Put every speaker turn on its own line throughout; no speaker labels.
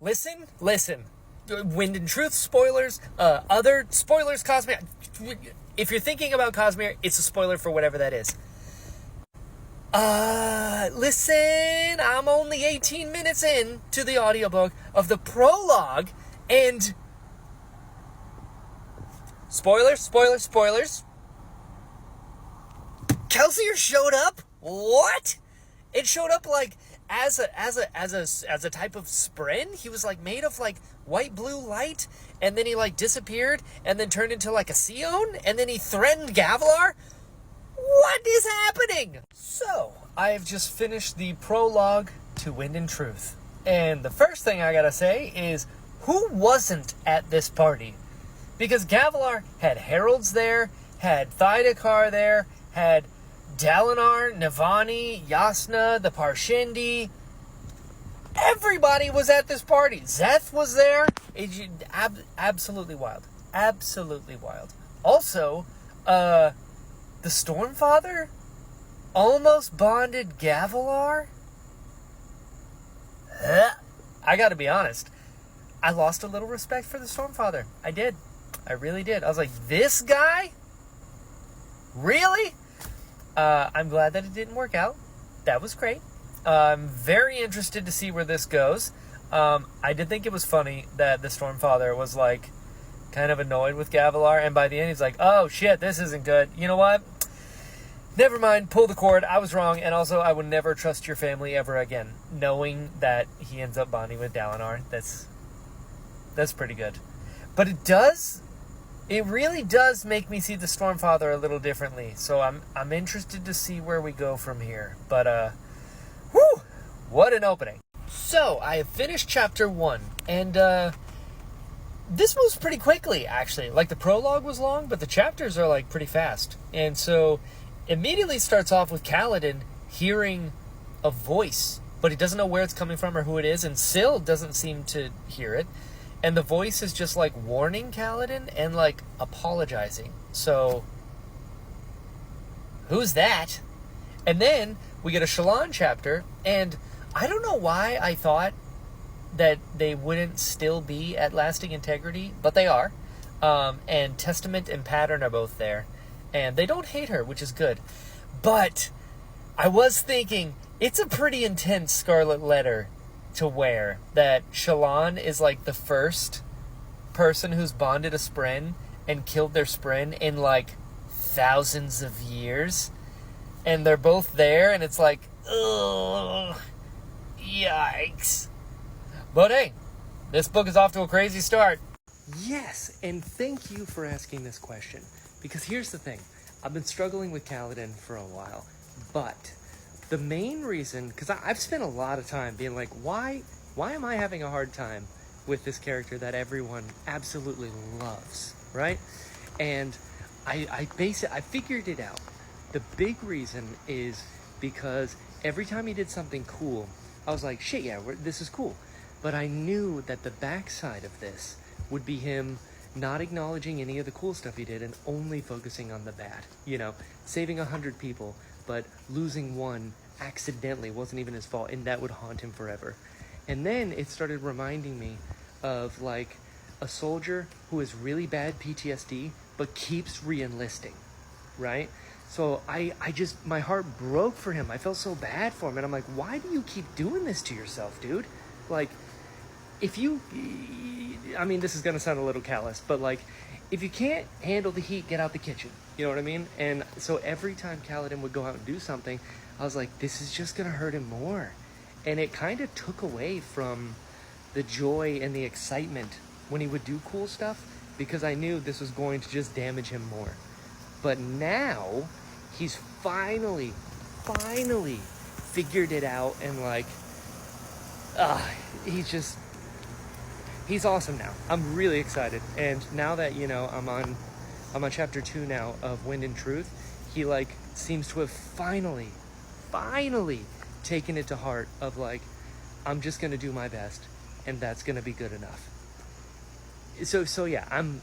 Listen. Wind and Truth spoilers, other spoilers, Cosmere. If you're thinking about Cosmere, it's a spoiler for whatever that is. Listen, I'm only 18 minutes in to the audiobook of the prologue, and spoilers. Kelsier showed up? What? It showed up like as a type of spren. He was like made of like white blue light, and then he like disappeared and then turned into like a Sion, and then he threatened Gavilar. What is happening? So, I have just finished the prologue to Wind and Truth. And the first thing I gotta say is, who wasn't at this party? Because Gavilar had heralds there, had Thydakar there, had Dalinar, Navani, Yasna, the Parshendi. Everybody was at this party. Zeth was there. Absolutely wild. Absolutely wild. Also, the Stormfather almost bonded Gavilar. I gotta be honest. I lost a little respect for the Stormfather. I did. I really did. I was like, this guy? Really? I'm glad that it didn't work out. That was great. I'm very interested to see where this goes. I did think it was funny that the Stormfather was like kind of annoyed with Gavilar, and by the end he's like, oh shit, this isn't good. You know what? Never mind, pull the cord. I was wrong, and also I would never trust your family ever again. Knowing that he ends up bonding with Dalinar, that's pretty good. But it really does make me see the Stormfather a little differently. So I'm interested to see where we go from here. But whew, what an opening. So I have finished chapter 1, and this moves pretty quickly, actually. Like, the prologue was long, but the chapters are like pretty fast. And so immediately starts off with Kaladin hearing a voice, but he doesn't know where it's coming from or who it is, and Syl doesn't seem to hear it. And the voice is just like warning Kaladin and like apologizing. So, who's that? And then we get a Shallan chapter, and I don't know why I thought that they wouldn't still be at Lasting Integrity, but they are. And Testament and Pattern are both there. And they don't hate her, which is good. But I was thinking, it's a pretty intense Scarlet Letter to wear. That Shallan is like the first person who's bonded a Spren and killed their Spren in like thousands of years. And they're both there, and it's like, ugh, yikes. But hey, this book is off to a crazy start. Yes, and thank you for asking this question. Because here's the thing. I've been struggling with Kaladin for a while. But the main reason, because I've spent a lot of time being like, why am I having a hard time with this character that everyone absolutely loves, right? And I figured it out. The big reason is because every time he did something cool, I was like, shit, yeah, this is cool. But I knew that the backside of this would be him not acknowledging any of the cool stuff he did and only focusing on the bad. You know, saving 100 people, but losing one accidentally wasn't even his fault, and that would haunt him forever. And then it started reminding me of like a soldier who has really bad PTSD but keeps re-enlisting, right? So I just, my heart broke for him. I felt so bad for him, and I'm like, why do you keep doing this to yourself, dude? Like, if you, I mean, this is going to sound a little callous, but like, if you can't handle the heat, get out the kitchen. You know what I mean? And so every time Kaladin would go out and do something, I was like, this is just going to hurt him more. And it kind of took away from the joy and the excitement when he would do cool stuff, because I knew this was going to just damage him more. But now he's finally figured it out, and like, he's awesome now. I'm really excited. And now that, you know, I'm on chapter 2 now of Wind and Truth, he like seems to have finally taken it to heart of like, I'm just going to do my best, and that's going to be good enough. So yeah, I'm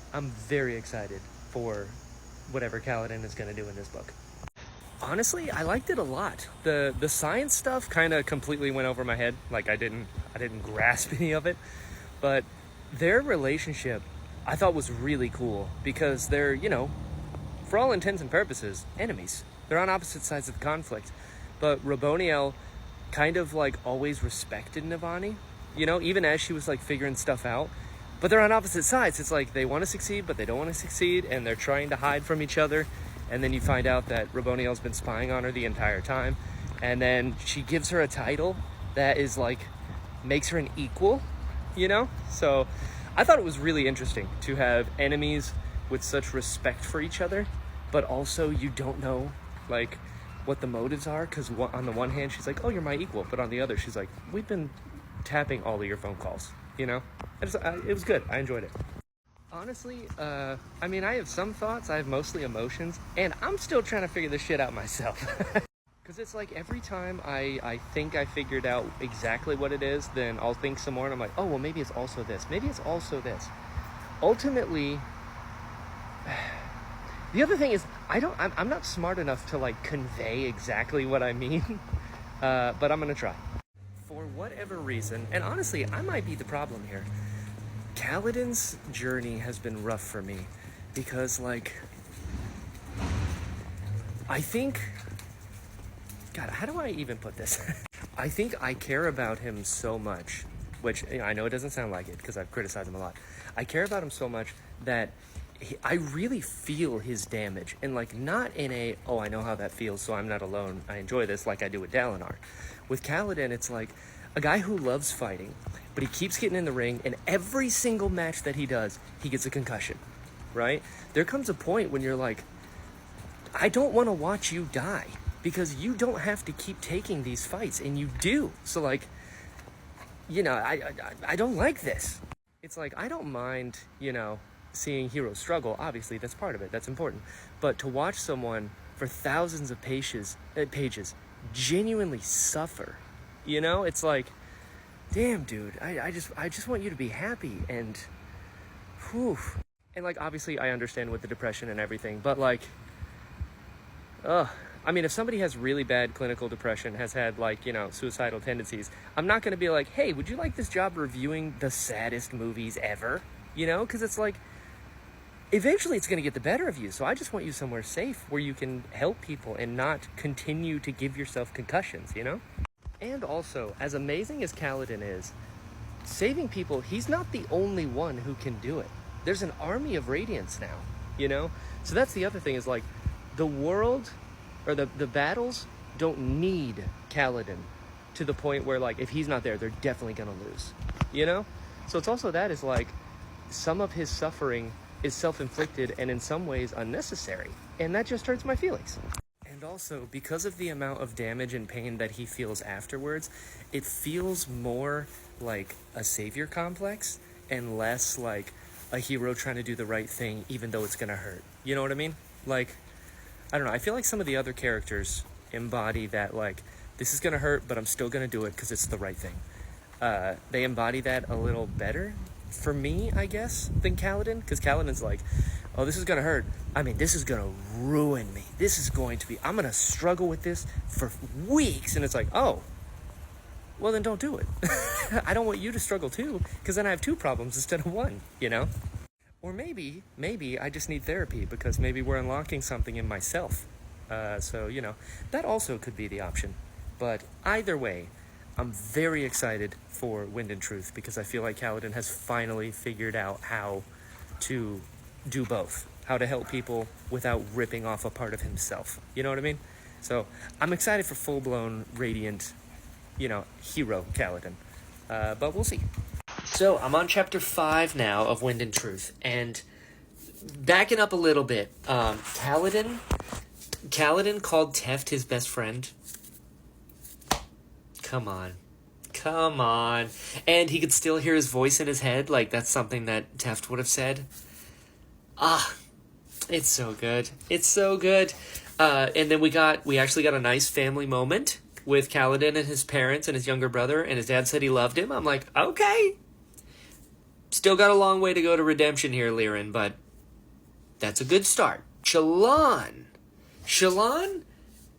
very excited for whatever Kaladin is going to do in this book.
Honestly, I liked it a lot. The science stuff kind of completely went over my head. Like I didn't grasp any of it. But their relationship I thought was really cool because they're, for all intents and purposes, enemies. They're on opposite sides of the conflict. But Raboniel kind of like always respected Navani, even as she was like figuring stuff out. But they're on opposite sides. It's like they want to succeed, but they don't want to succeed, and they're trying to hide from each other. And then you find out that Raboniel's been spying on her the entire time. And then she gives her a title that is like, makes her an equal, So I thought it was really interesting to have enemies with such respect for each other, but also you don't know like what the motives are. Because on the one hand, she's like, oh, you're my equal. But on the other, she's like, we've been tapping all of your phone calls, It was good. I enjoyed it. Honestly, I have some thoughts. I have mostly emotions. And I'm still trying to figure this shit out myself. Because it's like every time I think I figured out exactly what it is, then I'll think some more. And I'm like, oh, well, maybe it's also this. Maybe it's also this. Ultimately, the other thing is, I'm not smart enough to like convey exactly what I mean. But I'm going to try. For whatever reason, and honestly, I might be the problem here. Kaladin's journey has been rough for me because, like, I think, God, how do I even put this? I think I care about him so much, which I know it doesn't sound like it because I've criticized him a lot. I care about him so much that I really feel his damage, and like not in a, oh, I know how that feels, so I'm not alone, I enjoy this, like I do with Dalinar. With Kaladin, it's like a guy who loves fighting, but he keeps getting in the ring, and every single match that he does, he gets a concussion, right? There comes a point when you're like, I don't want to watch you die, because you don't have to keep taking these fights, and you do. So like, I don't like this. It's like, I don't mind, seeing heroes struggle. Obviously, that's part of it. That's important. But to watch someone for thousands of pages genuinely suffer, it's like, damn, dude, I just want you to be happy. And whew. And like, obviously I understand with the depression and everything, but like, if somebody has really bad clinical depression, has had like, suicidal tendencies, I'm not going to be like, hey, would you like this job reviewing the saddest movies ever? Because it's like, eventually it's going to get the better of you. So I just want you somewhere safe where you can help people and not continue to give yourself concussions, And also, as amazing as Kaladin is, saving people, he's not the only one who can do it. There's an army of Radiants now, So that's the other thing is like, the world, or the battles don't need Kaladin to the point where like, if he's not there, they're definitely going to lose, So it's also that is like, some of his suffering is self-inflicted and in some ways unnecessary. And that just hurts my feelings. And also, because of the amount of damage and pain that he feels afterwards, it feels more like a savior complex and less like a hero trying to do the right thing even though it's gonna hurt. You know what I mean? Like, I don't know, I feel like some of the other characters embody that like, this is gonna hurt, but I'm still gonna do it because it's the right thing. They embody that a little better for me, I guess, than Kaladin, because Kaladin's like, oh, this is gonna hurt. This is gonna ruin me. I'm gonna struggle with this for weeks. And it's like, oh, well then don't do it. I don't want you to struggle too, because then I have two problems instead of one, Or maybe I just need therapy because maybe we're unlocking something in myself. So, that also could be the option. But either way, I'm very excited for Wind and Truth because I feel like Kaladin has finally figured out how to do both. How to help people without ripping off a part of himself. You know what I mean? So I'm excited for full-blown Radiant, hero Kaladin. But we'll see.
So I'm on chapter 5 now of Wind and Truth. And backing up a little bit, Kaladin called Teft his best friend. Come on. And he could still hear his voice in his head. Like, that's something that Teft would have said. It's so good. And then we actually got a nice family moment with Kaladin and his parents and his younger brother. And his dad said he loved him. I'm like, okay. Still got a long way to go to redemption here, Liren, but that's a good start. Shallan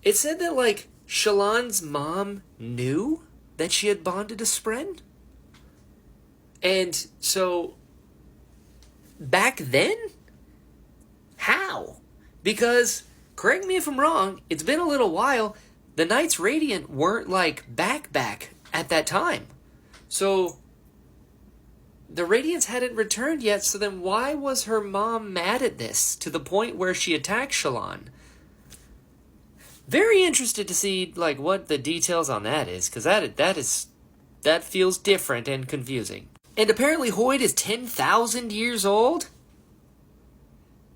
it said that, like, Shallan's mom knew that she had bonded to Spren. And so, back then? How? Because, correct me if I'm wrong, it's been a little while, the Knights Radiant weren't, like, back at that time. So, the Radiants hadn't returned yet, so then why was her mom mad at this, to the point where she attacked Shallan? Very interested to see, like, what the details on that is, because that feels different and confusing. And apparently Hoid is 10,000 years old?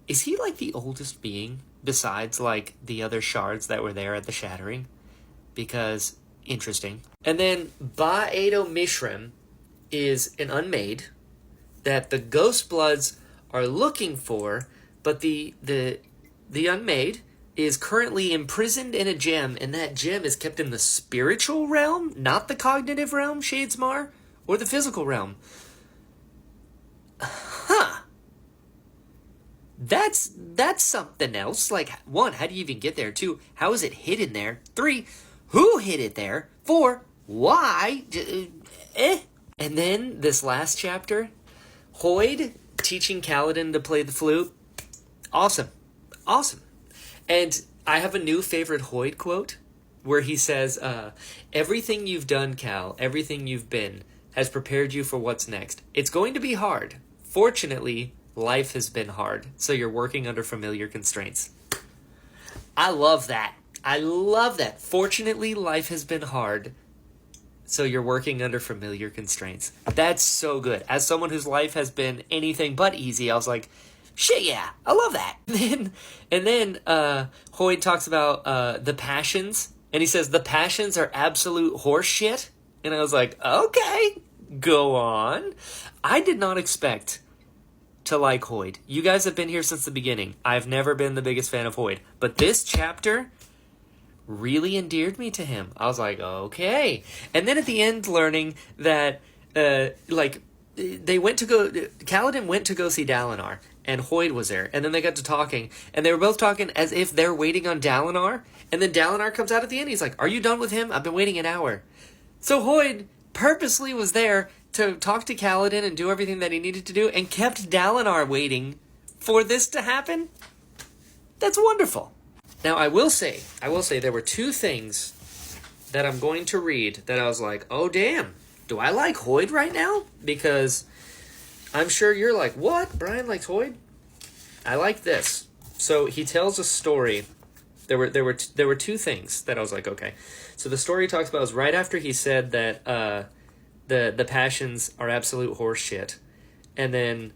Is he, like, the oldest being, besides, like, the other shards that were there at the Shattering? Because, interesting. And then Ba-Ado Mishram is an unmade that the Ghostbloods are looking for, but the unmade is currently imprisoned in a gem, and that gem is kept in the spiritual realm, not the cognitive realm, Shadesmar, or the physical realm. Huh. That's something else. Like, 1, how do you even get there? 2, how is it hidden there? 3, who hid it there? 4, why? And then, this last chapter, Hoid teaching Kaladin to play the flute. Awesome. And I have a new favorite Hoid quote, where he says, everything you've done, Cal, everything you've been, has prepared you for what's next. It's going to be hard. Fortunately, life has been hard, so you're working under familiar constraints. I love that. Fortunately, life has been hard, so you're working under familiar constraints. That's so good. As someone whose life has been anything but easy, I was like, shit, yeah, I love that. And then Hoid talks about the passions, and he says the passions are absolute horse shit. And I was like, okay, go on. I did not expect to like Hoid. You guys have been here since the beginning. I've never been the biggest fan of Hoid, but this chapter really endeared me to him. I was like, okay. And then at the end, learning that, Kaladin went to go see Dalinar, and Hoid was there, and then they got to talking, and they were both talking as if they're waiting on Dalinar, and then Dalinar comes out at the end, he's like, are you done with him? I've been waiting an hour. So Hoid purposely was there to talk to Kaladin and do everything that he needed to do, and kept Dalinar waiting for this to happen. That's wonderful. Now, I will say there were 2 things that I'm going to read that I was like, oh, damn, do I like Hoid right now? Because I'm sure you're like, what? Brian likes Hoid? I like this. So he tells a story. There were 2 things that I was like, okay. So the story he talks about is right after he said that the passions are absolute horse shit. And then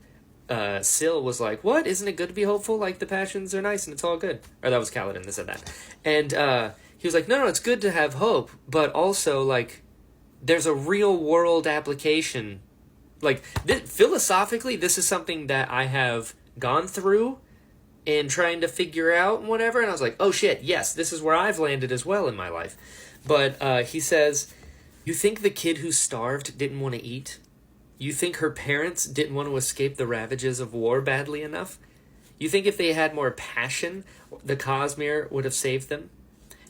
Syl was like, what? Isn't it good to be hopeful? Like, the passions are nice and it's all good. Or that was Kaladin that said that. And he was like, no, it's good to have hope, but also, like, there's a real-world application. Like, philosophically, this is something that I have gone through in trying to figure out and whatever, and I was like, oh shit, yes, this is where I've landed as well in my life. But he says, you think the kid who starved didn't want to eat? You think her parents didn't want to escape the ravages of war badly enough? You think if they had more passion, the Cosmere would have saved them?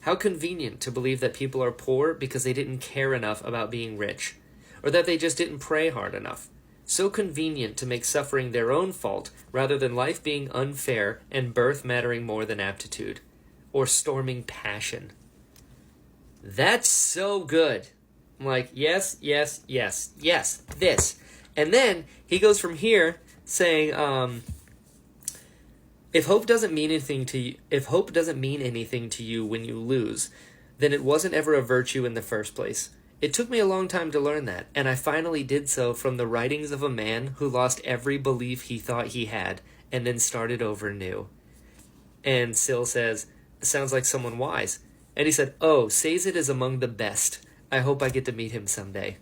How convenient to believe that people are poor because they didn't care enough about being rich, or that they just didn't pray hard enough. So convenient to make suffering their own fault, rather than life being unfair and birth mattering more than aptitude, or storming passion. That's so good. I'm like, yes, this. And then he goes from here saying, if hope doesn't mean anything to you when you lose, then it wasn't ever a virtue in the first place. It took me a long time to learn that, and I finally did so from the writings of a man who lost every belief he thought he had, and then started over new. And Syl says, sounds like someone wise. And he said, oh, Sazed is among the best. I hope I get to meet him someday.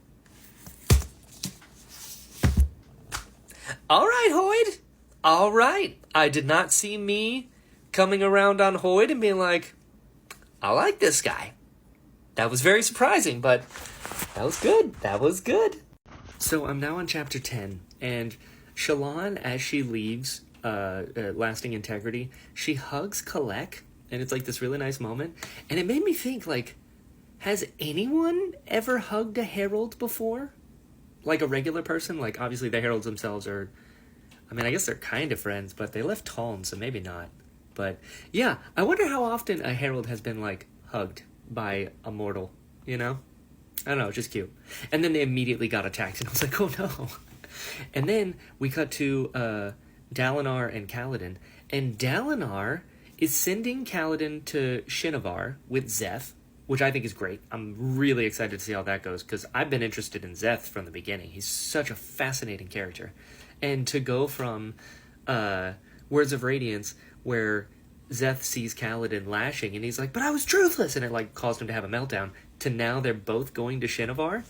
All right, Hoid. All right. I did not see me coming around on Hoid and being like, I like this guy. That was very surprising, but that was good. So I'm now on chapter 10, and Shallan, as she leaves Lasting Integrity, she hugs Kalek,
and it's like this really nice moment. And it made me think, like, has anyone ever hugged a herald before? Like a regular person? Like, obviously the heralds themselves are, I mean, I guess they're kind of friends, but they left Taln, so maybe not. But yeah, I wonder how often a herald has been, like, hugged by a mortal, you know? I don't know, just cute. And then they immediately got attacked, and I was like, oh no. And then we cut to Dalinar and Kaladin, and Dalinar is sending Kaladin to Shinovar with Zeth, which I think is great. I'm really excited to see how that goes, because I've been interested in Zeth from the beginning. He's such a fascinating character. And to go from Words of Radiance, where Zeth sees Kaladin lashing, and he's like, but I was truthless, and it, like, caused him to have a meltdown, to now they're both going to Shinovar.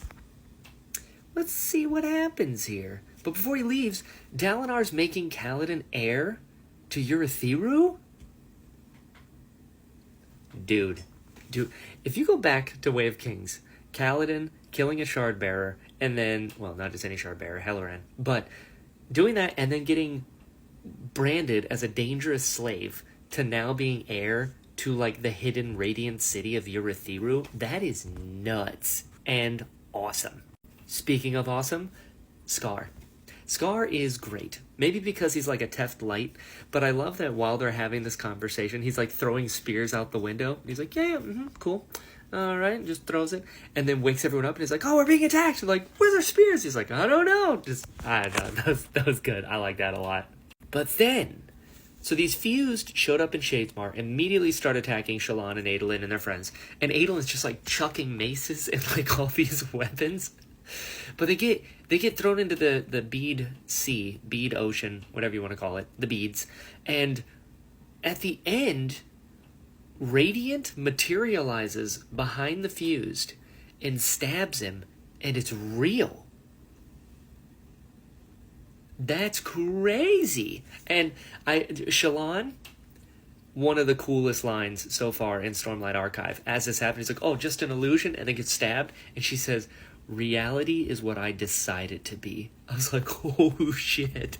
Let's see what happens here. But before he leaves, Dalinar's making Kaladin heir to Urithiru? Dude, if you go back to Way of Kings, Kaladin killing a Shardbearer, and then, well, not just any Shardbearer, Helloran, but doing that and then getting branded as a dangerous slave to now being heir to, like, the hidden radiant city of Urithiru, that is nuts and awesome. Speaking of awesome, Scar. Scar is great. Maybe because he's like a Teft light, but I love that while they're having this conversation, he's like throwing spears out the window. He's like, yeah, cool. All right, just throws it, and then wakes everyone up, and he's like, oh, we're being attacked. They're like, where's our spears? He's like, I don't know. I don't know. That was good. I like that a lot. But then, so these fused showed up in Shadesmar, immediately start attacking Shallan and Adolin and their friends, and Adolin's just like chucking maces and like all these weapons. But they get thrown into the bead sea, bead ocean, whatever you want to call it, the beads. And at the end, Radiant materializes behind the fused and stabs him, and it's real. That's crazy. And Shallan, one of the coolest lines so far in Stormlight Archive. As this happens, he's like, oh, just an illusion, and then gets stabbed, and she says, reality is what I decide it to be. I was like, oh shit.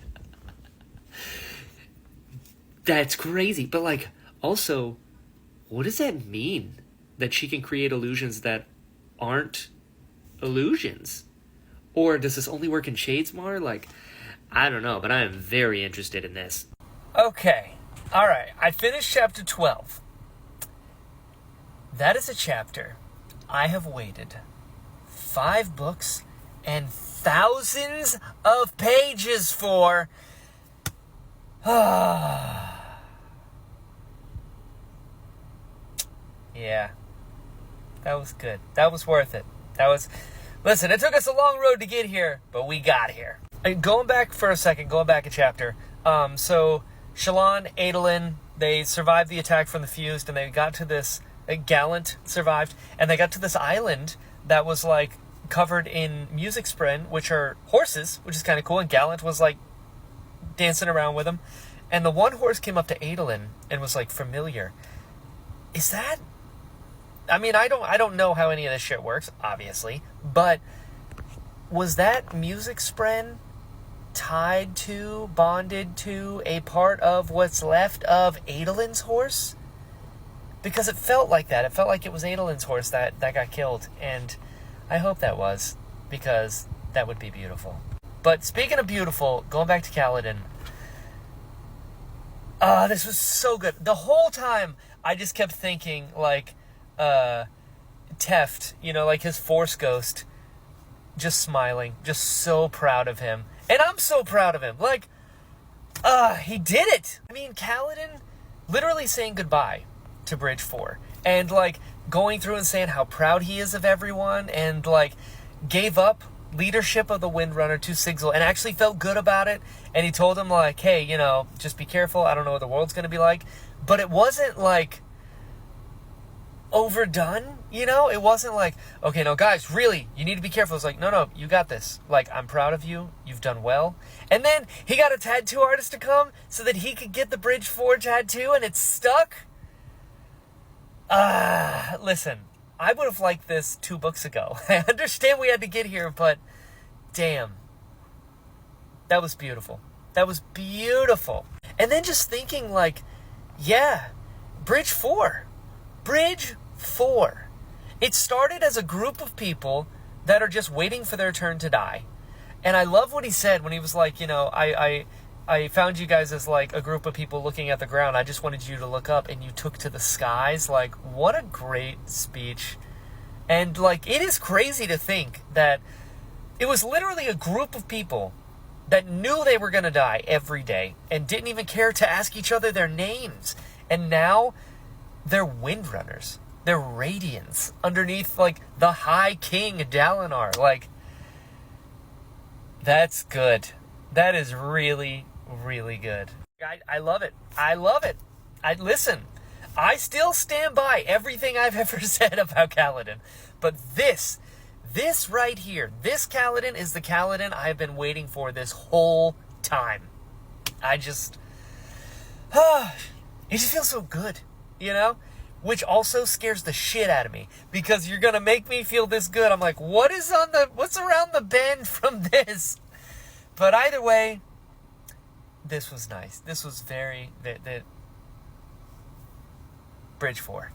That's crazy. But, like, also, what does that mean? That she can create illusions that aren't illusions? Or does this only work in Shadesmar? Like, I don't know, but I am very interested in this.
Okay. Alright, I finished chapter 12. That is a chapter I have waited 5 books and thousands of pages for. Yeah. That was good. That was worth it. Listen, it took us a long road to get here, but we got here. Going back for a second, going back a chapter. So Shallan, Adolin, they survived the attack from the fused, and they got to this. Gallant survived, and they got to this island that was like covered in music spren, which are horses, which is kind of cool. And Gallant was like dancing around with them, and the one horse came up to Adolin and was like familiar. Is that? I mean, I don't know how any of this shit works, obviously, but was that music spren bonded to a part of what's left of Adolin's horse? Because it felt like that. It felt like it was Adolin's horse that got killed, and I hope that was, because that would be beautiful. But speaking of beautiful, going back to Kaladin, this was so good. The whole time, I just kept thinking, like, Teft, you know, like his Force Ghost, just smiling, just so proud of him. And I'm so proud of him. Like, he did it! I mean, Kaladin literally saying goodbye to Bridge 4. And, like, going through and saying how proud he is of everyone, and, like, gave up leadership of the Windrunner to Sigil and actually felt good about it. And he told him, like, hey, you know, just be careful. I don't know what the world's going to be like. But it wasn't, like, overdone, you know? It wasn't like, okay, no, guys, really, you need to be careful. It's like, no, you got this. Like, I'm proud of you. You've done well. And then he got a tattoo artist to come so that he could get the Bridge 4 tattoo, and it's stuck. Listen, I would have liked this 2 books ago. I understand we had to get here, but damn. That was beautiful. That was beautiful. And then just thinking, like, yeah, Bridge 4. Bridge 4. It started as a group of people that are just waiting for their turn to die. And I love what he said when he was like, I found you guys as like a group of people looking at the ground. I just wanted you to look up and you took to the skies. Like, what a great speech. And like, it is crazy to think that it was literally a group of people that knew they were going to die every day and didn't even care to ask each other their names. And now they're windrunners. They're radiants underneath like the High King Dalinar. Like, that's good. That is really, really good. I love it. I love it. Listen, I still stand by everything I've ever said about Kaladin. But this right here, this Kaladin is the Kaladin I've been waiting for this whole time. It just feels so good, Which also scares the shit out of me, because you're gonna make me feel this good. I'm like, what's around the bend from this? But either way, this was nice. This was very Bridge 4.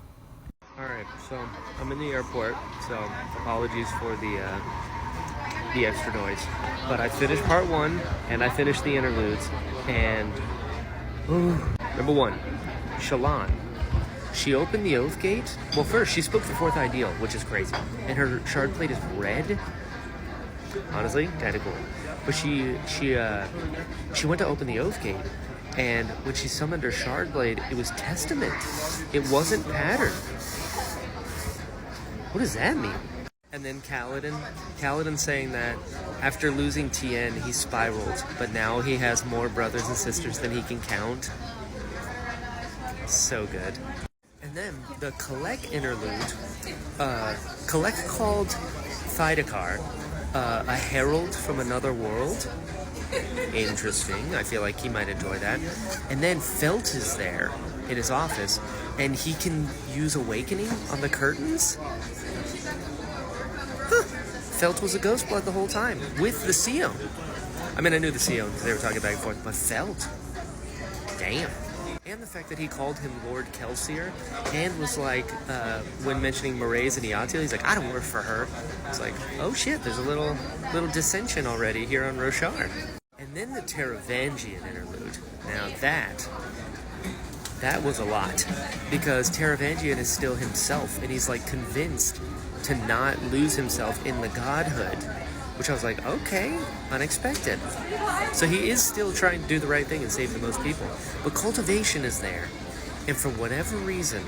All right, so I'm in the airport, so apologies for the extra noise. But I finished part 1, and I finished the interludes, and number 1, Shallan. She opened the Oath Gate. Well, first, she spoke the 4th Ideal, which is crazy. And her shard plate is red. Honestly, kind of cool. But she went to open the Oath Gate, and when she summoned her shard blade, it was Testament. It wasn't Pattern. What does that mean? And then Kaladin saying that after losing Tien, he spiraled, but now he has more brothers and sisters than he can count. So good. And then the Kalek interlude. Kalek called Thydakar a herald from another world. Interesting. I feel like he might enjoy that. And then Felt is there in his office, and he can use Awakening on the curtains. Felt was a Ghostblood the whole time, with the Sion. I mean, I knew the Sion because they were talking back and forth, but Felt? Damn. And the fact that he called him Lord Kelsier, and was like, when mentioning Mraize and Eatil, he's like, I don't work for her. It's like, oh shit, there's a little dissension already here on Roshar. And then the Taravangian interlude. Now that was a lot, because Taravangian is still himself, and he's like convinced to not lose himself in the godhood, which I was like, okay, unexpected. So he is still trying to do the right thing and save the most people. But Cultivation is there, and for whatever reason,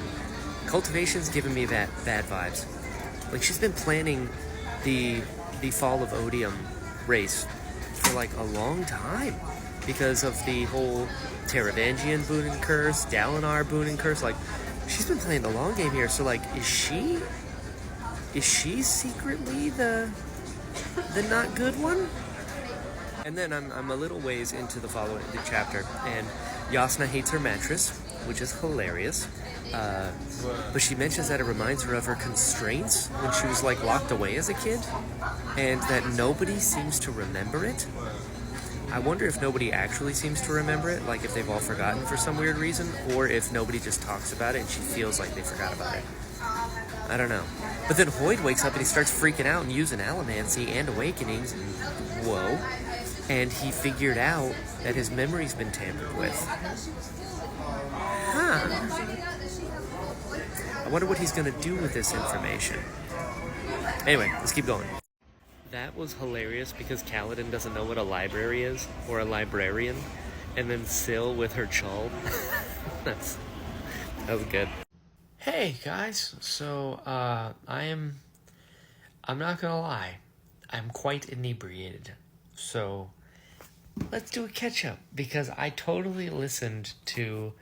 Cultivation's giving me bad vibes. Like, she's been planning the Fall of Odium race for like a long time, because of the whole Taravangian boon and curse, Dalinar boon and curse. Like, she's been playing the long game here. So like, is she secretly the not good one? And then I'm a little ways into the chapter, and Yasna hates her mattress, which is hilarious. But she mentions that it reminds her of her constraints when she was like locked away as a kid, and that nobody seems to remember it. I wonder if nobody actually seems to remember it, like if they've all forgotten for some weird reason, or if nobody just talks about it and she feels like they forgot about it. I don't know. But then Hoyd wakes up and he starts freaking out and using Allomancy and Awakenings, and whoa. And he figured out that his memory's been tampered with. Huh. I wonder what he's going to do with this information. Anyway, let's keep going. That was hilarious, because Kaladin doesn't know what a library is, or a librarian. And then Syl with her chal. That was good.
Hey guys, so I'm not gonna lie, I'm quite inebriated. So let's do a catch up, because I totally listened to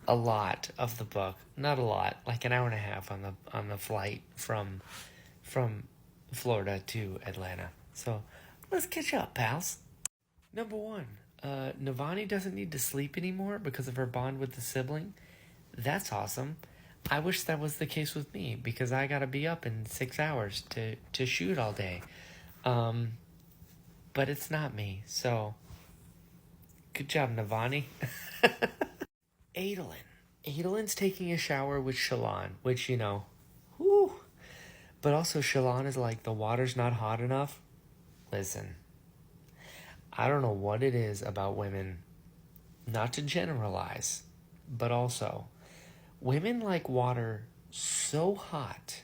a lot of the book. Not a lot, like an hour and a half on the flight from Florida to Atlanta. So let's catch up, pals. Number 1, Navani doesn't need to sleep anymore because of her bond with the sibling. That's awesome. I wish that was the case with me, because I gotta be up in 6 hours to shoot all day. But it's not me, so good job, Navani. Adolin. Adolin's taking a shower with Shallan, which, whew. But also Shallan is like, the water's not hot enough. Listen, I don't know what it is about women, not to generalize, but also, women like water so hot.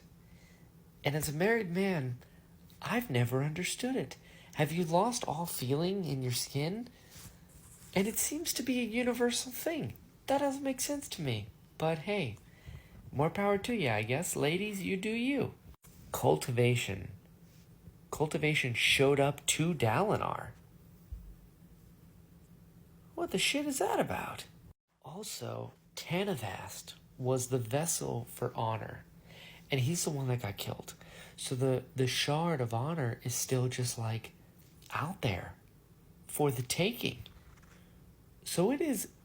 And as a married man, I've never understood it. Have you lost all feeling in your skin? And it seems to be a universal thing. That doesn't make sense to me. But hey, more power to you, I guess. Ladies, you do you. Cultivation. Cultivation showed up to Dalinar. What the shit is that about? Also, Tanavast was the vessel for honor. And he's the one that got killed. So the shard of honor is still just like out there for the taking. So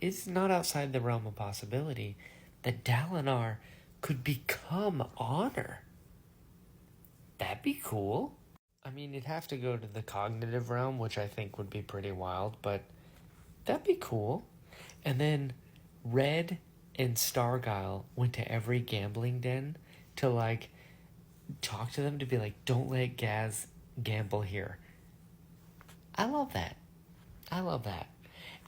it's not outside the realm of possibility that Dalinar could become honor. That'd be cool. I mean, it'd have to go to the cognitive realm, which I think would be pretty wild, but that'd be cool. And then Red and Stargyle went to every gambling den to, like, talk to them to be like, don't let Gaz gamble here. I love that.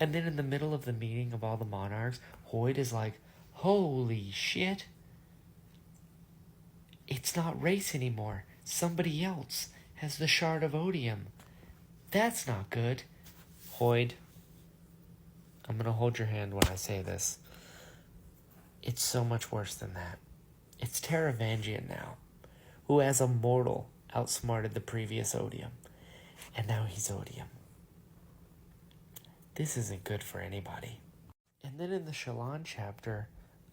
And then in the middle of the meeting of all the monarchs, Hoyd is like, holy shit. It's not Race anymore. Somebody else has the shard of odium. That's not good. Hoyd, I'm going to hold your hand when I say this. It's so much worse than that. It's Taravangian now, who as a mortal outsmarted the previous odium. And now he's odium. This isn't good for anybody. And then in the Shallan chapter,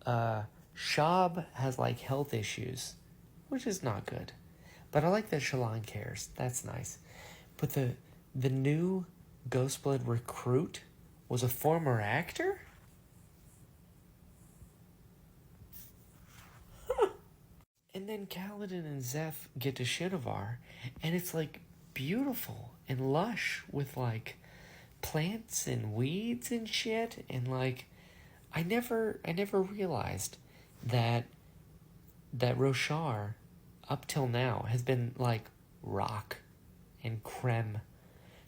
Shab has like health issues, which is not good. But I like that Shallan cares. That's nice. But the new Ghostblood recruit was a former actor? Huh. And then Kaladin and Zeph get to Shinovar, and it's like beautiful and lush with like plants and weeds and shit, and like I never realized that Roshar up till now has been like rock and creme,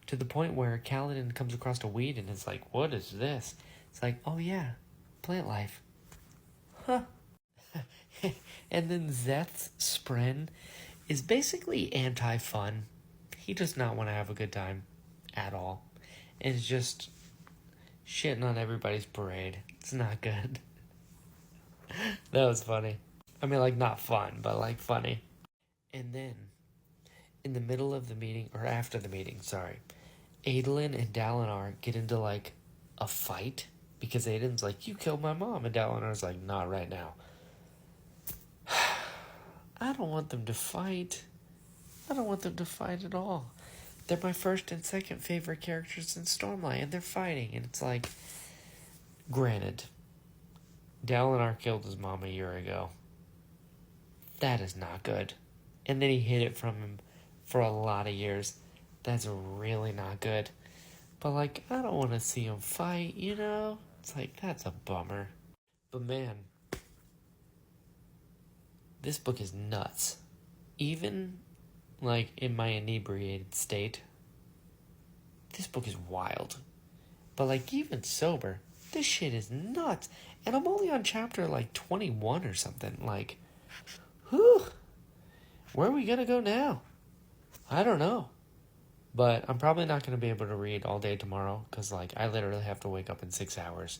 to the point where Kaladin comes across a weed and is like, what is this? It's like, oh yeah, plant life. Huh. And then Zeth's Spren is basically anti-fun. He does not want to have a good time at all. And it's just shitting on everybody's parade. It's not good. That was funny. I mean, like, not fun, but like funny. And then, in the middle of the meeting, or after the meeting, sorry, Adolin and Dalinar get into like a fight because Adolin's like, you killed my mom, and Dalinar's like, not right now. I don't want them to fight. I don't want them to fight at all. They're my first and second favorite characters in Stormlight, and they're fighting, and it's like, granted, Dalinar killed his mom a year ago. That is not good. And then he hid it from him for a lot of years. That's really not good. But, like, I don't want to see him fight, you know? It's like, that's a bummer. But, man, this book is nuts. Even, like, in my inebriated state, this book is wild. But, like, even sober, this shit is nuts. And I'm only on chapter, like, 21 or something. Like, whew. Where are we going to go now? I don't know. But I'm probably not going to be able to read all day tomorrow because, like, I literally have to wake up in 6 hours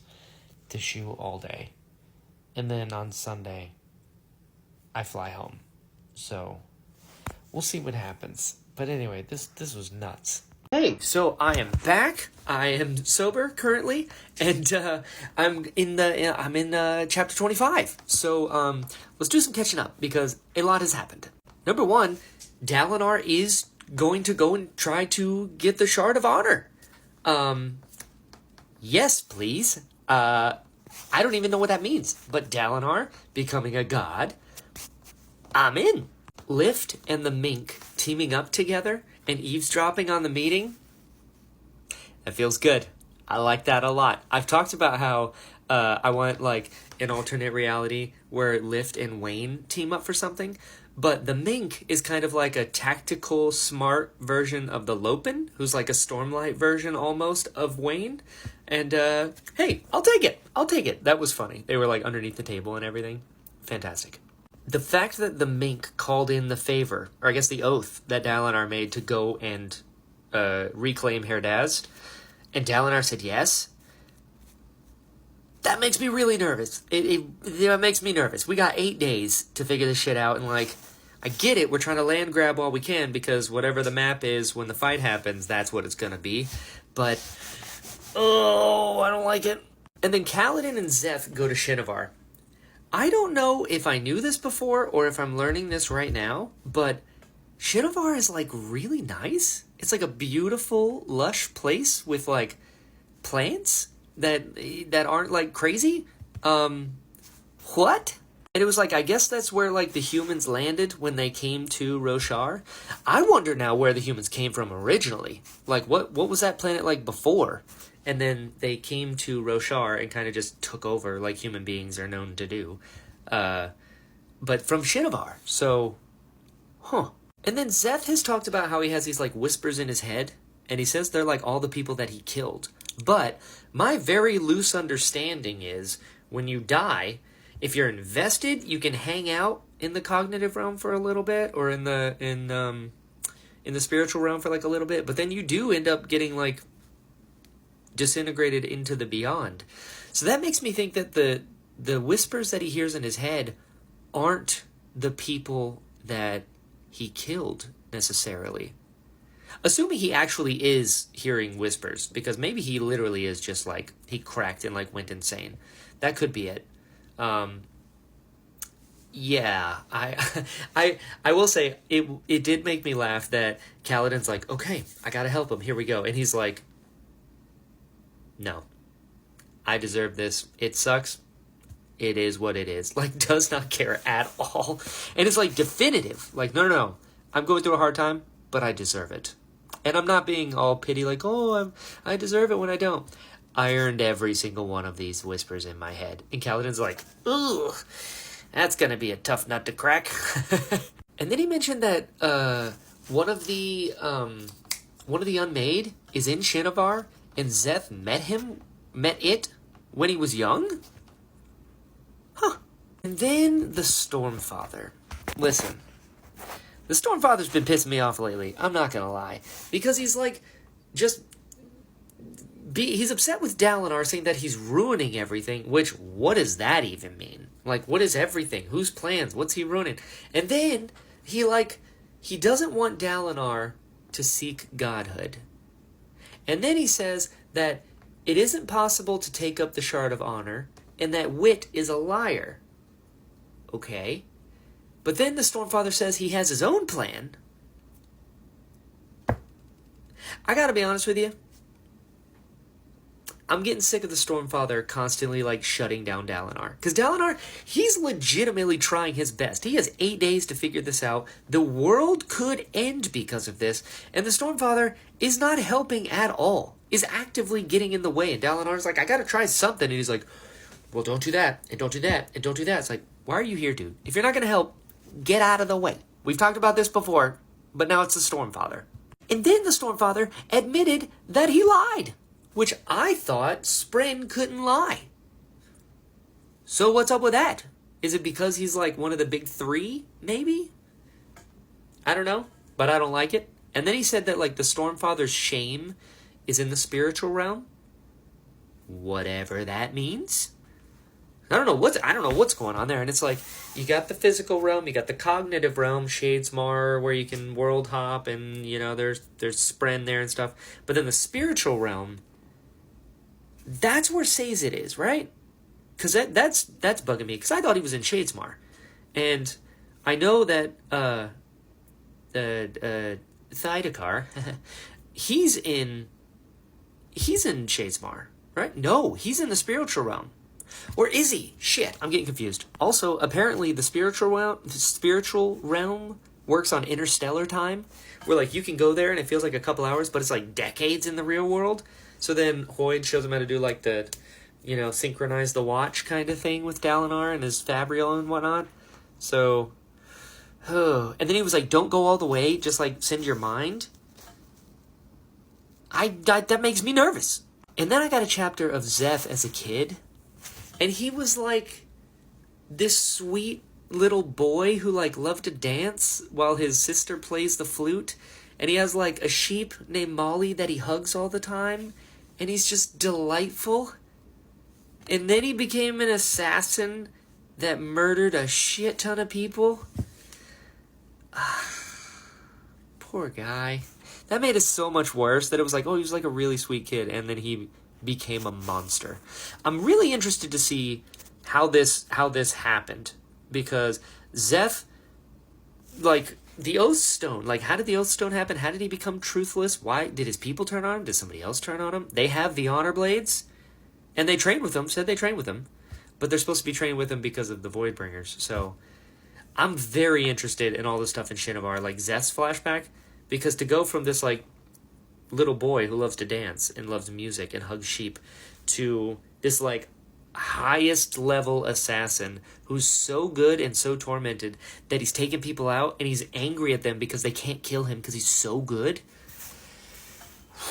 to shoe all day. And then on Sunday, I fly home. So, we'll see what happens. But anyway, this was nuts. Hey, so I am back. I am sober currently, and I'm in chapter 25. So let's do some catching up because a lot has happened. Number one, Dalinar is going to go and try to get the Shard of Honor. Yes, please. I don't even know what that means, but Dalinar becoming a god, I'm in. Lift and the Mink teaming up together and eavesdropping on the meeting, that feels good. I like that a lot. I've talked about how I want like an alternate reality where Lift and Wayne team up for something. But the Mink is kind of like a tactical, smart version of the Lopen, who's like a Stormlight version almost of Wayne. And hey, I'll take it. I'll take it. That was funny. They were like underneath the table and everything. Fantastic. The fact that the Mink called in the favor, or I guess the oath that Dalinar made to go and reclaim Herdazd, and Dalinar said yes, that makes me really nervous. It makes me nervous. We got 8 days to figure this shit out, and like, I get it, we're trying to land grab while we can, because whatever the map is when the fight happens, that's what it's gonna be. But, oh, I don't like it. And then Kaladin and Zeth go to Shinovar. I don't know if I knew this before or if I'm learning this right now, but Shinovar is like really nice. It's like a beautiful, lush place with like plants that aren't like crazy. What? And it was like, I guess that's where like the humans landed when they came to Roshar. I wonder now where the humans came from originally. Like what was that planet like before? And then they came to Roshar and kind of just took over like human beings are known to do. But from Shinovar. So, huh. And then Zeth has talked about how he has these like whispers in his head. And he says they're like all the people that he killed. But my very loose understanding is when you die, if you're invested, you can hang out in the cognitive realm for a little bit, or in the spiritual realm for like a little bit. But then you do end up getting like disintegrated into the beyond. So that makes me think that the whispers that he hears in his head aren't the people that he killed necessarily. Assuming he actually is hearing whispers, because maybe he literally is just like, he cracked and like went insane. That could be it. Yeah, I will say it did make me laugh that Kaladin's like, okay, I gotta help him. Here we go. And he's like, no, I deserve this. It sucks. It is what it is. Like, does not care at all. And it's like definitive. Like, no. I'm going through a hard time, but I deserve it. And I'm not being all pity like, oh, I deserve it when I don't. I earned every single one of these whispers in my head. And Kaladin's like, ugh, that's going to be a tough nut to crack. And then he mentioned that one of the Unmade is in Shinovar, and Zeth met it when he was young? Huh. And then the Stormfather. Listen, the Stormfather's been pissing me off lately, I'm not gonna lie. Because he's like, he's upset with Dalinar, saying that he's ruining everything, which, what does that even mean? Like, what is everything? Whose plans? What's he ruining? And then, he doesn't want Dalinar to seek godhood. And then he says that it isn't possible to take up the Shard of Honor, and that Wit is a liar. Okay. But then the Stormfather says he has his own plan. I gotta be honest with you. I'm getting sick of the Stormfather constantly, like, shutting down Dalinar. Because Dalinar, he's legitimately trying his best. He has 8 days to figure this out. The world could end because of this. And the Stormfather is not helping at all. Is actively getting in the way. And Dalinar's like, I gotta try something. And he's like, well, don't do that. And don't do that. And don't do that. It's like, why are you here, dude? If you're not gonna help, get out of the way. We've talked about this before, but now it's the Stormfather. And then the Stormfather admitted that he lied. Which I thought Spren couldn't lie. So what's up with that? Is it because he's like one of the big three, maybe? I don't know, but I don't like it. And then he said that like the Stormfather's shame is in the spiritual realm. Whatever that means. I don't know what's going on there. And it's like, you got the physical realm, you got the cognitive realm, Shadesmar, where you can world hop, and you know, there's Spren there and stuff. But then the spiritual realm, that's where Sazed is, right? Because that's bugging me. Because I thought he was in Shadesmar, and I know that Thydakar, he's in Shadesmar, right? No, he's in the spiritual realm, or is he? Shit, I'm getting confused. Also, apparently, the spiritual realm works on interstellar time, where like you can go there and it feels like a couple hours, but it's like decades in the real world. So then Hoyd shows him how to do like the synchronize the watch kind of thing with Dalinar and his Fabrial and whatnot. So, and then he was like, don't go all the way, just like send your mind. That makes me nervous. And then I got a chapter of Zeph as a kid, and he was like this sweet little boy who like loved to dance while his sister plays the flute, and he has like a sheep named Molly that he hugs all the time, and he's just delightful. And then he became an assassin that murdered a shit ton of people. Poor guy. That made it so much worse that it was like, oh, he was like a really sweet kid, and then he became a monster. I'm really interested to see how this happened, because Zeph, like, the Oath Stone, like, how did the Oath Stone happen? How did he become truthless? Why did his people turn on him? Did somebody else turn on him? They have the Honor Blades, and they trained with them, said they trained with them, but they're supposed to be trained with them because of the Voidbringers. So I'm very interested in all the stuff in Shinovar, like Zeph's flashback, because to go from this, like, little boy who loves to dance and loves music and hugs sheep to this, like, highest level assassin who's so good and so tormented that he's taking people out and he's angry at them because they can't kill him because he's so good.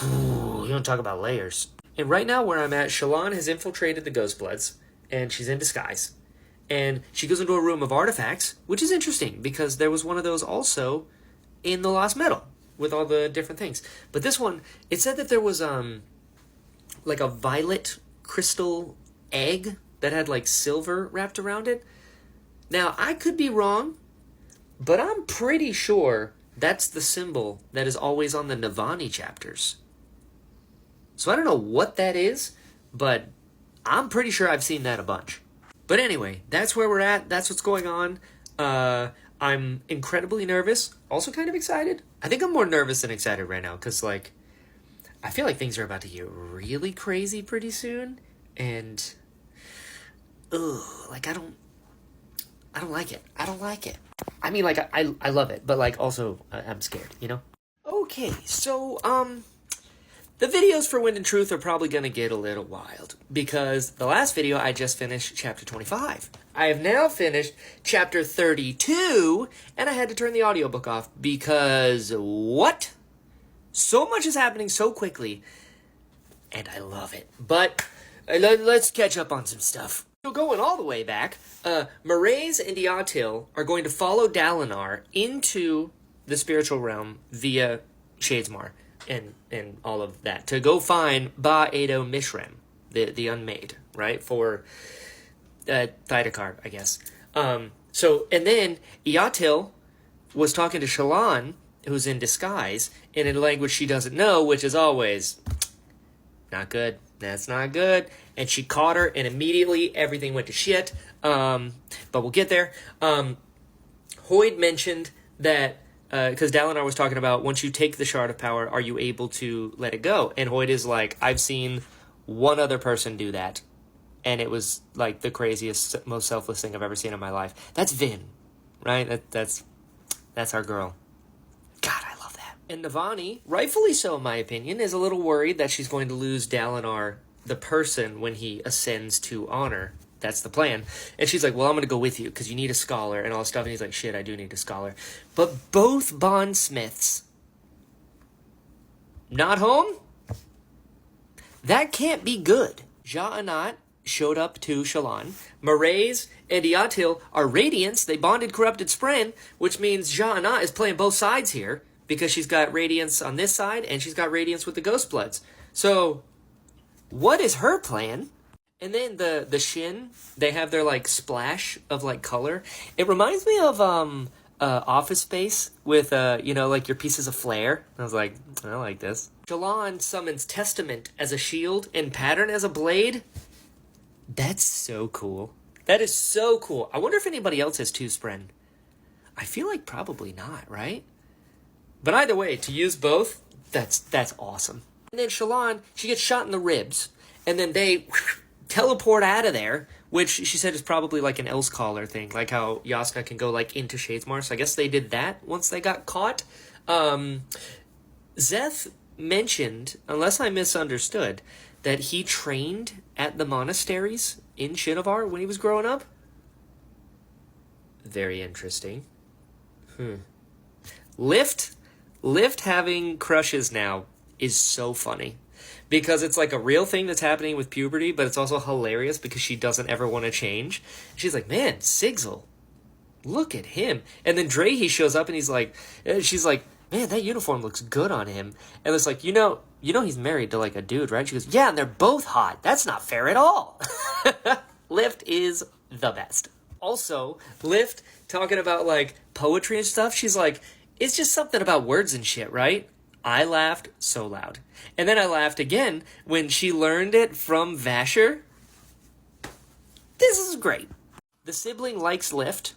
You don't talk about layers. And right now where I'm at, Shallan has infiltrated the Ghostbloods, and she's in disguise. And she goes into a room of artifacts, which is interesting because there was one of those also in the Lost Metal with all the different things. But this one, it said that there was like a violet crystal egg that had like silver wrapped around it. Now, I could be wrong, but I'm pretty sure that's the symbol that is always on the Navani chapters. So I don't know what that is, but I'm pretty sure I've seen that a bunch. But anyway, that's where we're at. That's what's going on. I'm incredibly nervous. Also kind of excited. I think I'm more nervous than excited right now because, like, I feel like things are about to get really crazy pretty soon. And, like, I don't like it. I don't like it. I mean, like, I love it, but, like, also, I'm scared, you know? Okay, so, the videos for Wind and Truth are probably going to get a little wild, because the last video I just finished chapter 25. I have now finished chapter 32, and I had to turn the audiobook off, because what? So much is happening so quickly, and I love it. But let's catch up on some stuff. So going all the way back, Mraize and Eotil are going to follow Dalinar into the spiritual realm via Shadesmar and all of that to go find Ba Edo Mishram, the Unmade, right, for Thydakar, I guess. So, and then Eotil was talking to Shallan, who's in disguise, in a language she doesn't know, which is always not good. That's not good. And she caught her, and immediately everything went to shit. But we'll get there. Hoyd mentioned that, because Dalinar was talking about, once you take the Shard of Power, are you able to let it go? And Hoyd is like, I've seen one other person do that, and it was like the craziest, most selfless thing I've ever seen in my life. That's Vin, right? That's our girl. God, I love that. And Navani, rightfully so in my opinion, is a little worried that she's going to lose Dalinar, the person, when he ascends to honor. That's the plan. And she's like, well, I'm going to go with you because you need a scholar and all this stuff. And he's like, shit, I do need a scholar. But both bondsmiths not home? That can't be good. Ja-Anat showed up to Shallan. Mraize and Eotil are Radiants. They bonded Corrupted Spren, which means Ja-Anat is playing both sides here because she's got Radiance on this side and she's got Radiance with the Ghostbloods. So, what is her plan? And then the Shin, they have their, like, splash of, like, color. It reminds me of Office Space with, like, your pieces of flair. I was like, I like this. Shallan summons Testament as a shield and Pattern as a blade. That's so cool. That is so cool. I wonder if anybody else has 2 Spren. I feel like probably not, right? But either way, to use both, that's awesome. And then Shallan, she gets shot in the ribs, and then they teleport out of there, which she said is probably like an Else Caller thing, like how Yasna can go like into Shadesmar. So I guess they did that once they got caught. Zeth mentioned, unless I misunderstood, that he trained at the monasteries in Shinovar when he was growing up? Very interesting. Lift having crushes now is so funny. Because it's like a real thing that's happening with puberty, but it's also hilarious because she doesn't ever want to change. She's like, man, Sigzel, look at him. And then Drahe shows up and she's like, man, that uniform looks good on him. And it's like, you know he's married to like a dude, right? She goes, yeah, and they're both hot. That's not fair at all. Lift is the best. Also, Lift talking about like poetry and stuff. She's like, it's just something about words and shit, right? I laughed so loud. And then I laughed again when she learned it from Vasher. This is great. The sibling likes Lift,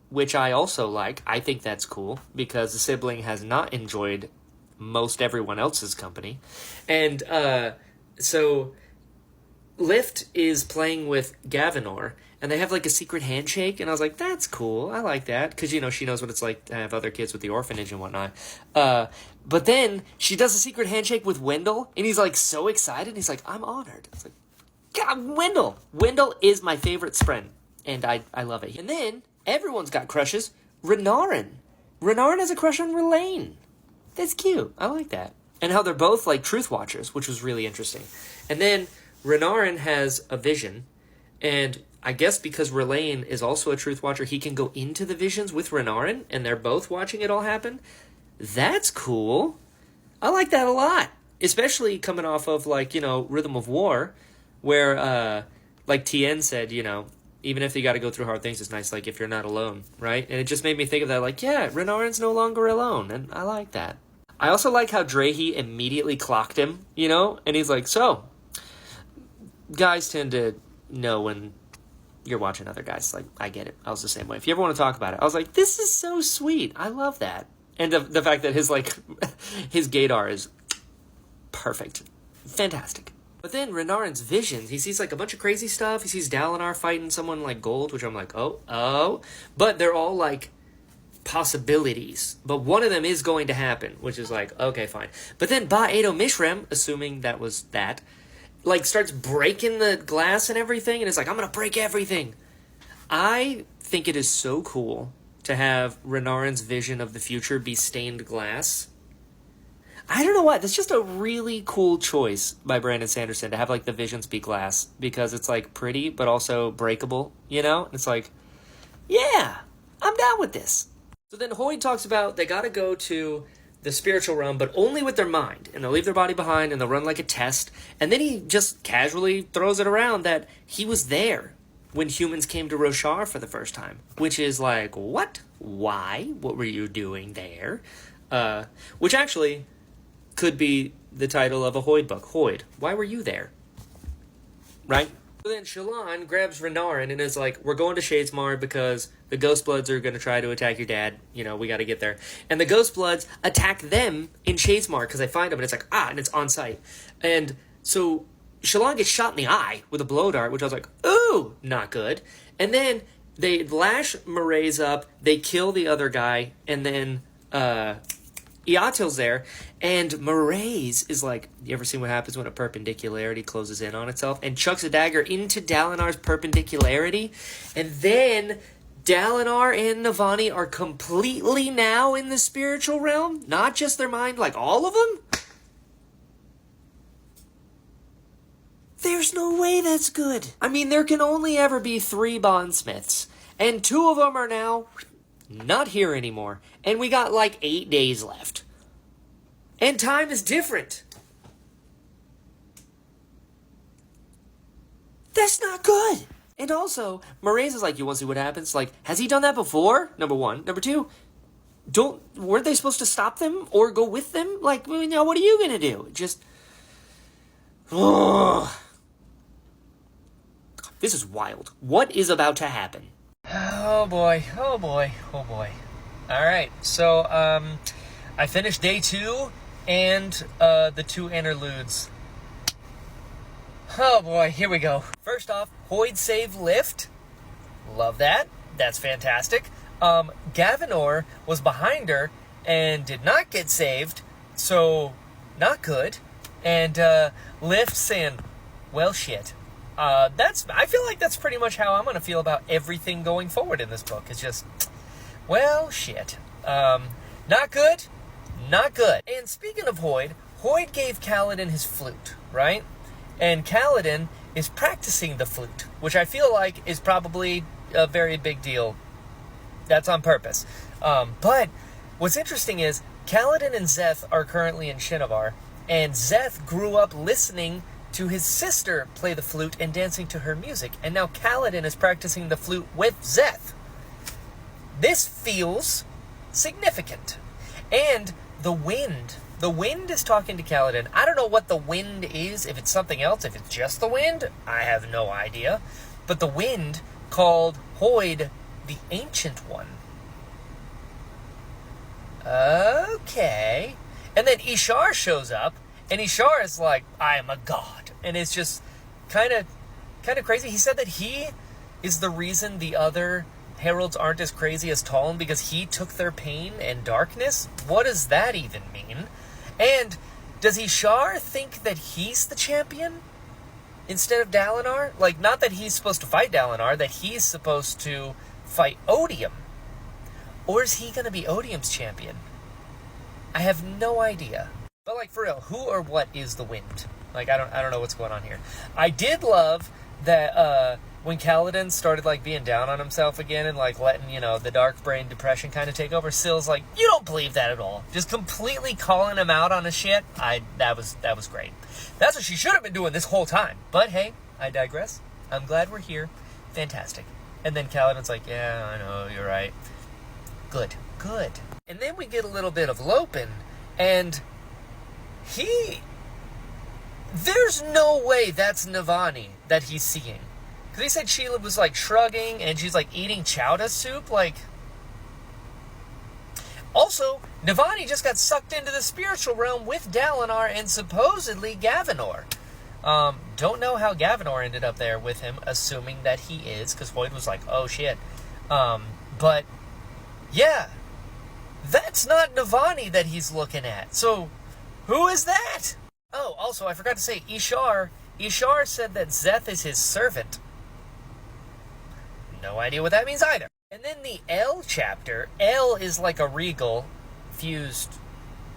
which I also like. I think that's cool because the sibling has not enjoyed most everyone else's company. And so Lift is playing with Gavinor, and they have like a secret handshake, and I was like, that's cool. I like that because, she knows what it's like to have other kids with the orphanage and whatnot. But then she does a secret handshake with Wendell, and he's like so excited. He's like, I'm honored. It's like, God, Wendell. Wendell is my favorite friend, and I love it. And then everyone's got crushes. Renarin has a crush on Relaine. That's cute. I like that. And how they're both like truth watchers, which was really interesting. And then Renarin has a vision, and I guess because Relaine is also a truth watcher, he can go into the visions with Renarin, and they're both watching it all happen. That's cool. I like that a lot. Especially coming off of, like, Rhythm of War, where, like Tien said, even if you got to go through hard things, it's nice, like, if you're not alone, right? And it just made me think of that, like, yeah, Renarin's no longer alone, and I like that. I also like how Drahe immediately clocked him, and he's like, so, guys tend to know when you're watching other guys. Like, I get it. I was the same way. If you ever want to talk about it, I was like, this is so sweet. I love that. And the fact that his gaydar is perfect. Fantastic. But then Renarin's visions, he sees like a bunch of crazy stuff. He sees Dalinar fighting someone like Gold, which I'm like, oh. But they're all like possibilities. But one of them is going to happen, which is like, okay, fine. But then Ba-Edo Mishrem, assuming that was that, like, starts breaking the glass and everything, and it's like, I'm gonna break everything. I think it is so cool to have Renarin's vision of the future be stained glass. I don't know why. That's just a really cool choice by Brandon Sanderson to have, like, the visions be glass, because it's, like, pretty, but also breakable, It's like, yeah, I'm down with this. So then Hoyd talks about they gotta go to the spiritual realm, but only with their mind, and they'll leave their body behind, and they'll run like a test, and then he just casually throws it around that he was there when humans came to Roshar for the first time, which is like, what? Why? What were you doing there? Which actually could be the title of a Hoyd book. Hoyd, why were you there? Right? So then Shallan grabs Renarin and is like, we're going to Shadesmar because the Ghostbloods are going to try to attack your dad. We got to get there. And the Ghostbloods attack them in Shadesmar because they find them, and it's like, and it's on site. And so Shallan gets shot in the eye with a blow dart, which I was like, ooh, not good. And then they lash Mraize up, they kill the other guy, and then Eatil's there, and Mraize is like, you ever seen what happens when a perpendicularity closes in on itself? And chucks a dagger into Dalinar's perpendicularity, and then Dalinar and Navani are completely now in the spiritual realm, not just their mind, like all of them? There's no way that's good. I mean, there can only ever be 3 bondsmiths, and 2 of them are now not here anymore. And we got like 8 days left. And time is different. That's not good. And also, Mraize is like, you want to see what happens? Like, has he done that before? Number 1. Number 2, weren't they supposed to stop them or go with them? Like, now what are you going to do? Just, this is wild. What is about to happen? Oh boy. All right, so I finished day 2 and the 2 interludes. Oh boy, here we go. First off, Hoyd save Lift. Love that. That's fantastic. Gavinor was behind her and did not get saved, so not good. And Lift saying, well, shit. I feel like that's pretty much how I'm going to feel about everything going forward in this book. It's just, well, shit. Not good, not good. And speaking of Hoyd gave Kaladin his flute, right? And Kaladin is practicing the flute, which I feel like is probably a very big deal. That's on purpose. But what's interesting is Kaladin and Szeth are currently in Shinovar, and Szeth grew up listening to his sister play the flute and dancing to her music, and now Kaladin is practicing the flute with Szeth. This feels significant. And the wind is talking to Kaladin. I don't know what the wind is, if it's something else, if it's just the wind, I have no idea. But the wind called Hoyd the Ancient One. Okay. And then Ishar shows up, and Ishar is like, I am a god. And it's just kind of crazy. He said that he is the reason the other heralds aren't as crazy as Talon, because he took their pain and darkness. What does that even mean? And does Ishar think that he's the champion instead of Dalinar? Like, not that he's supposed to fight Dalinar, that he's supposed to fight Odium. Or is he going to be Odium's champion? I have no idea. But, like, for real, who or what is the wind? Like, I don't know what's going on here. I did love that when Kaladin started, like, being down on himself again and, like, letting, the dark brain depression kind of take over, Syl's like, you don't believe that at all. Just completely calling him out on his shit. That was great. That's what she should have been doing this whole time. But, hey, I digress. I'm glad we're here. Fantastic. And then Kaladin's like, yeah, I know, you're right. Good. And then we get a little bit of Lopin, and there's no way that's Navani that he's seeing. Because he said Sheila was, like, shrugging, and she's, like, eating chowder soup, like... Also, Navani just got sucked into the spiritual realm with Dalinar and supposedly Gavinor. Don't know how Gavinor ended up there with him, assuming that he is, because Hoyd was like, oh, shit. But, yeah, that's not Navani that he's looking at. So, who is that? Oh, also, I forgot to say, Ishar said that Szeth is his servant. No idea what that means either. And then the L chapter. L is like a regal fused.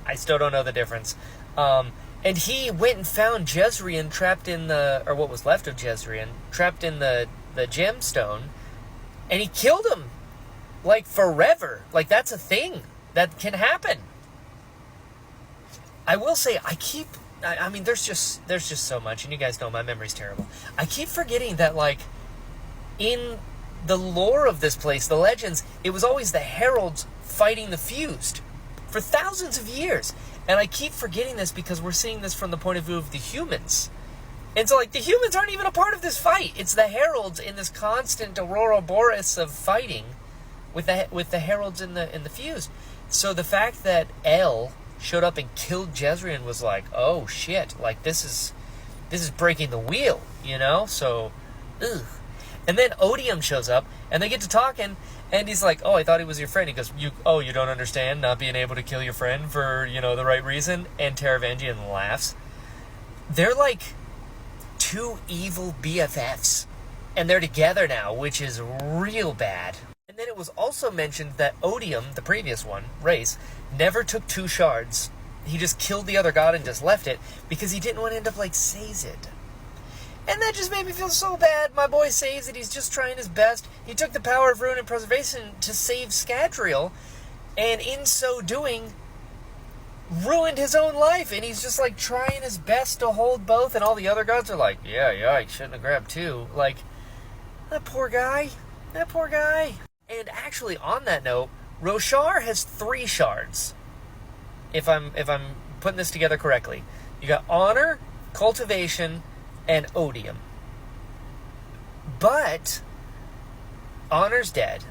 I still don't know the difference. And he went and found Jezrien trapped in or what was left of Jezrien, trapped in the gemstone. And he killed him. Like, forever. Like, that's a thing that can happen. I will say, I mean, there's just so much, and you guys know my memory's terrible. I keep forgetting that, like, in the lore of this place, the legends, it was always the heralds fighting the fused for thousands of years. And I keep forgetting this because we're seeing this from the point of view of the humans. And so, like, the humans aren't even a part of this fight. It's the heralds in this constant Ouroboros of fighting with the heralds in the fused. So the fact that El showed up and killed Jezrien was like, oh shit, like this is breaking the wheel, So, ugh. And then Odium shows up, and they get to talking, and he's like, oh, I thought he was your friend. He goes, you don't understand not being able to kill your friend for, the right reason? And Taravangian laughs. They're like two evil BFFs, and they're together now, which is real bad. And then it was also mentioned that Odium, the previous one, Race, never took 2 shards. He just killed the other god and just left it because he didn't want to end up like Sazed. And that just made me feel so bad. My boy Sazed, he's just trying his best. He took the power of ruin and preservation to save Scadrial, and in so doing, ruined his own life. And he's just like trying his best to hold both, and all the other gods are like, yeah, I shouldn't have grabbed 2. Like, that poor guy. And actually, on that note, Roshar has 3 shards. If I'm putting this together correctly, you got honor, cultivation, and odium. But honor's dead.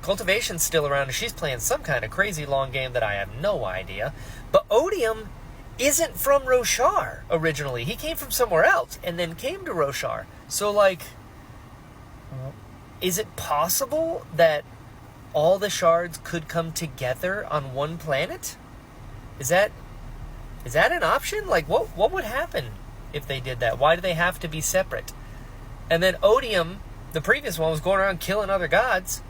Cultivation's still around, and she's playing some kind of crazy long game that I have no idea. But odium isn't from Roshar originally. He came from somewhere else and then came to Roshar. So, like, is it possible that all the shards could come together on one planet? Is that Is that an option? Like, what would happen if they did that? Why do they have to be separate? And then Odium, the previous one, was going around killing other gods.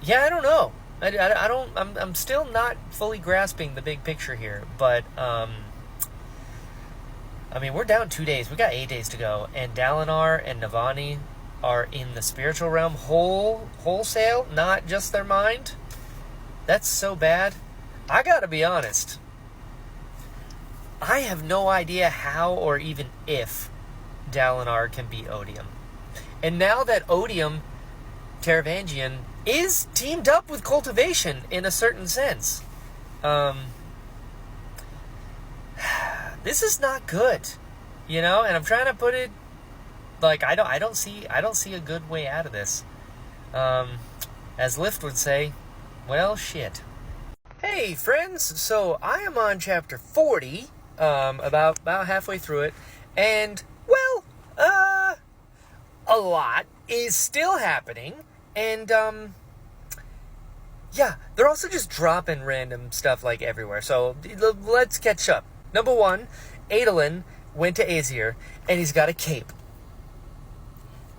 Yeah, I don't know. I don't. I'm still not fully grasping the big picture here. But I mean, we're down 2 days. We got 8 days to go, and Dalinar and Navani are in the spiritual realm wholesale, not just their mind. That's so bad. I gotta be honest. I have no idea how or even if Dalinar can beat Odium. And now that Odium, Taravangian, is teamed up with Cultivation in a certain sense, this is not good, you know. And I'm trying to put it like I don't see a good way out of this. As Lift would say, well, shit. Hey, friends. So I am on chapter 40, about halfway through it, and well, a lot is still happening, and yeah, they're also just dropping random stuff like everywhere. So let's catch up. Number 1, Adolin went to Aesir, and he's got a cape.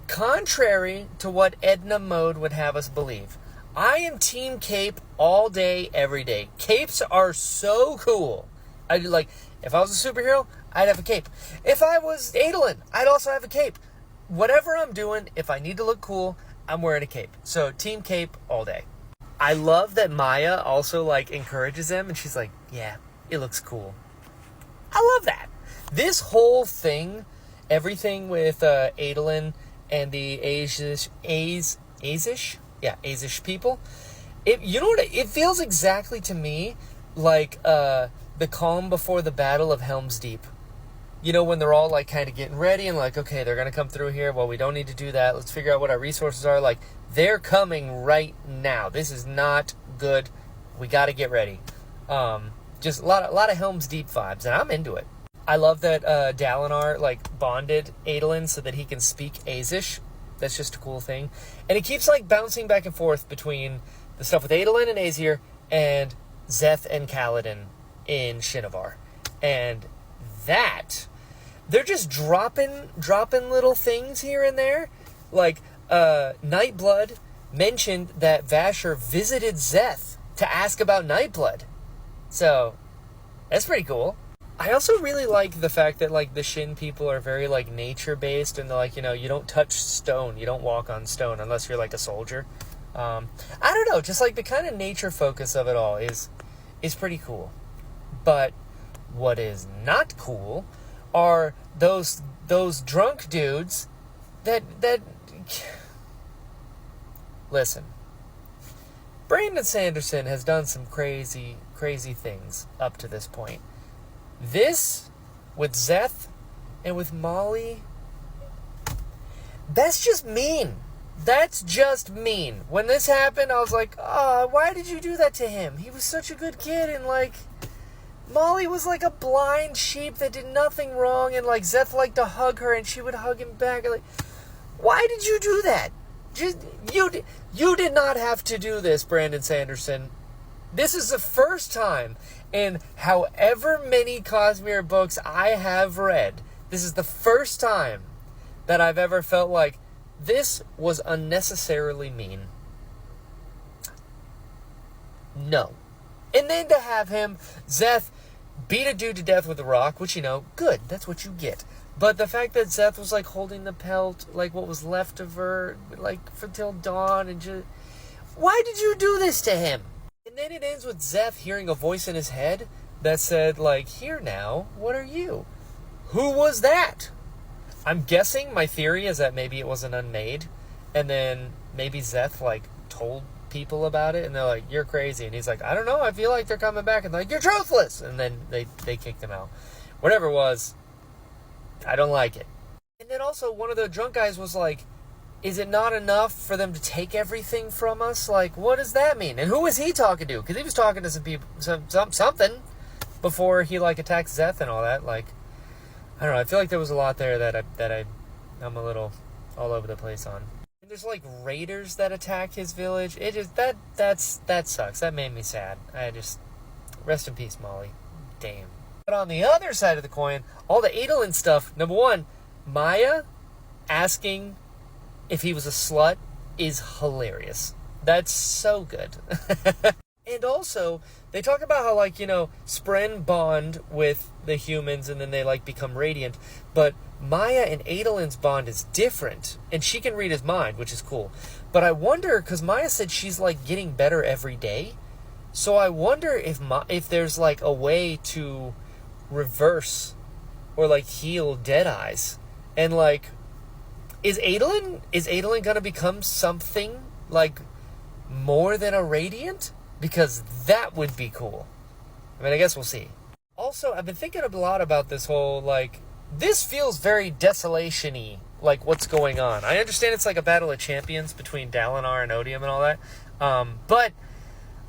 Contrary to what Edna Mode would have us believe, I am Team Cape all day, every day. Capes are so cool. If I was a superhero, I'd have a cape. If I was Adolin, I'd also have a cape. Whatever I'm doing, if I need to look cool, I'm wearing a cape. So Team Cape all day. I love that Maya also encourages them, and she's like, yeah, it looks cool. I love that. This whole thing, everything with Adolin and the Asish people, you know what? It feels exactly to me like the calm before the Battle of Helm's Deep. You know, when they're all kind of getting ready and okay, they're going to come through here. Well, we don't need to do that. Let's figure out what our resources are. They're coming right now. This is not good. We got to get ready. Just a lot of Helm's Deep vibes, and I'm into it. I love that Dalinar bonded Adolin so that he can speak Azish. That's just a cool thing. And it keeps bouncing back and forth between the stuff with Adolin and Aesir and Szeth and Kaladin in Shinovar. And that, they're just dropping little things here and there. Nightblood mentioned that Vasher visited Szeth to ask about Nightblood. So, that's pretty cool. I also really like the fact that the Shin people are very nature based, and they're you don't touch stone, you don't walk on stone unless you're a soldier. I don't know, just the kind of nature focus of it all is pretty cool. But what is not cool are those drunk dudes that listen. Brandon Sanderson has done some crazy things up to this point. This, with Szeth and with Molly, that's just mean. That's just mean. When this happened, I was like, oh, why did you do that to him? He was such a good kid, and Molly was a blind sheep that did nothing wrong, and Szeth liked to hug her, and she would hug him back. Why did you do that? You did not have to do this, Brandon Sanderson. This is the first time in however many Cosmere books I have read, this is the first time that I've ever felt this was unnecessarily mean. No. And then to have Szeth, beat a dude to death with a rock, which, good, that's what you get. But the fact that Szeth was holding the pelt, what was left of her, for till dawn, and just, why did you do this to him? And then it ends with Szeth hearing a voice in his head that said, here now, what are you? Who was that? I'm guessing, my theory is that maybe it was an unmade, and then maybe Szeth, told people about it, and they're like, you're crazy. And he's like, I don't know, I feel like they're coming back, and they're like, you're truthless! And then they kicked him out. Whatever it was, I don't like it. And then also, one of the drunk guys was like, is it not enough for them to take everything from us? What does that mean? And who was he talking to? Because he was talking to some people, something, before he, attacked Szeth and all that. I don't know, I feel like there was a lot there that I'm a little all over the place on. And there's, raiders that attack his village. It just, that sucks. That made me sad. Rest in peace, Molly. Damn. But on the other side of the coin, all the Adolin stuff, number one, Maya asking if he was a slut is hilarious. That's so good. And also, they talk about how, like, you know, Spren bond with the humans and then they, like, become radiant. But Maya and Adolin's bond is different. And she can read his mind, which is cool. But I wonder, because Maya said she's, like, getting better every day. So I wonder if there's, like, a way to reverse or, like, heal Deadeyes. And, like, is Adolin gonna become something, like, more than a radiant? Because that would be cool. I mean, I guess we'll see. Also, I've been thinking a lot about this whole, like, this feels very desolation-y, like, what's going on. I understand it's like a battle of champions between Dalinar and Odium and all that. But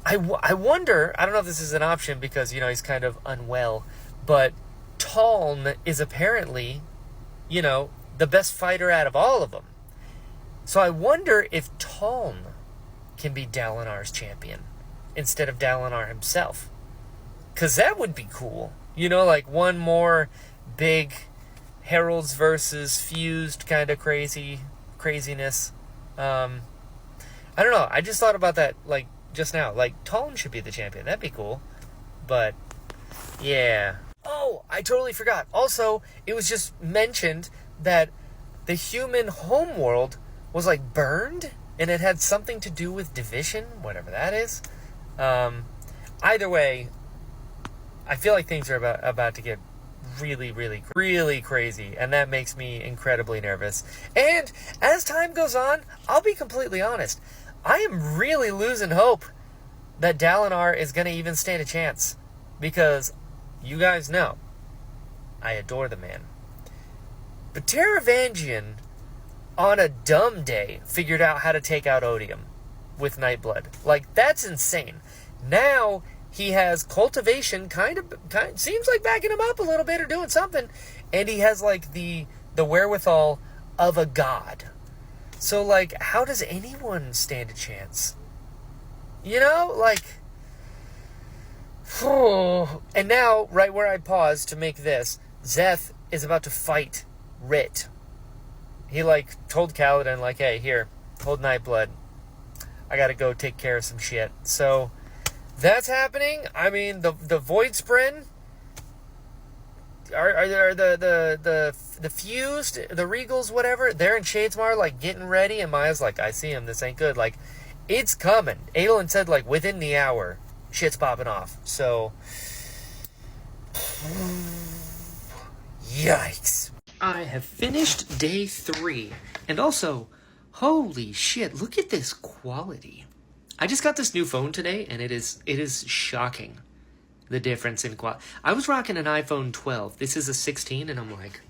I wonder, I don't know if this is an option because, you know, he's kind of unwell, but Taln is apparently, you know, the best fighter out of all of them. So I wonder if Taln can be Dalinar's champion instead of Dalinar himself. Because that would be cool. You know, like one more big Heralds versus fused kind of craziness. I don't know. I just thought about that, like, just now. Like, Talon should be the champion. That'd be cool. But, yeah. Oh, I totally forgot. Also, it was just mentioned that the human homeworld was, like, burned, and it had something to do with division, whatever that is. Either way, I feel like things are about to get really, really, really crazy, and that makes me incredibly nervous. And as time goes on, I'll be completely honest, I am really losing hope that Dalinar is going to even stand a chance, because you guys know I adore the man. But Taravangian, on a dumb day, figured out how to take out Odium with Nightblood. Like, that's insane. Now he has cultivation kind of seems like backing him up a little bit or doing something, and he has, like, the wherewithal of a god. So, like, how does anyone stand a chance? You know, like, and now, right where I paused to make this, Zeth is about to fight Rit. He, like, told Kaladin, like, hey, here, hold Nightblood. I gotta go take care of some shit. So that's happening. I mean, the Void Spren are the fused, the Regals, whatever. They're in Shadesmar, like, getting ready, and Maya's like, I see him. This ain't good. Like, it's coming. Adolin said, like, within the hour, shit's popping off. So, yikes. I have finished day 3, and also, holy shit, look at this quality. I just got this new phone today, and it is shocking, the difference in quality. I was rocking an iPhone 12. This is a 16, and I'm like,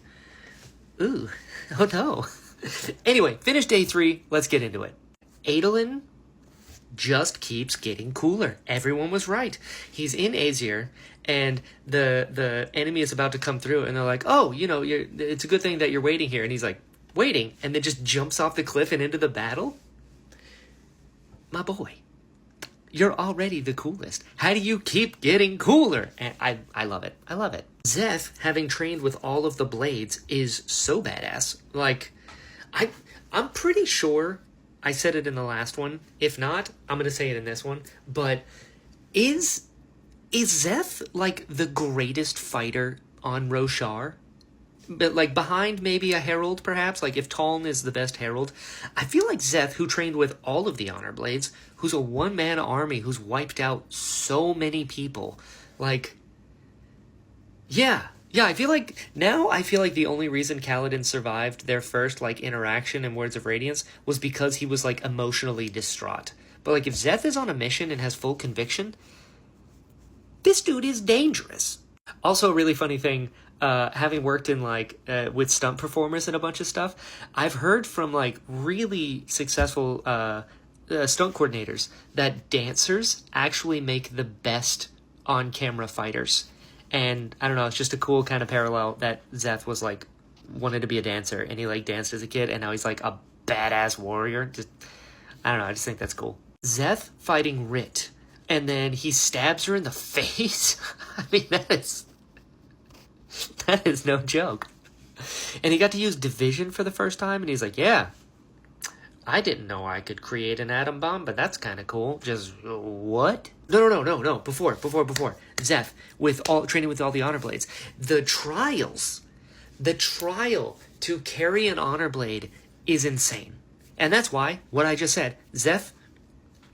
ooh, oh no. Anyway, finished day 3. Let's get into it. Adolin just keeps getting cooler. Everyone was right. He's in Aesir, and the enemy is about to come through, and they're like, oh, you know, it's a good thing that you're waiting here. And he's like, waiting, and then just jumps off the cliff and into the battle? My boy, you're already the coolest. How do you keep getting cooler? And I love it. I love it. Zeth, having trained with all of the blades, is so badass. Like, I'm pretty sure I said it in the last one. If not, I'm going to say it in this one. But is Zeth, like, the greatest fighter on Roshar? But, like, behind maybe a herald, perhaps? Like, if Taln is the best herald, I feel like Zeth, who trained with all of the honor blades, who's a one-man army, who's wiped out so many people. Like, yeah, I feel like the only reason Kaladin survived their first, like, interaction in Words of Radiance was because he was, like, emotionally distraught. But, like, if Zeth is on a mission and has full conviction, this dude is dangerous. Also, a really funny thing, having worked in, like, with stunt performers and a bunch of stuff, I've heard from, like, really successful stunt coordinators that dancers actually make the best on-camera fighters. And, I don't know, it's just a cool kind of parallel that Zeth was, like, wanted to be a dancer, and he, like, danced as a kid, and now he's, like, a badass warrior. Just, I don't know, I just think that's cool. Zeth fighting Rit. and then he stabs her in the face. I mean, that is no joke. And he got to use division for the first time, and he's like, yeah, I didn't know I could create an atom bomb, but that's kind of cool. Just, what? No. Before. Zeph, training with all the honor blades. The trial to carry an honor blade is insane. And that's why, what I just said, Zeph,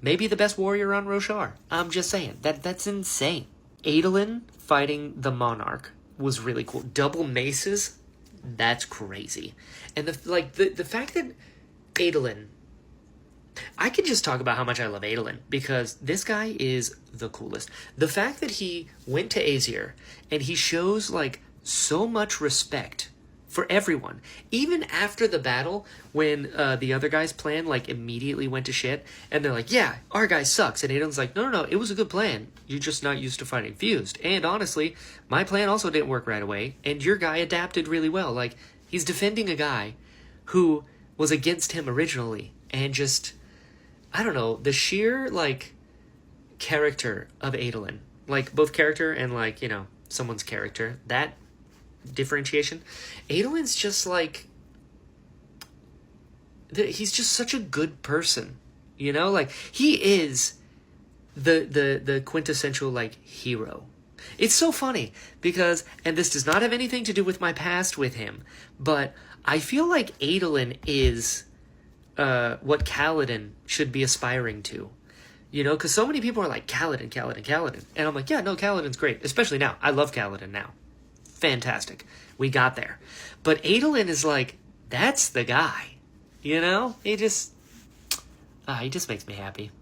maybe the best warrior on Roshar. I'm just saying, that's insane. Adolin fighting the Monarch was really cool. Double maces, that's crazy. And the fact that Adolin, I could just talk about how much I love Adolin, because this guy is the coolest. The fact that he went to Aesir and he shows like so much respect for everyone, even after the battle when the other guy's plan like immediately went to shit, and they're like, yeah, our guy sucks, and Adolin's like, no, it was a good plan, you're just not used to fighting fused, and honestly, my plan also didn't work right away, and your guy adapted really well. Like, he's defending a guy who was against him originally, and just, I don't know, the sheer like character of Adolin, like both character and like, you know, someone's character, that differentiation. Adolin's just like, he's just such a good person, you know, like he is the quintessential like hero. It's so funny because, and this does not have anything to do with my past with him, but I feel like Adolin is what Kaladin should be aspiring to, you know, because so many people are like, Kaladin, and I'm like, yeah, no, Kaladin's great, especially now. I love Kaladin now. Fantastic. We got there. But Adolin is like, that's the guy. You know? He just makes me happy.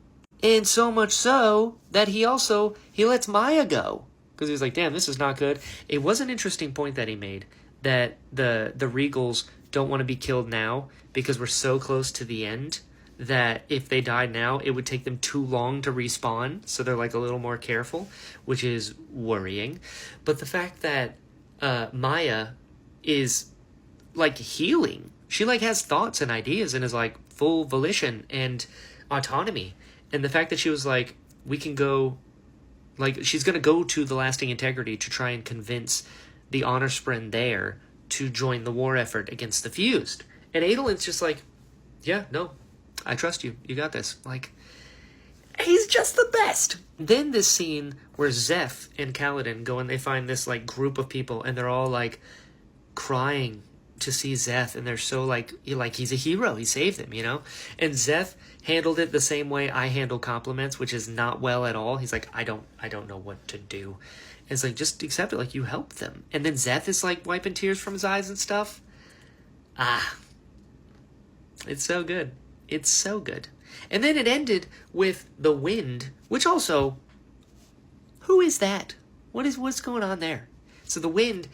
And so much so that he lets Maya go. Because he's like, damn, this is not good. It was an interesting point that he made, that the Regals don't want to be killed now because we're so close to the end that if they died now, it would take them too long to respawn. So they're like a little more careful, which is worrying. But the fact that Maya is like healing. She like has thoughts and ideas and is like full volition and autonomy. And the fact that she was like, we can go, like she's going to go to the Lasting Integrity to try and convince the Honor Spren there to join the war effort against the Fused. And Adolin's just like, yeah, no, I trust you. You got this. Like, he's just the best. Then this scene where Zeph and Kaladin go and they find this like group of people and they're all like crying to see Zeph, and they're so like he's a hero, he saved them, you know. And Zeph handled it the same way I handle compliments, which is not well at all. He's like, I don't know what to do. And it's like, just accept it, like you helped them. And then Zeph is like wiping tears from his eyes and stuff. It's so good. It's so good. And then it ended with the wind, which also, who is that? What's going on there? So the wind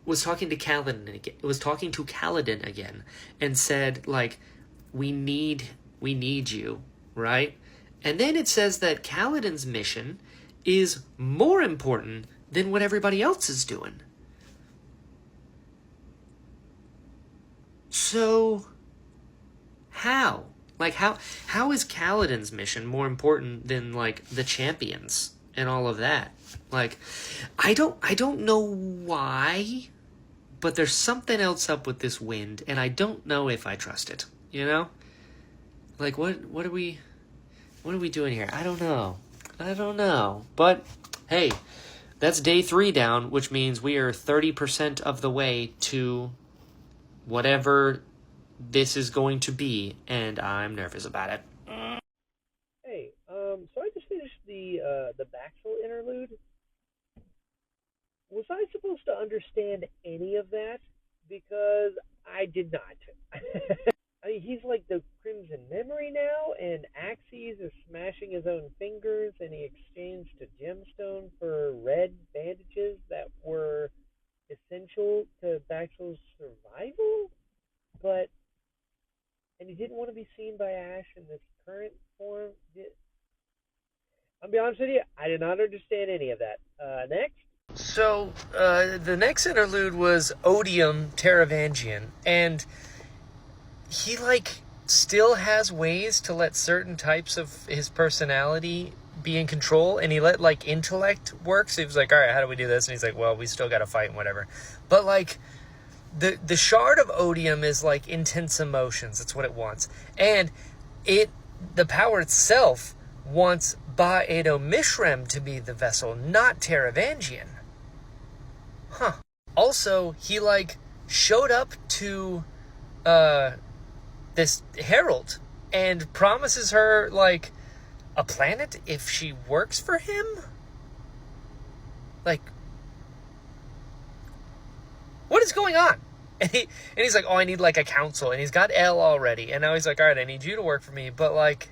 was talking to Kaladin again. It was talking to Kaladin again, and said like, we need you, right? And then it says that Kaladin's mission is more important than what everybody else is doing. So, how? Like, how is Kaladin's mission more important than, like, the champions and all of that? Like, I don't know why, but there's something else up with this wind, and I don't know if I trust it, you know? Like, what are we doing here? I don't know. But, hey, that's day 3 down, which means we are 30% of the way to whatever this is going to be, and I'm nervous about it.
Hey, so I just finished the Baxel interlude. Was I supposed to understand any of that? Because I did not. I mean, he's like the Crimson Memory now, and Axes is smashing his own fingers, and he exchanged a gemstone for red bandages that were essential to Baxel's survival? And he didn't want to be seen by Ash in this current form. I'll be honest with you, I did not understand any of that. Next.
So, the next interlude was Odium Teravangian, and he, like, still has ways to let certain types of his personality be in control, and he let, like, intellect work. So he was like, all right, how do we do this? And he's like, well, we still got to fight and whatever. But, like, the shard of odium is, like, intense emotions. That's what it wants. And the power itself wants Ba-Edo Mishrem to be the vessel, not Taravangian. Huh. Also, he, like, showed up to this herald and promises her, like, a planet if she works for him? Like, what is going on? And he's like, oh, I need, like, a council. And he's got L already. And now he's like, all right, I need you to work for me. But, like,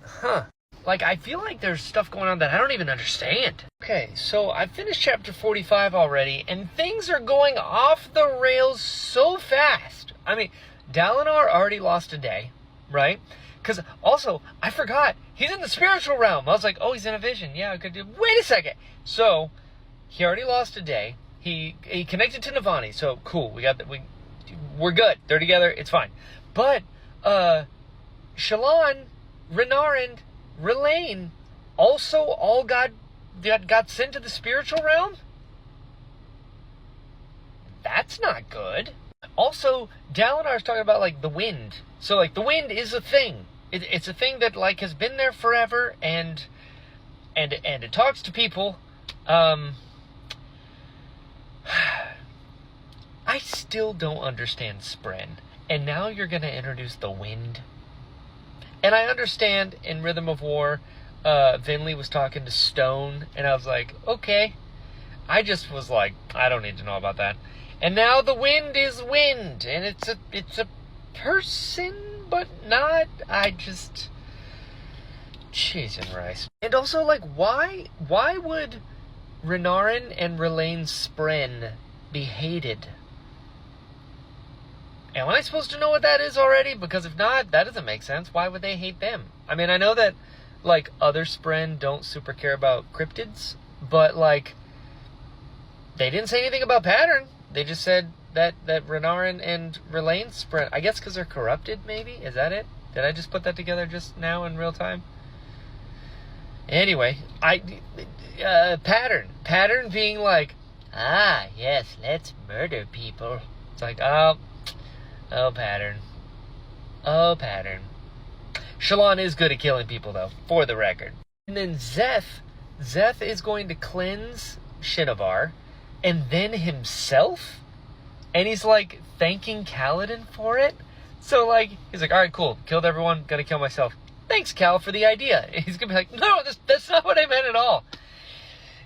huh. Like, I feel like there's stuff going on that I don't even understand. Okay, so I finished chapter 45 already, and things are going off the rails so fast. I mean, Dalinar already lost a day, right? Because, also, I forgot, he's in the spiritual realm. I was like, oh, he's in a vision. Yeah, I could do... Wait a second. So, he already lost a day. He connected to Navani, so cool. We're good. They're together. It's fine. But, Shallan, Renarin, Relaine also all got sent to the spiritual realm? That's not good. Also, Dalinar's talking about, like, the wind. So, like, the wind is a thing. It's a thing that, like, has been there forever, and it talks to people. I still don't understand Spren. And now you're going to introduce the wind? And I understand in Rhythm of War, Vinley was talking to Stone, and I was like, okay. I just was like, I don't need to know about that. And now the wind is wind, and it's a person, but not. I just... Cheese and rice. And also, like, why would Renarin and Relaine Spren be hated? Am I supposed to know what that is already? Because if not, that doesn't make sense. Why would they hate them? I mean, I know that, like, other Spren don't super care about cryptids, but, like, they didn't say anything about pattern. They just said that Renarin and Relaine Spren, I guess because they're corrupted, maybe? Is that it? Did I just put that together just now in real time? Anyway, Pattern being like, ah, yes, let's murder people. It's like, oh, Pattern. Shallan is good at killing people, though, for the record. And then Zeth is going to cleanse Shinovar, and then himself? And he's, like, thanking Kaladin for it? So, like, he's like, alright, cool, killed everyone, gonna kill myself. Thanks, Cal, for the idea. And he's gonna be like, no, that's not what I meant at all.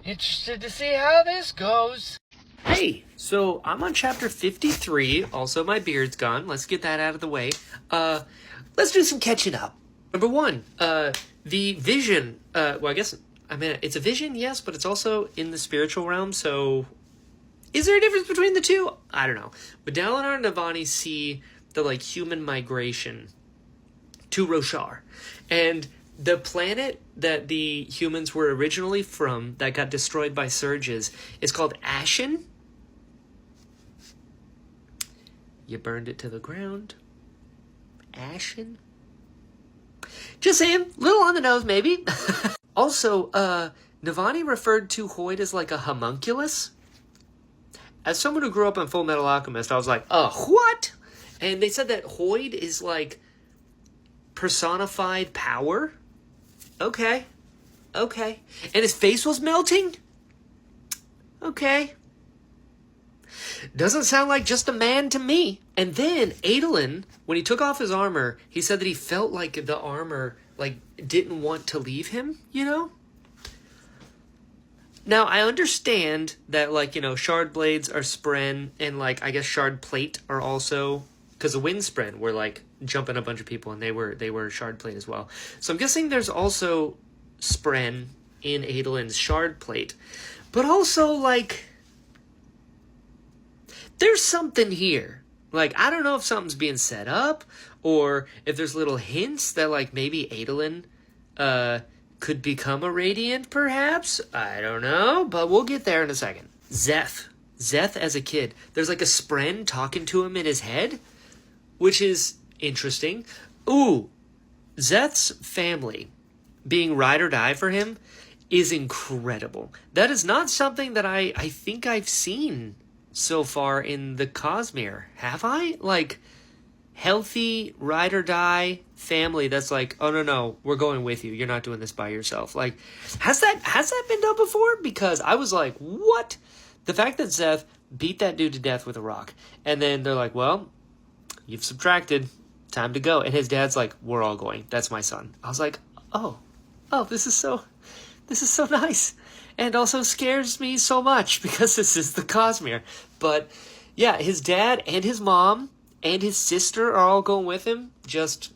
Interested to see how this goes. Hey, so I'm on chapter 53. Also, my beard's gone. Let's get that out of the way. Let's do some catching up. Number one, the vision. Well, I mean, it's a vision, yes, but it's also in the spiritual realm. So, is there a difference between the two? I don't know. But Dalinar and Navani see the, like, human migration to Roshar, and the planet that the humans were originally from, that got destroyed by surges, is called Ashen. You burned it to the ground. Ashen? Just saying, little on the nose, maybe. Also, Navani referred to Hoyd as, like, a homunculus. As someone who grew up on Full Metal Alchemist, I was like, what? And they said that Hoyd is, like, personified power. Okay. And his face was melting? Okay. Doesn't sound like just a man to me. And then Adolin, when he took off his armor, he said that he felt like the armor, like, didn't want to leave him, you know? Now, I understand that, like, you know, shard blades are Spren, and, like, I guess shard plate are also, because the wind Spren were, like, jumping a bunch of people, and they were shard plate as well. So I'm guessing there's also Spren in Adolin's shard plate. But also, like, there's something here. Like, I don't know if something's being set up, or if there's little hints that, like, maybe Adolin could become a Radiant, perhaps? I don't know, but we'll get there in a second. Zeth as a kid. There's, like, a Spren talking to him in his head, which is interesting. Ooh, Zeth's family being ride or die for him is incredible. That is not something that I think I've seen so far in the Cosmere. Have I? Like, healthy ride or die family that's like, oh no, we're going with you. You're not doing this by yourself. Like, has that been done before? Because I was like, what? The fact that Zeth beat that dude to death with a rock, and then they're like, well, you've subtracted, time to go. And his dad's like, we're all going. That's my son. I was like, oh, this is so nice. And also scares me so much because this is the Cosmere. But yeah, his dad and his mom and his sister are all going with him. Just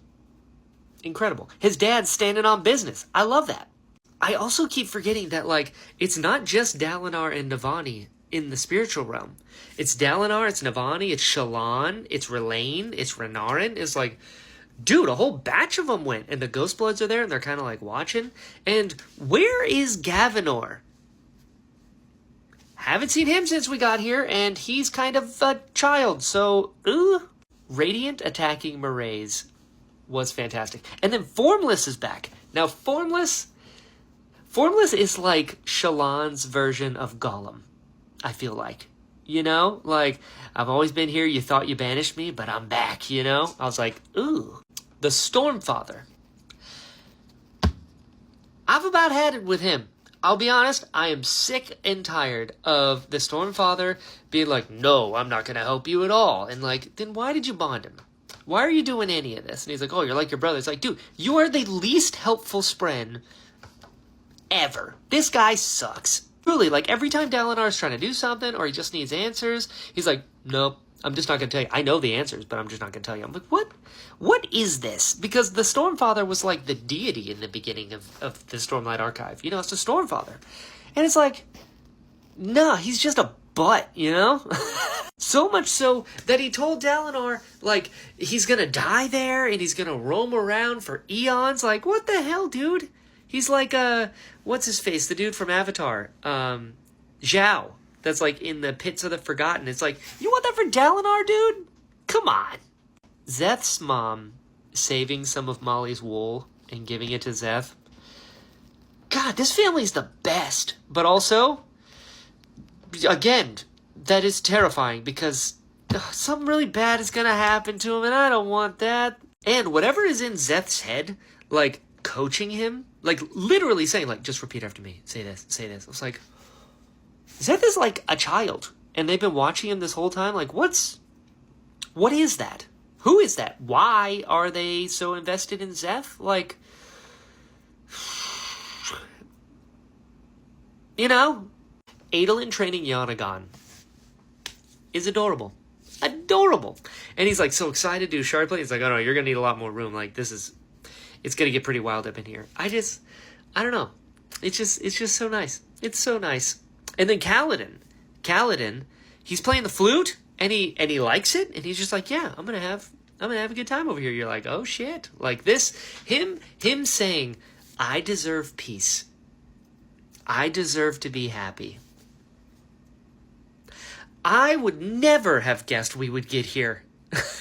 incredible. His dad's standing on business. I love that. I also keep forgetting that, like, it's not just Dalinar and Navani in the spiritual realm. It's Dalinar, it's Navani, it's Shallan, it's Relaine, it's Renarin. It's like, dude, a whole batch of them went. And the Ghostbloods are there, and they're kind of, like, watching. And where is Gavinor? Haven't seen him since we got here, and he's kind of a child, so, Radiant attacking Maraise was fantastic. And then Formless is back. Now, Formless is like Shallan's version of Gollum, I feel like. You know? Like, I've always been here, you thought you banished me, but I'm back, you know? I was like, ooh. The Stormfather. I've about had it with him. I'll be honest, I am sick and tired of the Stormfather being like, no, I'm not going to help you at all. And like, then why did you bond him? Why are you doing any of this? And he's like, oh, you're like your brother. It's like, dude, you are the least helpful Spren ever. This guy sucks. Truly, like, every time Dalinar's trying to do something or he just needs answers, he's like, nope, I'm just not going to tell you. I know the answers, but I'm just not going to tell you. I'm like, what? What is this? Because the Stormfather was like the deity in the beginning of the Stormlight Archive. You know, it's the Stormfather. And it's like, nah, he's just a butt, you know? So much so that he told Dalinar, like, he's going to die there and he's going to roam around for eons. Like, what the hell, dude? He's like, what's his face? The dude from Avatar. Zhao. That's like in the Pits of the Forgotten. It's like, you want that for Dalinar, dude? Come on. Zeth's mom saving some of Molly's wool and giving it to Zeth. God, this family's the best. But also, again, that is terrifying because something really bad is going to happen to him and I don't want that. And whatever is in Zeth's head, like coaching him, like literally saying, like, just repeat after me. Say this, say this. I was like, Zeth is like a child. And they've been watching him this whole time. Like, what is that? Who is that? Why are they so invested in Zeth? Like, you know, Adolin training Yanagon is adorable. Adorable. And he's like so excited to do shard play. He's like, oh no, you're going to need a lot more room. Like, it's going to get pretty wild up in here. I don't know. It's just so nice. It's so nice. And then Kaladin, he's playing the flute and he likes it. And he's just like, yeah, I'm going to have a good time over here. You're like, oh shit. Like this, him saying, I deserve peace. I deserve to be happy. I would never have guessed we would get here.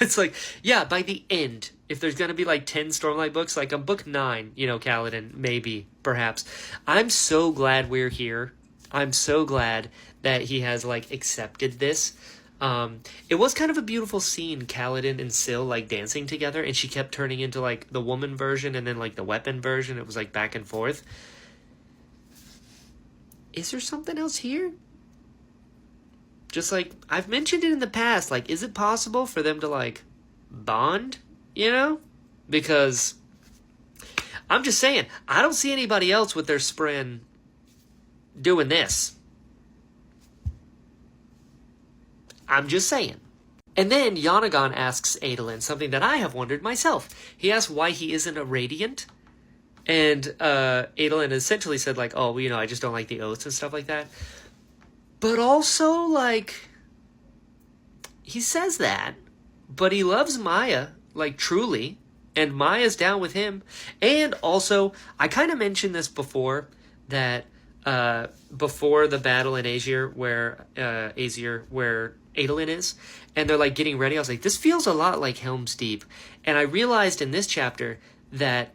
It's like, yeah, by the end, if there's going to be like 10 Stormlight books, like on book 9, you know, Kaladin, maybe, perhaps. I'm so glad we're here. I'm so glad that he has, like, accepted this. It was kind of a beautiful scene, Kaladin and Syl, like, dancing together, and she kept turning into, like, the woman version and then, like, the weapon version. It was, like, back and forth. Is there something else here? Just, like, I've mentioned it in the past, like, is it possible for them to, like, bond, you know? Because, I'm just saying, I don't see anybody else with their Spren doing this. I'm just saying. And then Yanagon asks Adolin something that I have wondered myself. He asks why he isn't a Radiant. And Adolin essentially said, like, oh, well, you know, I just don't like the oaths and stuff like that. But also, like, he says that, but he loves Maya, like, truly, and Maya's down with him. And also, I kind of mentioned this before, that before the battle in Azir, where Adolin is, and they're, like, getting ready, I was like, this feels a lot like Helm's Deep. And I realized in this chapter that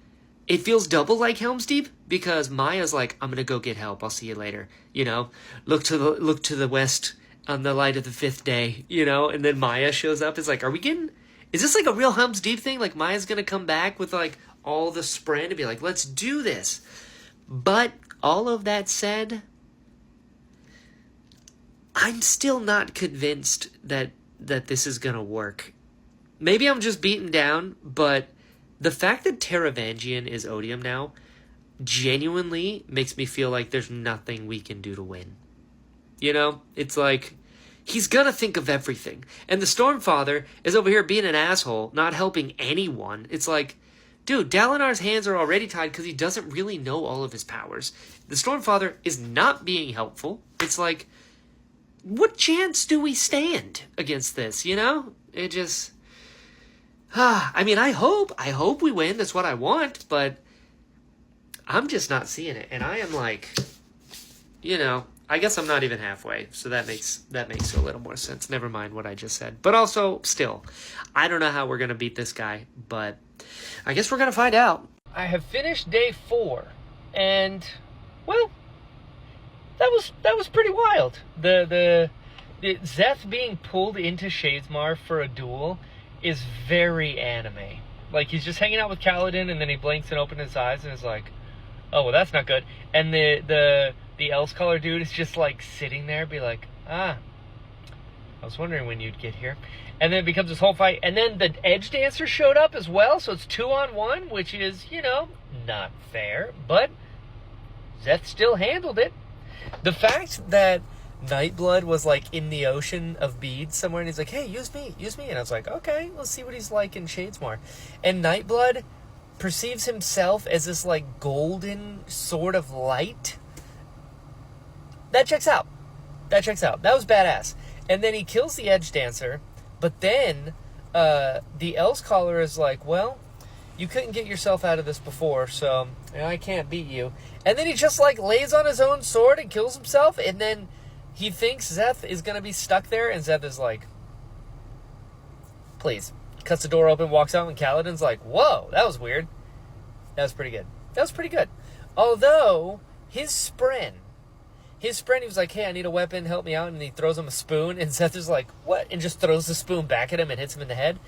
it feels double like Helm's Deep because Maya's like, I'm gonna go get help. I'll see you later. You know, look to the west on the light of the fifth day. You know, and then Maya shows up. It's like, is this like a real Helm's Deep thing? Like Maya's gonna come back with like all the spren and be like, let's do this. But all of that said, I'm still not convinced that this is gonna work. Maybe I'm just beaten down, but the fact that Taravangian is Odium now genuinely makes me feel like there's nothing we can do to win. You know? It's like, he's gonna think of everything. And the Stormfather is over here being an asshole, not helping anyone. It's like, dude, Dalinar's hands are already tied because he doesn't really know all of his powers. The Stormfather is not being helpful. It's like, what chance do we stand against this, you know? It just... I mean, I hope we win. That's what I want, but I'm just not seeing it. And I am like, you know, I guess I'm not even halfway. So that makes a little more sense. Never mind what I just said. But also, still, I don't know how we're going to beat this guy, but I guess we're going to find out. I have finished day 4, and, well, that was pretty wild. The Szeth being pulled into Shadesmar for a duel is very anime. Like, he's just hanging out with Kaladin, and then he blinks and opens his eyes, and is like, oh, well, that's not good. And the Else Color dude is just, like, sitting there, be like, I was wondering when you'd get here. And then it becomes this whole fight, and then the Edge Dancer showed up as well, so it's 2-on-1, which is, you know, not fair, but Szeth still handled it. The fact that Nightblood was like in the ocean of beads somewhere, and he's like, hey, use me. And I was like, okay, let's see what he's like in Shadesmar. And Nightblood perceives himself as this like golden sort of light. That checks out. That was badass. And then he kills the Edge Dancer, but then the Else Caller is like, well, you couldn't get yourself out of this before, so I can't beat you. And then he just like lays on his own sword and kills himself, and then he thinks Szeth is going to be stuck there, and Szeth is like, please. Cuts the door open, walks out, and Kaladin's like, whoa, that was weird. That was pretty good. Although, his spren, he was like, hey, I need a weapon, help me out, and he throws him a spoon, and Szeth is like, what? And just throws the spoon back at him and hits him in the head.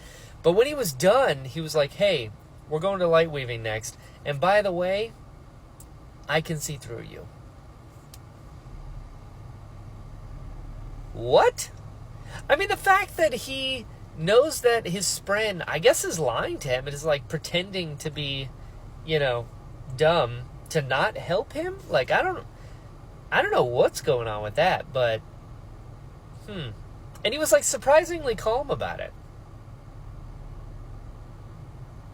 But when he was done, he was like, hey, we're going to light weaving next, and by the way, I can see through you. What? I mean, the fact that he knows that his spren, I guess, is lying to him and is, like, pretending to be, you know, dumb to not help him? Like, I don't know what's going on with that, but, And he was, like, surprisingly calm about it.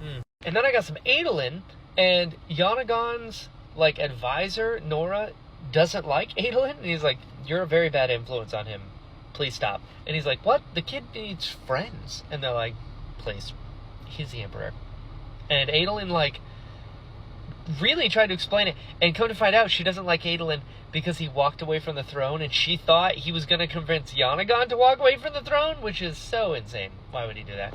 And then I got some Adolin, and Yanagon's, like, advisor, Nora, doesn't like Adolin, and he's like, you're a very bad influence on him. Please stop. And he's like, what? The kid needs friends. And they're like, please. He's the Emperor. And Adolin, like, really tried to explain it. And come to find out, she doesn't like Adolin because he walked away from the throne, and she thought he was going to convince Yanagon to walk away from the throne, which is so insane. Why would he do that?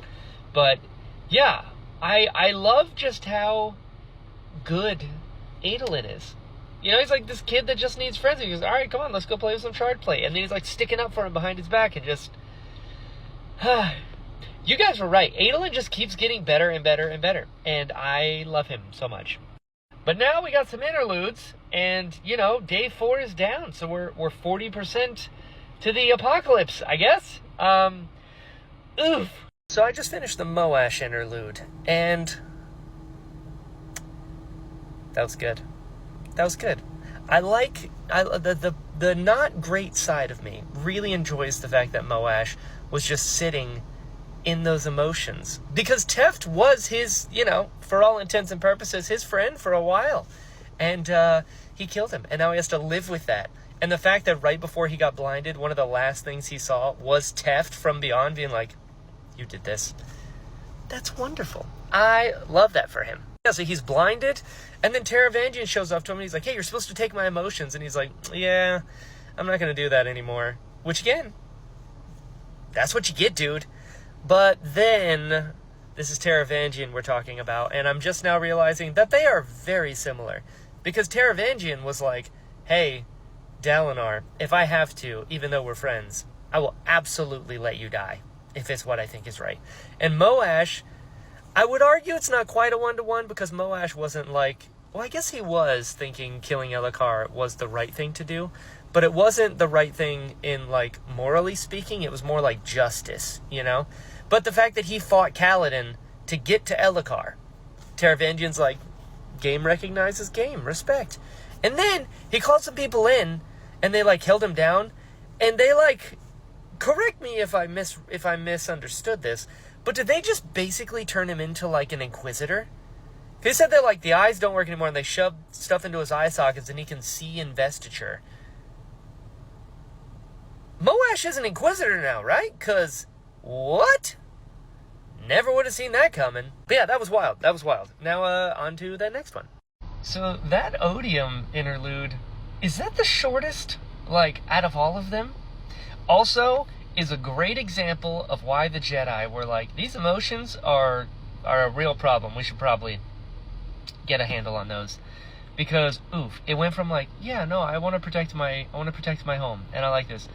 But, yeah. I love just how good Adolin is. You know, he's like this kid that just needs friends. He goes, all right, come on, let's go play with some shard play. And then he's like sticking up for him behind his back and just... You guys were right. Adolin just keeps getting better and better and better. And I love him so much. But now we got some interludes. And, you know, day 4 is down. So we're 40% to the apocalypse, I guess. Oof. So I just finished the Moash interlude. And... that was good. I like the not great side of me really enjoys the fact that Moash was just sitting in those emotions, because Teft was his, you know, for all intents and purposes, his friend for a while, and he killed him, and now he has to live with that. And the fact that right before he got blinded, one of the last things he saw was Teft from beyond being like, you did this. That's wonderful. I love that for him. Yeah, so he's blinded, and then Taravangian shows up to him, and he's like, hey, you're supposed to take my emotions. And he's like, yeah, I'm not going to do that anymore. Which, again, that's what you get, dude. But then This is Taravangian we're talking about, and I'm just now realizing that they are very similar. Because Taravangian was like, hey, Dalinar, if I have to, even though we're friends, I will absolutely let you die, if it's what I think is right. And Moash, I would argue it's not quite a one-to-one, because Moash wasn't like, well, I guess he was thinking killing Elhokar was the right thing to do, but it wasn't the right thing in, like, morally speaking. It was more like justice, you know? But the fact that he fought Kaladin to get to Elhokar, Taravangian's like, game recognizes game, respect. And then he called some people in, and they, like, held him down, and they, like, correct me if I misunderstood this, but did they just basically turn him into, like, an inquisitor? They said that, like, the eyes don't work anymore, and they shove stuff into his eye sockets, and he can see investiture. Moash is an inquisitor now, right? Because, what? Never would have seen that coming. But yeah, that was wild. That was wild. Now, on to the next one. So, that Odium interlude, is that the shortest, like, out of all of them? Also, is a great example of why the Jedi were like, these emotions are a real problem. We should probably get a handle on those. Because, it went from like, yeah, no, I want to protect my home, and I like this.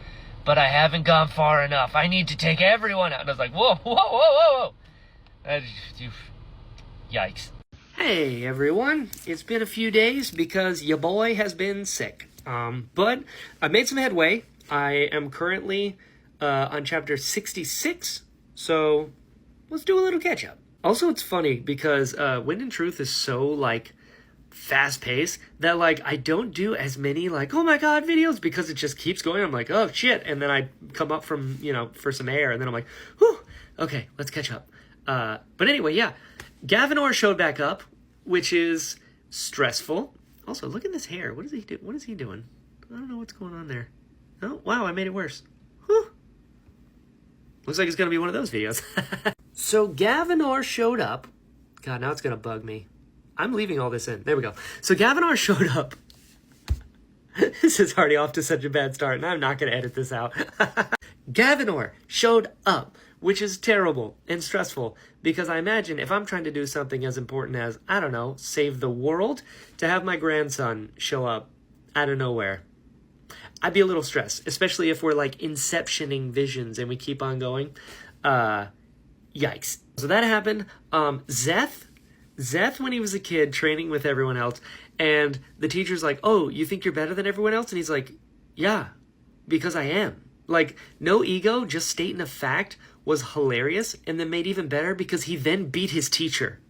But I haven't gone far enough. I need to take everyone out. And I was like, whoa. Yikes. Hey, everyone. It's been a few days because your boy has been sick. But I've made some headway. I am currently on chapter 66, so let's do a little catch-up. Also, it's funny because Wind and Truth is so, like, fast-paced that, like, I don't do as many, like, oh my god videos, because it just keeps going. I'm like, oh shit, and then I come up from, for some air, and then I'm like, whew, okay, let's catch up. But anyway, yeah, Gavinor showed back up, which is stressful. Also, look at this hair. What is he doing? I don't know what's going on there. Oh, wow, I made it worse. Whew. Looks like it's gonna be one of those videos. So Gavinor showed up. God, now it's gonna bug me. I'm leaving all this in. There we go. So Gavinor showed up. This is already off to such a bad start, and I'm not going to edit this out. Gavinor showed up, which is terrible and stressful, because I imagine if I'm trying to do something as important as, I don't know, save the world, to have my grandson show up out of nowhere, I'd be a little stressed, especially if we're, like, inceptioning visions and we keep on going. Yikes. So that happened. Zeth, when he was a kid, training with everyone else, and the teacher's like, oh, you think you're better than everyone else? And he's like, yeah, because I am. Like, no ego, just stating a fact was hilarious, and then made even better because he then beat his teacher.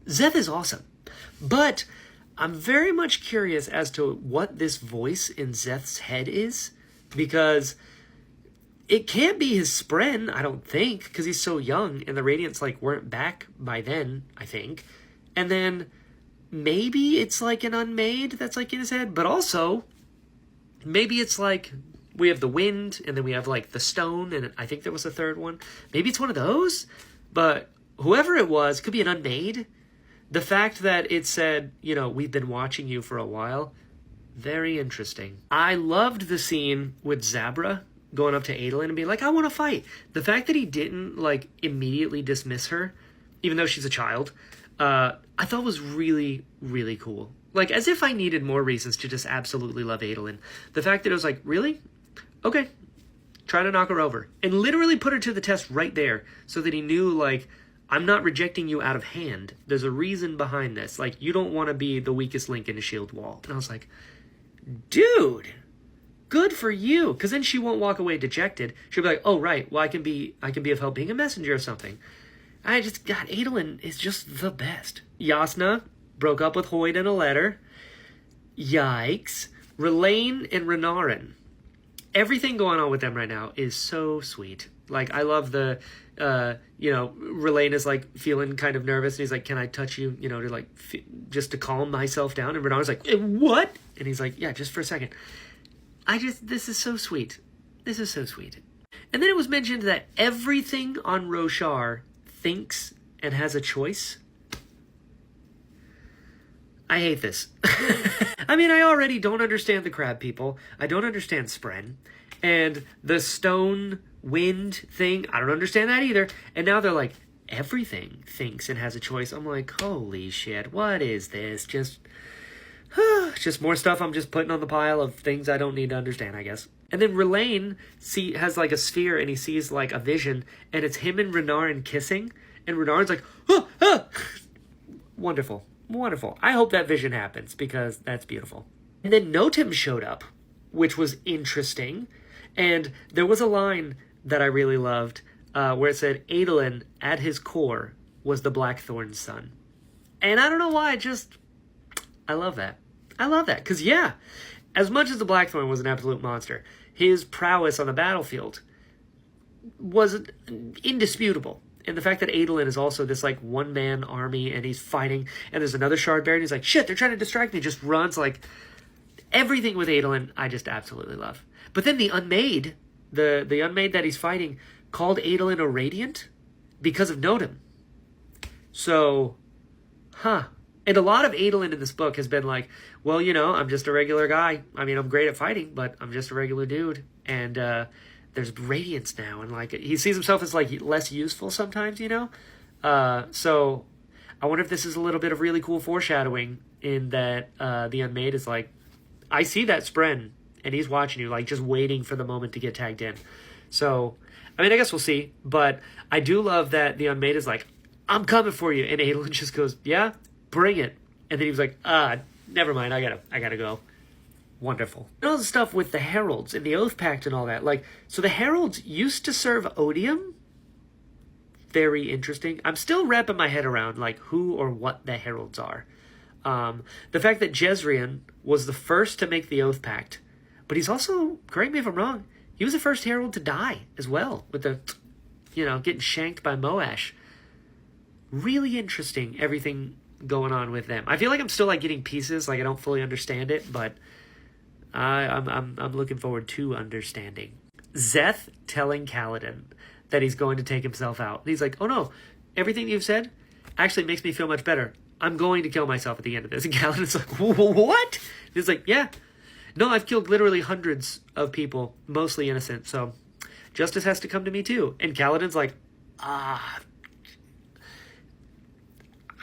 Zeth is awesome. But I'm very much curious as to what this voice in Zeth's head is, because it can't be his Spren, I don't think, because he's so young, and the Radiants, like, weren't back by then, I think. And then maybe it's, like, an Unmade that's, like, in his head, but also maybe it's, like, we have the Wind, and then we have, like, the Stone, and I think there was a third one. Maybe it's one of those, but whoever it was, could be an Unmade. The fact that it said, we've been watching you for a while, very interesting. I loved the scene with Zabra going up to Adolin and being like, I want to fight. The fact that he didn't, like, immediately dismiss her, even though she's a child, I thought was really, really cool. Like, as if I needed more reasons to just absolutely love Adolin. The fact that it was like, really? Okay. Try to knock her over. And literally put her to the test right there, so that he knew, like, I'm not rejecting you out of hand. There's a reason behind this. Like, you don't want to be the weakest link in a shield wall. And I was like, dude, good for you. Because then she won't walk away dejected. She'll be like, oh, right, well, I can be of help being a messenger or something. God, Adolin is just the best. Yasna broke up with Hoyd in a letter. Yikes. Relaine and Renarin. Everything going on with them right now is so sweet. Like, I love the, Relaine is, like, feeling kind of nervous, and he's like, can I touch you, to, like, just to calm myself down? And Renarin's like, what? And he's like, yeah, just for a second. This is so sweet. This is so sweet. And then it was mentioned that everything on Roshar thinks and has a choice. I hate this. I mean, I already don't understand the crab people. I don't understand Spren. And the stone wind thing, I don't understand that either. And now they're like, everything thinks and has a choice. I'm like, holy shit, what is this? Just more stuff I'm just putting on the pile of things I don't need to understand, I guess. And then Relaine has like a sphere, and he sees like a vision, and it's him and Renarin kissing, and Renarin's like, ah, ah. Wonderful. Wonderful. I hope that vision happens, because that's beautiful. And then Notim showed up, which was interesting. And there was a line that I really loved, where it said, Adolin, at his core, was the Blackthorn's son. And I don't know why, I love that. I love that. Because, yeah, as much as the Blackthorn was an absolute monster, his prowess on the battlefield was indisputable. And the fact that Adolin is also this, like, one-man army, and he's fighting, and there's another shard bearer, and he's like, shit, they're trying to distract me, just runs, like, everything with Adolin, I just absolutely love. But then the Unmade, the Unmade that he's fighting, called Adolin a Radiant because of Notim. So, And a lot of Adolin in this book has been like, well, I'm just a regular guy. I mean, I'm great at fighting, but I'm just a regular dude. And there's Radiance now. And, like, he sees himself as, like, less useful sometimes, So I wonder if this is a little bit of really cool foreshadowing in that the Unmade is like, I see that Spren, and he's watching you, like, just waiting for the moment to get tagged in. So, I mean, I guess we'll see. But I do love that the Unmade is like, I'm coming for you. And Adolin just goes, yeah, bring it. And then he was like, never mind, I gotta go. Wonderful. And all the stuff with the Heralds and the Oath Pact and all that. Like, so the Heralds used to serve odium? Very interesting. I'm still wrapping my head around, like, who or what the Heralds are. The fact that Jezrien was the first to make the Oath Pact, but he's also, correct me if I'm wrong, he was the first Herald to die as well, with the, getting shanked by Moash. Really interesting, everything going on with them. I feel like I'm still, like, getting pieces, like I don't fully understand it, but I'm looking forward to understanding. Szeth telling Kaladin that he's going to take himself out. And he's like, oh no, everything you've said actually makes me feel much better. I'm going to kill myself at the end of this. And Kaladin's like, what? And he's like, yeah. No, I've killed literally hundreds of people, mostly innocent, so justice has to come to me too. And Kaladin's like, I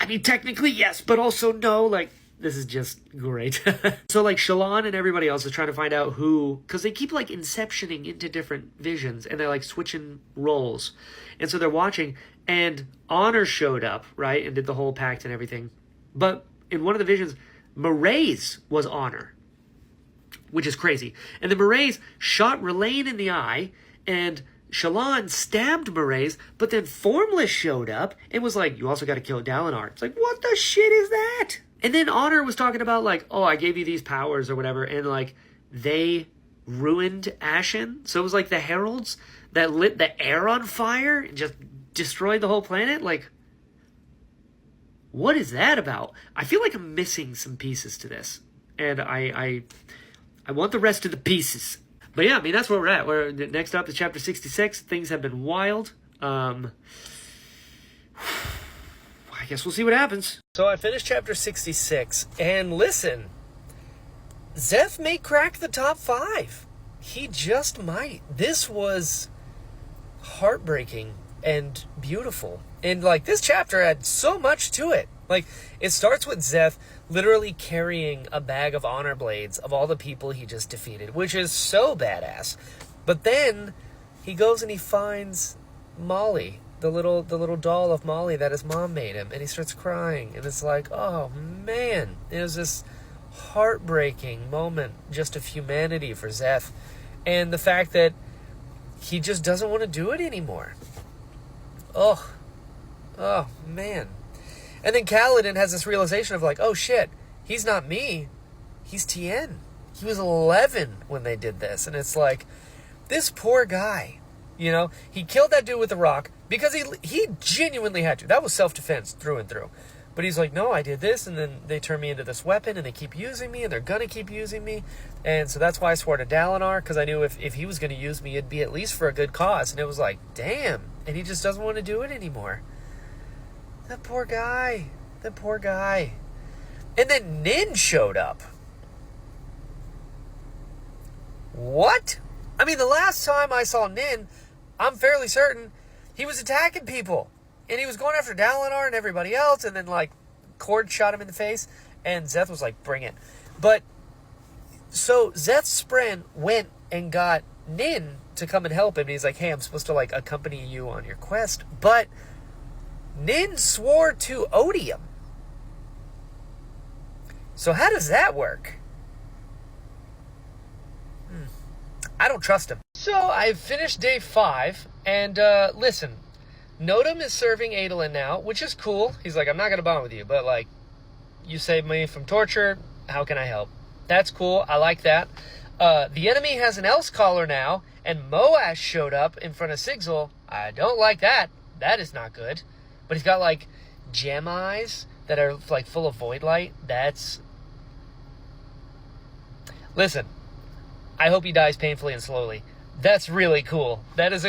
mean, technically yes, but also no. Like, this is just great. So, like, Shallan and everybody else is trying to find out who, because they keep, like, inceptioning into different visions, and they're, like, switching roles. And so they're watching, and Honor showed up, right, and did the whole pact and everything. But in one of the visions, Mraize was Honor, which is crazy. And the Mraize shot Relaine in the eye, and Shallan stabbed Mraize, but then Formless showed up and was like, you also got to kill Dalinar. It's like, what the shit is that? And then Honor was talking about, like, oh, I gave you these powers or whatever, and, like, they ruined Ashen. So it was like the Heralds that lit the air on fire and just destroyed the whole planet. Like, what is that about? I feel like I'm missing some pieces to this, and I want the rest of the pieces. But yeah, I mean, that's where we're at. Next up is chapter 66. Things have been wild. I guess we'll see what happens.
So I finished chapter 66, and listen, Szeth may crack the top 5. He just might. This was heartbreaking and beautiful. And, like, this chapter had so much to it. Like, it starts with Szeth literally carrying a bag of honor blades of all the people he just defeated, which is so badass. But then he goes and he finds Molly, the little doll of Molly that his mom made him, and he starts crying, and it's like, oh man, it was this heartbreaking moment just of humanity for Szeth, and the fact that he just doesn't want to do it anymore. Oh man. And then Kaladin has this realization of, like, oh shit, he's not me, he's Tien. He was 11 when they did this, and it's like, this poor guy, he killed that dude with a rock because he genuinely had to. That was self-defense through and through. But he's like, no, I did this, and then they turned me into this weapon, and they keep using me, and they're gonna keep using me. And so that's why I swore to Dalinar, because I knew if he was gonna use me, it'd be at least for a good cause. And it was like, damn. And he just doesn't want to do it anymore. That poor guy. And then Nin showed up. What? I mean, the last time I saw Nin, I'm fairly certain he was attacking people.
And he was going after Dalinar and everybody else, and then, like, Cord shot him in the face, and Szeth was like, bring it. But, so Szeth's Spren went and got Nin to come and help him, and he's like, hey, I'm supposed to, like, accompany you on your quest, but Nin swore to odium. So how does that work? I don't trust him. So I've finished day 5, and listen, Notum is serving Adolin now, which is cool. He's like, I'm not going to bond with you, but, like, you saved me from torture. How can I help? That's cool. I like that. The enemy has an Else Caller now, and Moash showed up in front of Sigzil. I don't like that. That is not good. But he's got, like, gem eyes that are, like, full of void light. That's... Listen, I hope he dies painfully and slowly. That's really cool. That is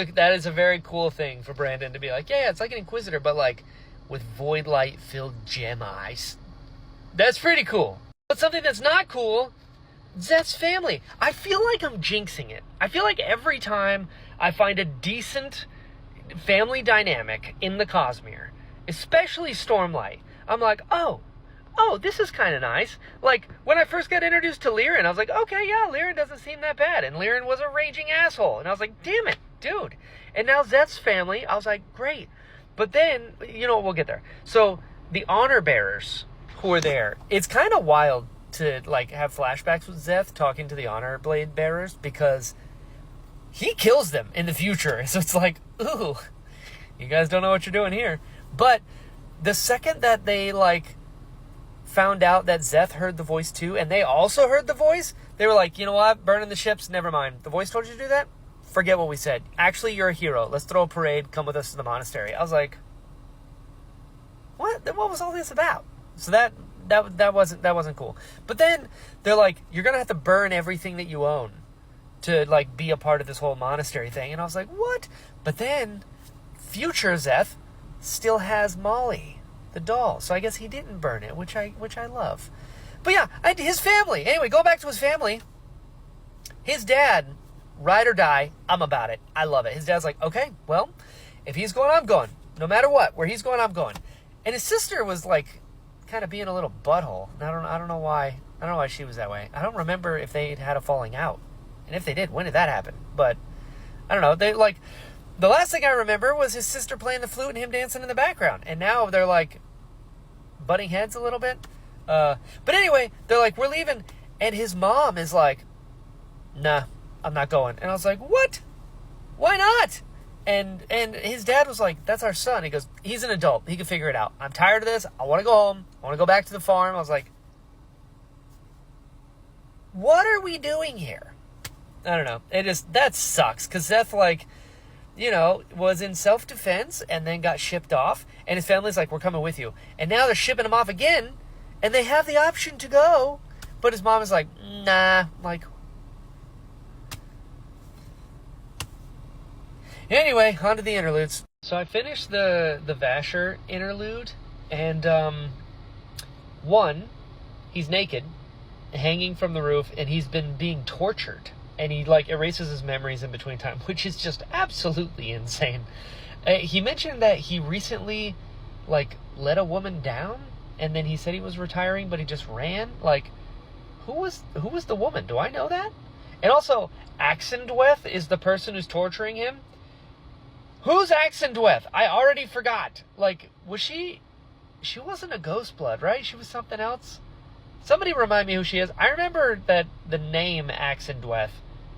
a very cool thing for Brandon to be like, yeah, it's like an Inquisitor, but, like, with void light filled gem eyes. That's pretty cool. But something that's not cool, Szeth's family. I feel like I'm jinxing it. I feel like every time I find a decent family dynamic in the Cosmere, especially Stormlight, I'm like, oh, this is kind of nice. Like, when I first got introduced to Lyran, I was like, okay, yeah, Lyran doesn't seem that bad. And Lyran was a raging asshole. And I was like, damn it, dude. And now Szeth's family, I was like, great. But then, you know, we'll get there. So, the honor bearers who are there, it's kind of wild to, like, have flashbacks with Szeth talking to the honor blade bearers, because he kills them in the future. So it's like, ooh, you guys don't know what you're doing here. But the second that they, like, found out that Szeth heard the voice too, and they also heard the voice, they were like, you know what, burning the ships, never mind. The voice told you to do that? Forget what we said. Actually, you're a hero. Let's throw a parade. Come with us to the monastery. I was like, what? Then what was all this about? So that wasn't cool. But then they're like, you're gonna have to burn everything that you own to, like, be a part of this whole monastery thing. And I was like, what? But then future Szeth still has Molly, the doll. So I guess he didn't burn it, which I love. But yeah, his family. Anyway, go back to his family. His dad, ride or die, I'm about it. I love it. His dad's like, okay, well, if he's going, I'm going. No matter what, where he's going, I'm going. And his sister was, like, kind of being a little butthole. I don't know why. I don't know why she was that way. I don't remember if they had a falling out. And if they did, when did that happen? But I don't know. They, like, the last thing I remember was his sister playing the flute and him dancing in the background. And now they're, like, butting heads a little bit. But anyway, they're like, we're leaving. And his mom is like, nah, I'm not going. And I was like, what? Why not? And his dad was like, that's our son. He goes, he's an adult. He can figure it out. I'm tired of this. I want to go home. I want to go back to the farm. I was like, what are we doing here? I don't know. That sucks. Because Szeth, like, you know, was in self-defense and then got shipped off. And his family's like, we're coming with you. And now they're shipping him off again. And they have the option to go. But his mom is like, nah. Like, anyway, on to the interludes. So I finished the Vasher interlude. And, one, he's naked, hanging from the roof, and he's been being tortured. And he, like, erases his memories in between time, which is just absolutely insane. He mentioned that he recently, like, let a woman down, and then he said he was retiring, but he just ran. Like, who was the woman? Do I know that? And also, Axendweth is the person who's torturing him. Who's Axendweth? I already forgot. Like, was she wasn't a Ghostblood, right? She was something else. Somebody remind me who she is. I remember that the name Axendweth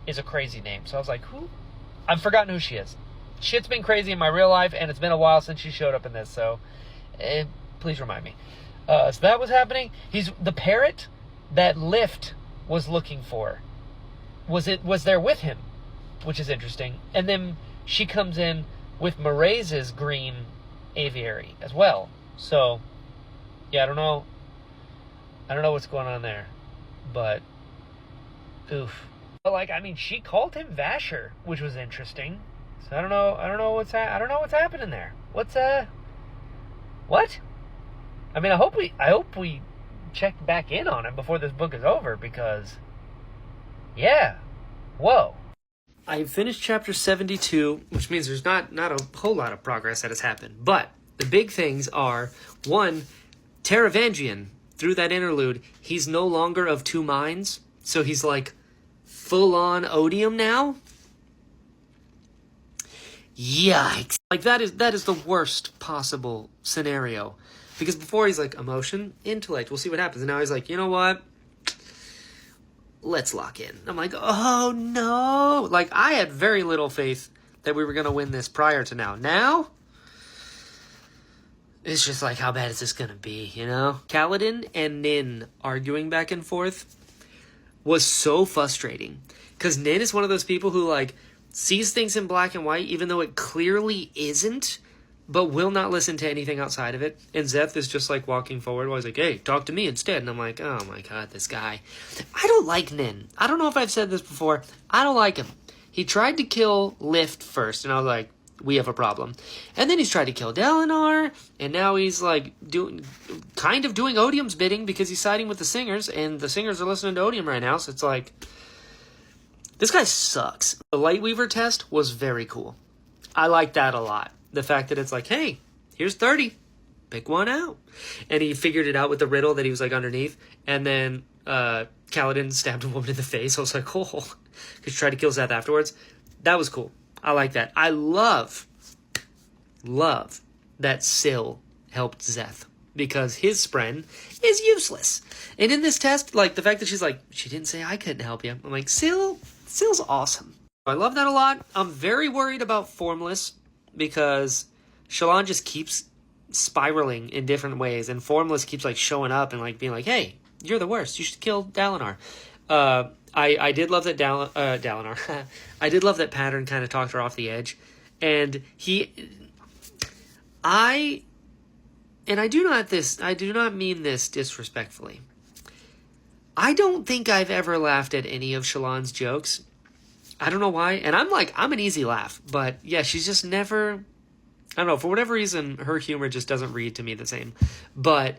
is a crazy name. So I was like, who? I've forgotten who she is. Shit's been crazy in my real life, and it's been a while since she showed up in this, so please remind me. So that was happening. He's the parrot that Lift was looking for. Was there with him, which is interesting. And then she comes in with Marais's green aviary as well. So, yeah, I don't know what's going on there, but oof. But, like, I mean, she called him Vasher, which was interesting. So I don't know what's happening there. What? I mean, I hope we check back in on him before this book is over, because, yeah, whoa. I finished chapter 72, which means there's not a whole lot of progress that has happened, but The big things are, one, Taravangian, through that interlude, he's no longer of two minds, so he's like full-on odium now. Yikes. Like, that is the worst possible scenario. Because before he's like, emotion, intellect, we'll see what happens. And now he's like, you know what? Let's lock in. I'm like, oh no. Like, I had very little faith that we were going to win this prior to now. Now, it's just like, how bad is this going to be, you know? Kaladin and Nin arguing back and forth was so frustrating. Because Nin is one of those people who, like, sees things in black and white, even though it clearly isn't, but will not listen to anything outside of it. And Zeth is just, like, walking forward while he's like, hey, talk to me instead. And I'm like, oh my god, this guy. I don't like Nin. I don't know if I've said this before. I don't like him. He tried to kill Lift first, and I was like, we have a problem. And then he's tried to kill Dalinar, and now he's, like, doing Odium's bidding because he's siding with the singers, and the singers are listening to Odium right now, so it's like, this guy sucks. The Lightweaver test was very cool. I like that a lot. The fact that it's like, hey, here's 30. Pick one out. And he figured it out with the riddle that he was, like, underneath. And then Kaladin stabbed a woman in the face. I was like, oh. Because he tried to kill Zeth afterwards. That was cool. I like that. I love that Syl helped Zeth. Because his spren is useless. And in this test, like, the fact that she's like, she didn't say I couldn't help you. I'm like, Syl's awesome. I love that a lot. I'm very worried about Formless because Shallan just keeps spiraling in different ways, and Formless keeps, like, showing up and, like, being like, hey, you're the worst. You should kill Dalinar. I did love that Dalinar. I did love that Pattern kind of talked her off the edge. And I do not mean this disrespectfully. I don't think I've ever laughed at any of Shallan's jokes. I don't know why. And I'm an easy laugh. But yeah, she's just never, I don't know, for whatever reason, her humor just doesn't read to me the same. But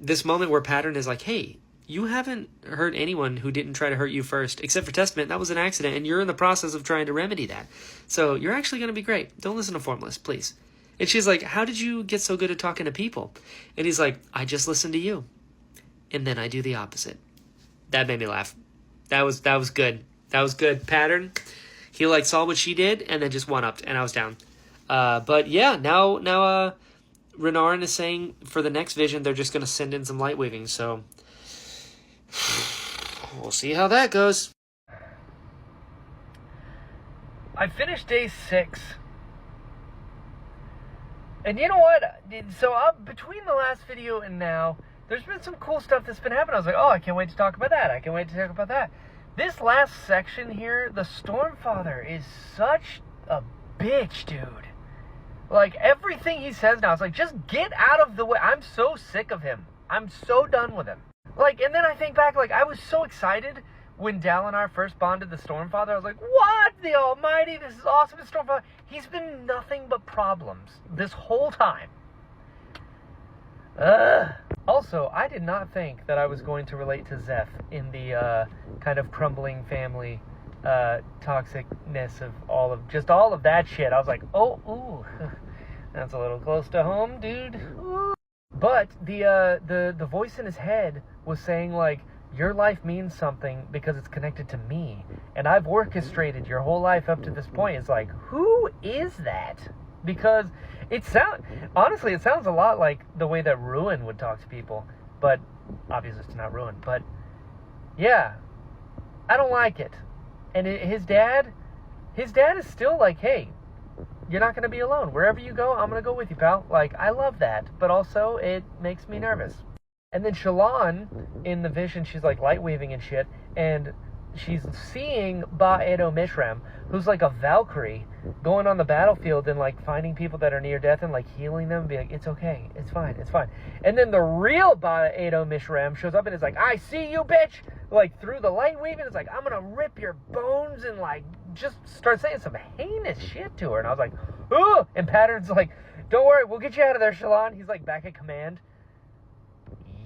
this moment where Pattern is like, hey, you haven't hurt anyone who didn't try to hurt you first, except for Testament. That was an accident, and you're in the process of trying to remedy that. So you're actually going to be great. Don't listen to Formless, please. And she's like, how did you get so good at talking to people? And he's like, I just listen to you. And then I do the opposite. That made me laugh. That was good. That was good. Pattern. He, like, saw what she did and then just one-upped, and I was down. But yeah, now Renarin is saying for the next vision they're just going to send in some light weaving, so we'll see how that goes.
I finished day 6. And you know what? So between the last video and now, there's been some cool stuff that's been happening. I was like, oh, I can't wait to talk about that. I can't wait to talk about that. This last section here, the Stormfather is such a bitch, dude. Like, everything he says now, it's like, just get out of the way. I'm so sick of him. I'm so done with him. Like, and then I think back, like, I was so excited when Dalinar first bonded the Stormfather. I was like, what? The Almighty, this is awesome. The Stormfather. He's been nothing but problems this whole time. Also, I did not think that I was going to relate to Zeth in the kind of crumbling family toxicness of all of that shit. I was like, oh, ooh, that's a little close to home, dude. Ooh. But the voice in his head was saying, like, your life means something because it's connected to me, and I've orchestrated your whole life up to this point. It's like, who is that? Because it sounds a lot like the way that Ruin would talk to people, but obviously it's not Ruin. But yeah, I don't like it. And his dad is still like, hey, you're not going to be alone. Wherever you go, I'm going to go with you, pal. Like, I love that, but also it makes me nervous. And then Shallan, in the vision, she's like light waving and shit, and she's seeing Ba Edo Mishram, who's like a Valkyrie, going on the battlefield and like finding people that are near death and like healing them and be like, it's okay, it's fine, it's fine. And then the real Ba Edo Mishram shows up and is like, I see you, bitch! Like, through the light weaving, it's like, I'm gonna rip your bones, and like, just start saying some heinous shit to her. And I was like, ooh! And Pattern's like, don't worry, we'll get you out of there, Shallan. He's like back at command.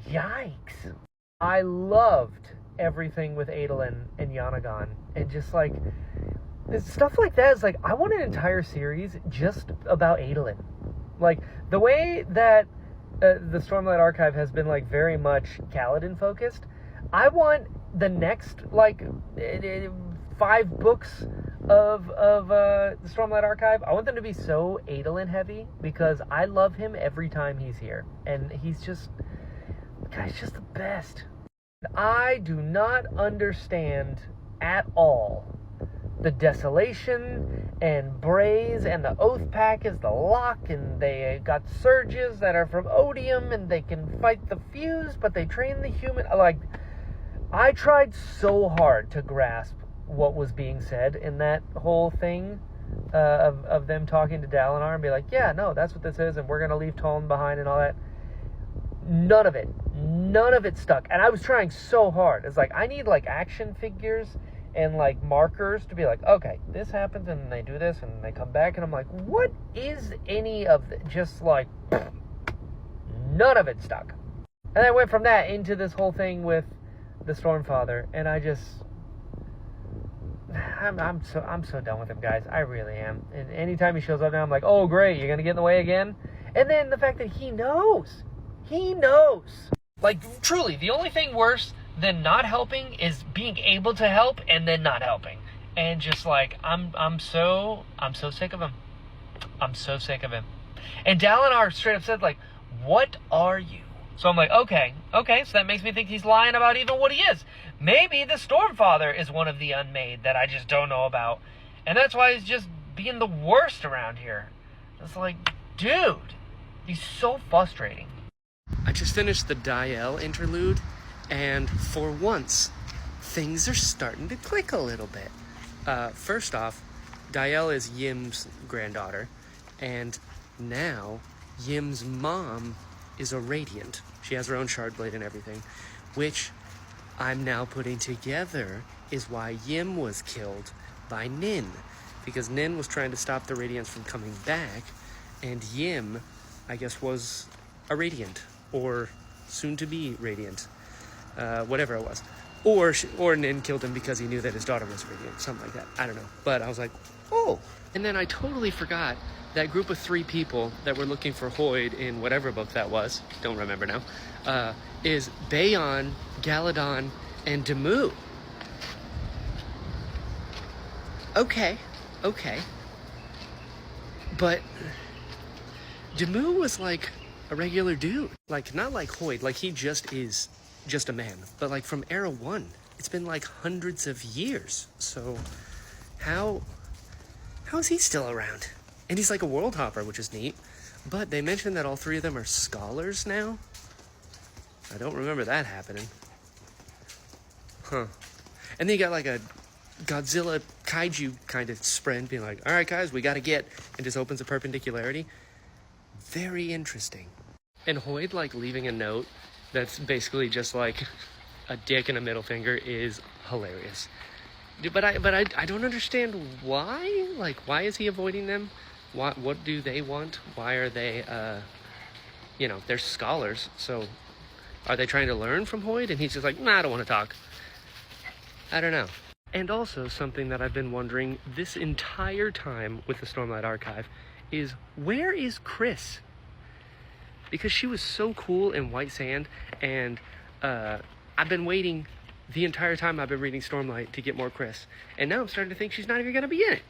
Yikes. I loved everything with Adolin and Yanagon, and just like stuff like that is like, I want an entire series just about Adolin.
Like, the way that the Stormlight Archive has been, like, very much Kaladin focused, I want the next, like, 5 books of the Stormlight Archive, I want them to be so Adolin heavy, because I love him every time he's here. And he's just, God, he's just the best. I do not understand at all the Desolation and Braze and the Oath Pack is the lock, and they got surges that are from Odium, and they can fight the Fuse, but they train the human. Like, I tried so hard to grasp what was being said in that whole thing of them talking to Dalinar and be like, yeah, no, that's what this is, and we're going to leave Toln behind and all that. None of it stuck. And I was trying so hard. It's like, I need, like, action figures and, like, markers to be like, okay, this happens, and they do this, and they come back, and I'm like, what is any of it? Just, like, none of it stuck. And I went from that into this whole thing with the Stormfather, and I just... I'm so done with him, guys. I really am. And anytime he shows up now, I'm like, oh, great, you're going to get in the way again? And then the fact that he knows. He knows. Like, truly, the only thing worse than not helping is being able to help and then not helping. And just like, I'm so sick of him. I'm so sick of him. And Dalinar straight up said, like, what are you? So I'm like, okay, so that makes me think he's lying about even what he is. Maybe the Stormfather is one of the unmade that I just don't know about. And that's why he's just being the worst around here. It's like, dude, he's so frustrating.
I just finished the Dael interlude, and for once, things are starting to click a little bit. First off, Dael is Yim's granddaughter, and now Yim's mom is a Radiant. She has her own shard blade and everything, which I'm now putting together is why Yim was killed by Nin, because Nin was trying to stop the Radiants from coming back, and Yim, I guess, was a Radiant, or soon-to-be Radiant, whatever it was. Or Nin killed him because he knew that his daughter was Radiant, something like that. I don't know. But I was like, oh. And then I totally forgot that group of 3 people that were looking for Hoyd in whatever book that was, don't remember now, is Bayon, Galadon, and Demu. Okay. But Demu was like a regular dude. Like, not like Hoyd, like he just is just a man. But like from Era 1, it's been like hundreds of years. So how is he still around? And he's like a world hopper, which is neat. But they mentioned that all 3 of them are scholars now. I don't remember that happening. Huh. And then you got like a Godzilla kaiju kind of sprint being like, all right, guys, we got to get, and just opens a perpendicularity. Very interesting. And Hoyd, like, leaving a note that's basically just like a dick and a middle finger is hilarious. But I don't understand why. Like, why is he avoiding them? What do they want? Why are they, they're scholars, so are they trying to learn from Hoyd? And he's just like, nah, I don't want to talk. I don't know. And also, something that I've been wondering this entire time with the Stormlight Archive is, where is Chris? Because she was so cool in White Sand, and I've been waiting the entire time I've been reading Stormlight to get more Chris. And now I'm starting to think she's not even going to be in it.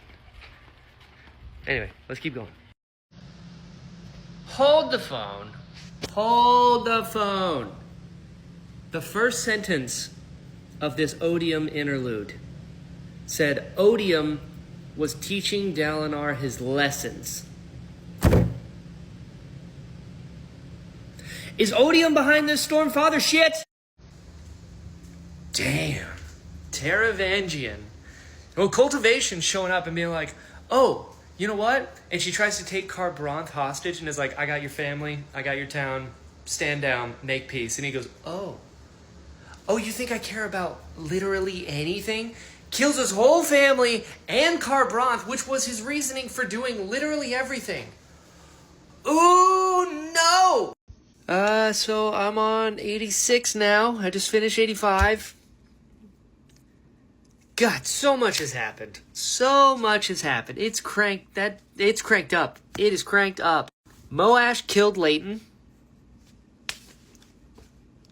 Anyway, let's keep going. Hold the phone. Hold the phone. The first sentence of this Odium interlude said Odium was teaching Dalinar his lessons. Is Odium behind this Stormfather shit? Damn. Taravangian. Well, Cultivation showing up and being like, oh, you know what? And she tries to take Carbronth hostage and is like, I got your family, I got your town, stand down, make peace. And he goes, oh, you think I care about literally anything? Kills his whole family and Carbronth, which was his reasoning for doing literally everything. Ooh, no! So I'm on 86 now. I just finished 85. God, so much has happened. So much has happened. It's cranked up. It is cranked up.
Moash killed Leighton.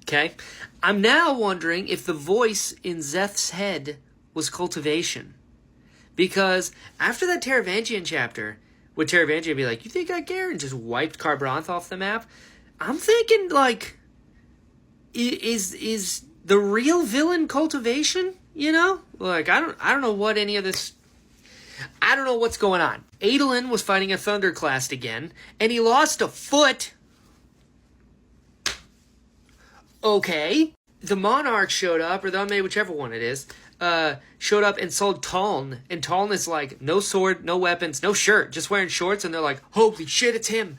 Okay. I'm now wondering if the voice in Zeth's head was Cultivation. Because after that Taravangian chapter, would Taravangian be like, you think I care? And just wiped Kharbranth off the map? I'm thinking, like, is the real villain Cultivation? You know? Like, I don't know what any of this... I don't know what's going on. Adolin was fighting a Thunderclast again, and he lost a foot. Okay. The Monarch showed up, or the Unmade, whichever one it is, showed up and sold Taln. And Taln is like, no sword, no weapons, no shirt, just wearing shorts, and they're like, holy shit, it's him.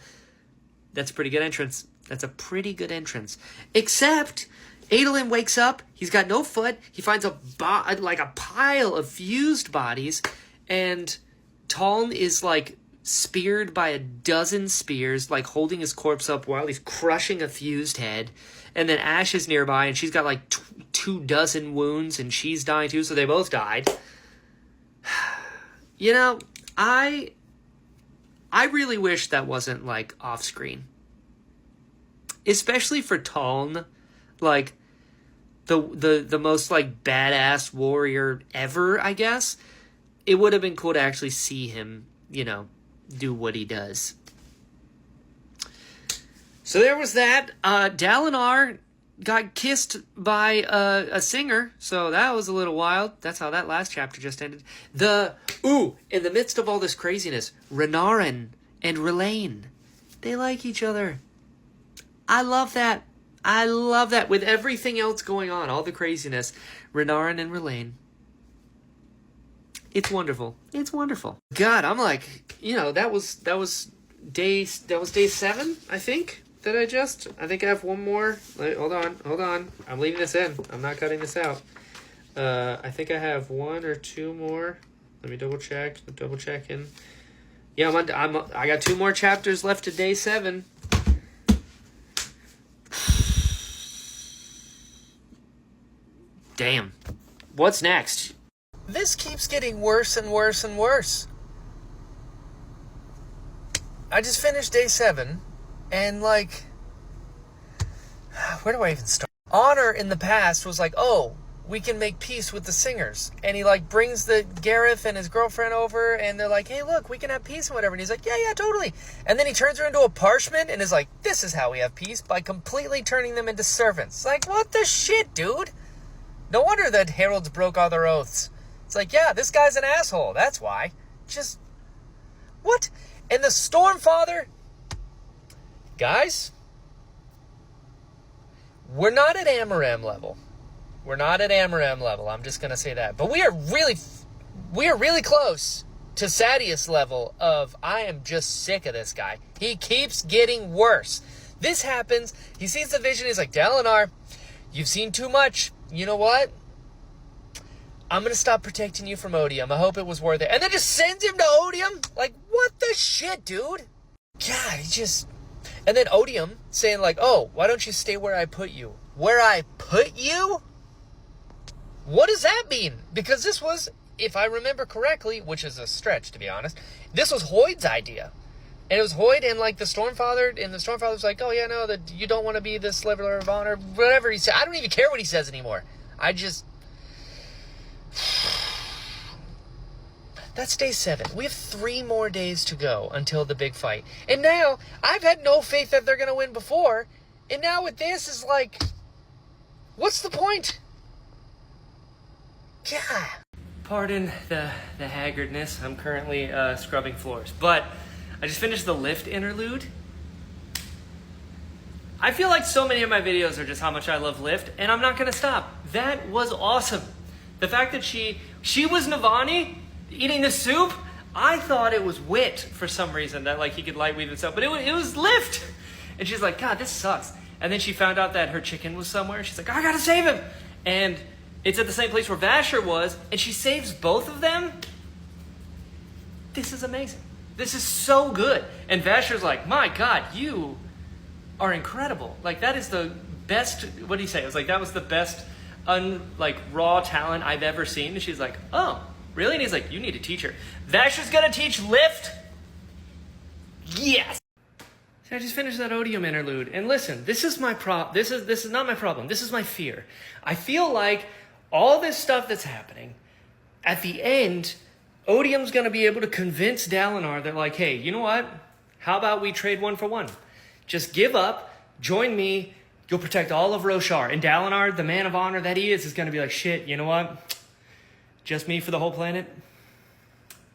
That's a pretty good entrance. That's a pretty good entrance. Except, Adolin wakes up, he's got no foot, he finds a pile of fused bodies, and Taln is like speared by a dozen spears, like holding his corpse up while he's crushing a fused head. And then Ash is nearby, and she's got like 24 wounds, and she's dying too, so they both died. You know, I really wish that wasn't like off screen, especially for Taln, like the most like badass warrior ever. I guess it would have been cool to actually see him, you know, do what he does. So there was that. Dalinar got kissed by a singer, so that was a little wild. That's how that last chapter just ended. In the midst of all this craziness, Renarin and R'Lain, they like each other. I love that. I love that. With everything else going on, all the craziness, Renarin and R'Lain. It's wonderful. It's wonderful. God, I'm like, you know, that was day 7, I think. I think I have one more. Hold on. I'm leaving this in. I'm not cutting this out. I think I have 1 or 2 more. Let me double check. Double checking. Yeah, I got 2 more chapters left to day 7. Damn. What's next? This keeps getting worse and worse and worse. I just finished day 7. And, like, where do I even start? Honor in the past was like, oh, we can make peace with the singers. And he, like, brings the Gareth and his girlfriend over, and they're like, hey, look, we can have peace and whatever. And he's like, yeah, totally. And then he turns her into a parchment and is like, this is how we have peace, by completely turning them into servants. Like, what the shit, dude? No wonder that heralds broke all their oaths. It's like, yeah, this guy's an asshole. That's why. Just, what? And the Stormfather... Guys, we're not at Amaram level. I'm just going to say that. But we are really close to Sadeas level of, I am just sick of this guy. He keeps getting worse. This happens. He sees the vision. He's like, Dalinar, you've seen too much. You know what? I'm going to stop protecting you from Odium. I hope it was worth it. And then just sends him to Odium? Like, what the shit, dude? God, he just... And then Odium saying like, oh, why don't you stay where I put you? Where I put you? What does that mean? Because this was, if I remember correctly, which is a stretch to be honest, this was Hoyd's idea. And it was Hoyd and like the Stormfather, and the Stormfather's like, oh yeah, no, that you don't want to be this level of honor, whatever he said. I don't even care what he says anymore. That's day 7. We have 3 more days to go until the big fight. And now, I've had no faith that they're going to win before. And now with this is like, what's the point? God. Pardon the haggardness. I'm currently scrubbing floors. But I just finished the lift interlude. I feel like so many of my videos are just how much I love lift. And I'm not going to stop. That was awesome. The fact that she was Navani... eating the soup, I thought it was Wit for some reason, that like he could light weave himself, but it was Lift. And she's like, God, this sucks. And then she found out that her chicken was somewhere. She's like, I gotta save him. And it's at the same place where Vasher was, and she saves both of them. This is amazing. This is so good. And Vasher's like, my God, you are incredible. Like, that is the best, what did he say? It was like, that was the best raw talent I've ever seen. And she's like, oh, really? And he's like, you need to teach her. Vasher's gonna teach Lift? Yes! I just finished that Odium interlude, and listen, this is my this is not my problem. This is my fear. I feel like all this stuff that's happening, at the end, Odium's going to be able to convince Dalinar that, like, hey, you know what? How about we trade 1 for 1? Just give up, join me, you'll protect all of Roshar. And Dalinar, the man of honor that he is going to be like, shit, you know what? Just me for the whole planet?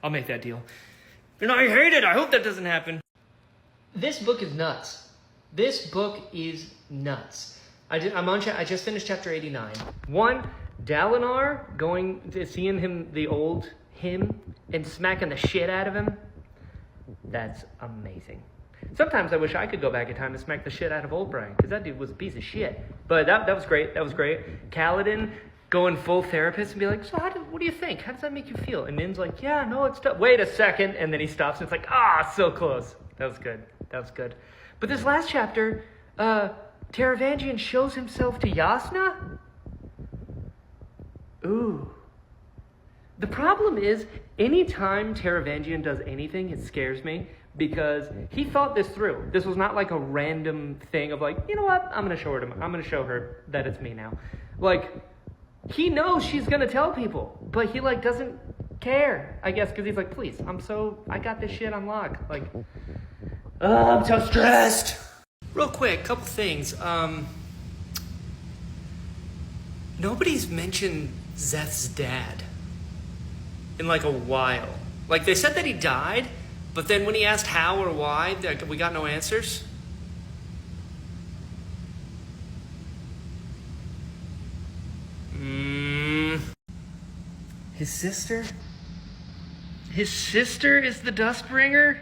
I'll make that deal. And I hate it. I hope that doesn't happen. This book is nuts. This book is nuts. I just finished chapter 89. 1, Dalinar seeing him and smacking the shit out of him. That's amazing. Sometimes I wish I could go back in time and smack the shit out of Old Brian, because that dude was a piece of shit. But that was great. That was great. Kaladin going full therapist and be like, so what do you think? How does that make you feel? And Nin's like, yeah, no, it's tough. Wait a second. And then he stops and it's like, so close. That was good. That was good. But this last chapter, Taravangian shows himself to Yasna? Ooh. The problem is, anytime Taravangian does anything, it scares me, because he thought this through. This was not like a random thing of like, you know what, I'm going to show her that it's me now. Like, he knows she's going to tell people, but he like doesn't care, I guess, because he's like, please, I got this shit on lock. Like, I'm so stressed. Real quick, couple things. Nobody's mentioned Zeth's dad in like a while. Like, they said that he died, but then when he asked how or why, we got no answers. His sister? His sister is the Dustbringer?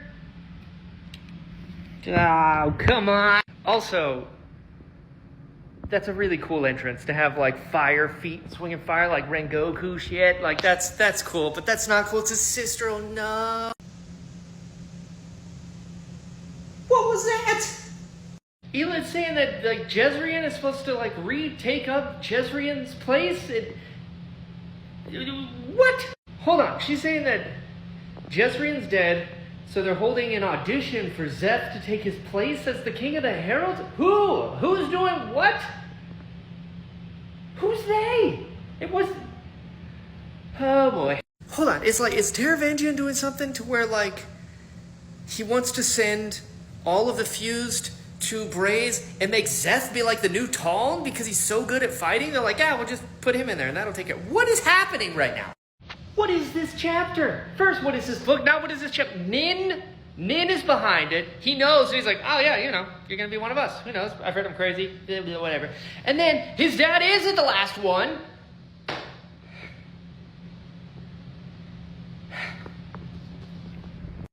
Oh, come on. Also, that's a really cool entrance to have like fire feet swinging fire like Rengoku shit. Like that's cool, but that's not cool. It's his sister. Oh no. What was that? Elad's saying that like Jezrien is supposed to like retake up Jezrien's place. What? Hold on. She's saying that Jezrien's dead, so they're holding an audition for Zeth to take his place as the King of the Heralds? Who? Who's doing what? Who's they? It was... Oh boy. Hold on. It's like, is Taravangian doing something to where like he wants to send all of the fused to Braze and make Zeth be like the new Taln because he's so good at fighting? They're like, we'll just put him in there and that'll take it. What is happening right now? What is this chapter? First, what is this book? Now, what is this chapter? Nin is behind it. He knows. And he's like, oh, yeah, you're going to be one of us. Who knows? I've heard I'm crazy. Whatever. And then his dad isn't the last one.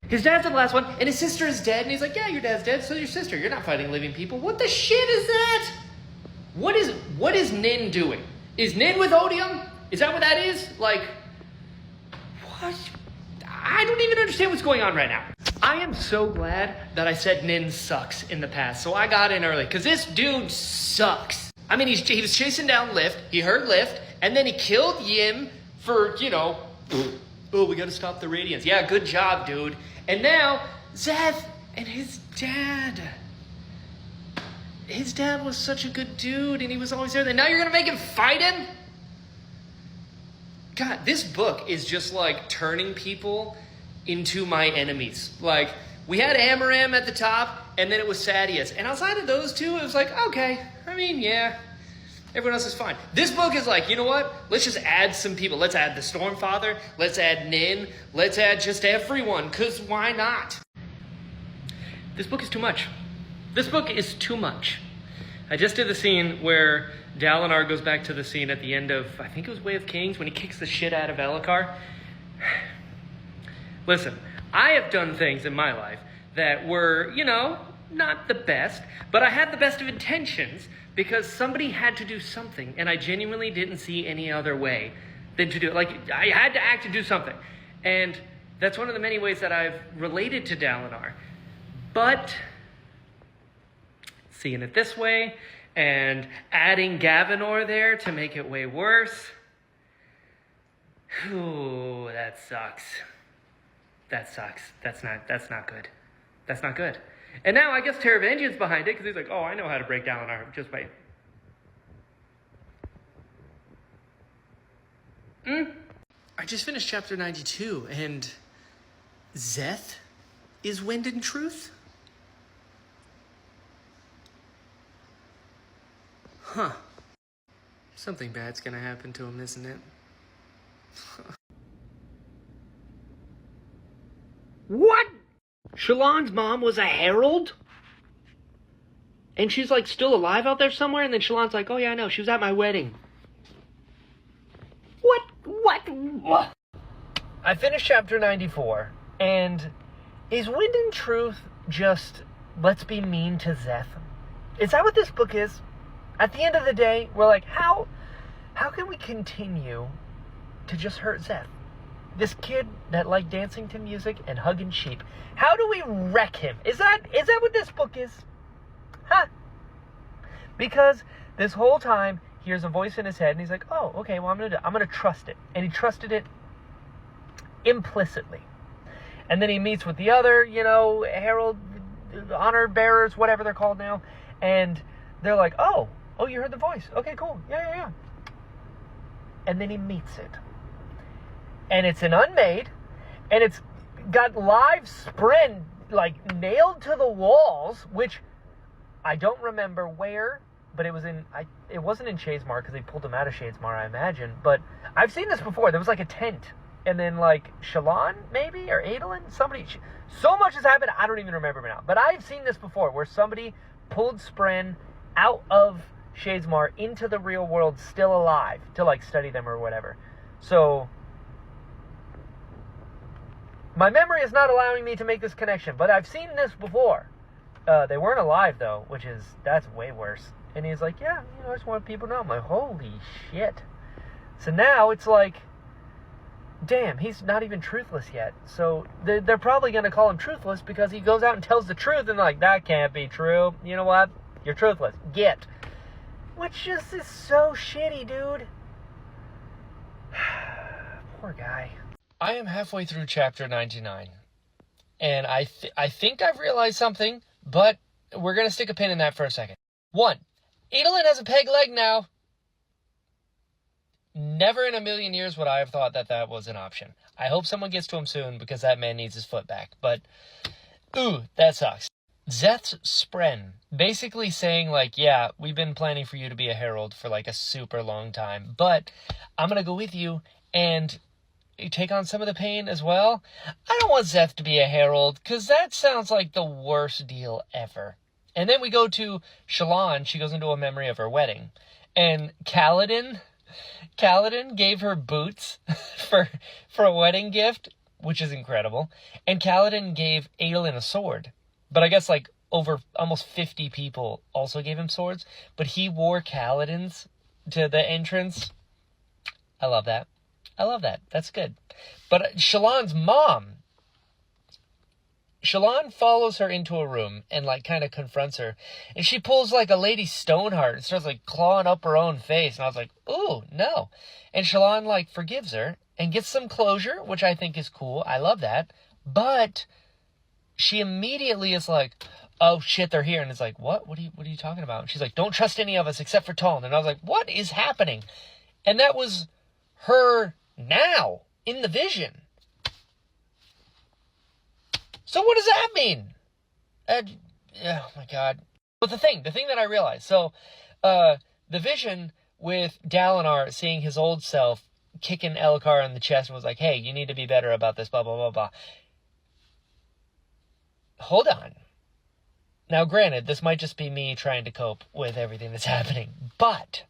His dad's the last one, and his sister is dead. And he's like, yeah, your dad's dead, so your sister. You're not fighting living people. What the shit is that? What is Nin doing? Is Nin with Odium? Is that what that is? Like... What? I don't even understand what's going on right now. I am so glad that I said Nin sucks in the past, so I got in early, because this dude sucks. I mean, he was chasing down Lift, he heard Lift, and then he killed Yim for, oh, we gotta stop the Radiance. Yeah, good job, dude. And now, Zeth and his dad. His dad was such a good dude, and he was always there. And now you're gonna make him fight him? God, this book is just like turning people into my enemies. Like, we had Amaram at the top, and then it was Sadeas. And outside of those two, it was like, okay, I mean, yeah, everyone else is fine. This book is like, you know what? Let's just add some people. Let's add the Stormfather. Let's add Nin. Let's add just everyone, because why not? This book is too much. This book is too much. I just did the scene where Dalinar goes back to the scene at the end of, I think it was Way of Kings, when he kicks the shit out of Elhokar. Listen, I have done things in my life that were, not the best, but I had the best of intentions because somebody had to do something, and I genuinely didn't see any other way than to do it. Like, I had to act to do something. And that's one of the many ways that I've related to Dalinar. But seeing it this way, and adding Gavinor there to make it way worse. Ooh, that sucks. That sucks. That's not good. That's not good.
And now I guess Teravangian's behind it because he's like, oh, I know how to break Dalinar just by...
I just finished chapter 92, and Szeth is Wind in Truth? Huh. Something bad's gonna happen to him, isn't it? What? Shallan's mom was a herald? And she's like still alive out there somewhere? And then Shallan's like, oh yeah, I know, she was at my wedding. What? I finished chapter 94, and is Wind in Truth just, let's be mean to Szeth? Is that what this book is? At the end of the day, we're like, how can we continue to just hurt Szeth? This kid that liked dancing to music and hugging sheep. How do we wreck him? Is that what this book is? Huh? Because this whole time, he hears a voice in his head, and he's like, oh, okay, well, I'm gonna trust it. And he trusted it implicitly. And then he meets with the other, herald, honor bearers, whatever they're called now, and they're like, oh, you heard the voice. Okay, cool. Yeah. And then he meets it. And it's an unmade, and it's got live Spren, like, nailed to the walls, which I don't remember where, but it wasn't in Shadesmar, because they pulled him out of Shadesmar, I imagine, but I've seen this before. There was, like, a tent, and then, like, Shallan, maybe, or Adolin, somebody, so much has happened, I don't even remember now, but I've seen this before, where somebody pulled Spren out of Shadesmar into the real world still alive, to, like, study them or whatever. So my memory is not allowing me to make this connection, but I've seen this before. They weren't alive, though, that's way worse. And he's like, yeah, I just want people to know. I'm like, holy shit. So now it's like, damn, he's not even truthless yet. So they're probably going to call him truthless because he goes out and tells the truth, and they're like, that can't be true. You know what? You're truthless. Get. Which just is so shitty, dude. Poor guy. I am halfway through chapter 99, and I think I've realized something, but we're going to stick a pin in that for a second. 1, Adolin has a peg leg now. Never in a million years would I have thought that was an option. I hope someone gets to him soon, because that man needs his foot back, but, ooh, that sucks. Szeth's Spren, basically saying, like, yeah, we've been planning for you to be a herald for, like, a super long time, but I'm going to go with you, and take on some of the pain as well. I don't want Szeth to be a herald, because that sounds like the worst deal ever. And then we go to Shallan. She goes into a memory of her wedding. And Kaladin gave her boots for a wedding gift, which is incredible. And Kaladin gave Adolin a sword. But I guess, like, over almost 50 people also gave him swords. But he wore Kaladin's to the entrance. I love that. That's good. But Shallan's mom, Shallan follows her into a room and, like, kind of confronts her. And she pulls, like, a Lady Stoneheart and starts, like, clawing up her own face. And I was like, ooh, no. And Shallan, like, forgives her and gets some closure, which I think is cool. I love that. But she immediately is like, oh, shit, they're here. And it's like, what? What are you talking about? And she's like, don't trust any of us except for Taln. And I was like, what is happening? And that was her now in the vision. So what does that mean? Oh my god. But the thing that I realized, so the vision with Dalinar seeing his old self kicking Elhokar in the chest and was like, hey, you need to be better about this, blah, blah, blah, blah. Hold on. Now, granted, this might just be me trying to cope with everything that's happening, but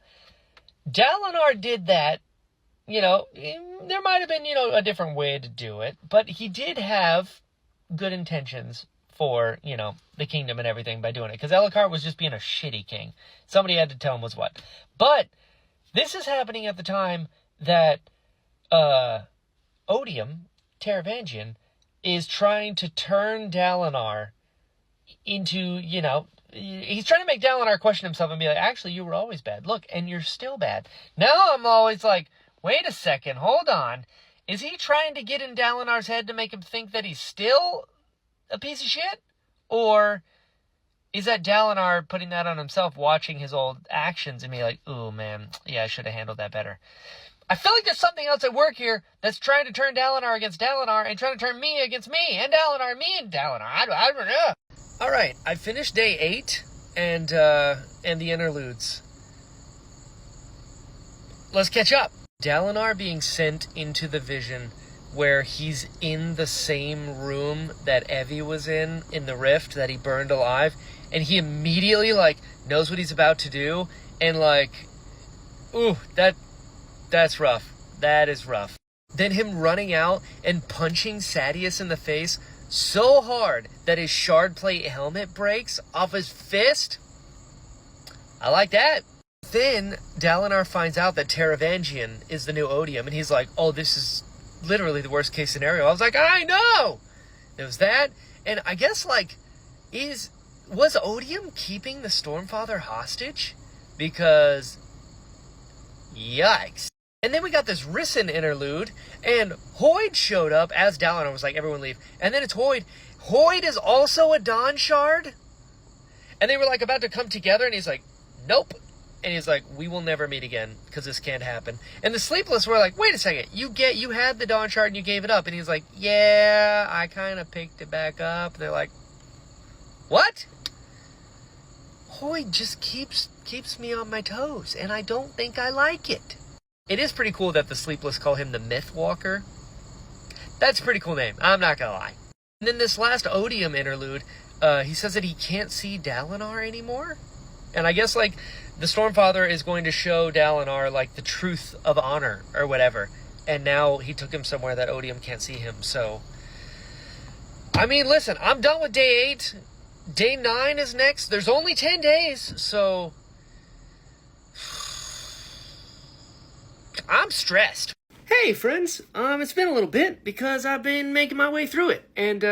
Dalinar did that. There might have been, a different way to do it, but he did have good intentions for, the kingdom and everything by doing it, because Elhokar was just being a shitty king. Somebody had to tell him was what. But this is happening at the time that Odium, Teravangian, is trying to turn Dalinar into, he's trying to make Dalinar question himself and be like, actually, you were always bad. Look, and you're still bad. Now I'm always like, wait a second, hold on. Is he trying to get in Dalinar's head to make him think that he's still a piece of shit? Or is that Dalinar putting that on himself, watching his old actions and being like, ooh, man, yeah, I should have handled that better. I feel like there's something else at work here that's trying to turn Dalinar against Dalinar and trying to turn me against me and Dalinar, me and Dalinar. I don't know. All right, I finished day 8 and the interludes. Let's catch up. Dalinar being sent into the vision where he's in the same room that Evie was in the rift that he burned alive, and he immediately, like, knows what he's about to do, and, like, ooh, that's rough. That is rough. Then him running out and punching Sadeas in the face so hard that his shard plate helmet breaks off his fist. I like that. Then Dalinar finds out that Taravangian is the new Odium, and he's like, oh, this is literally the worst case scenario. I was like, I know! There was that, and I guess, like, was Odium keeping the Stormfather hostage? Because, yikes. And then we got this Rissyn interlude, and Hoid showed up as Dalinar was like, everyone leave. And then it's Hoid. Hoid is also a Dawn Shard? And they were, like, about to come together, and he's like, nope. And he's like, we will never meet again, because this can't happen. And the Sleepless were like, wait a second, you had the Dawn Shard and you gave it up. And he's like, yeah, I kind of picked it back up. And they're like, what? Hoid just keeps me on my toes, and I don't think I like it. It is pretty cool that the Sleepless call him the Myth Walker. That's a pretty cool name, I'm not gonna lie. And then this last Odium interlude, he says that he can't see Dalinar anymore. And I guess, like, the Stormfather is going to show Dalinar, like, the truth of honor or whatever. And now he took him somewhere that Odium can't see him, so... I mean, listen, I'm done with day 8. Day 9 is next. There's only 10 days, so... I'm stressed. Hey, friends. It's been a little bit because I've been making my way through it. And,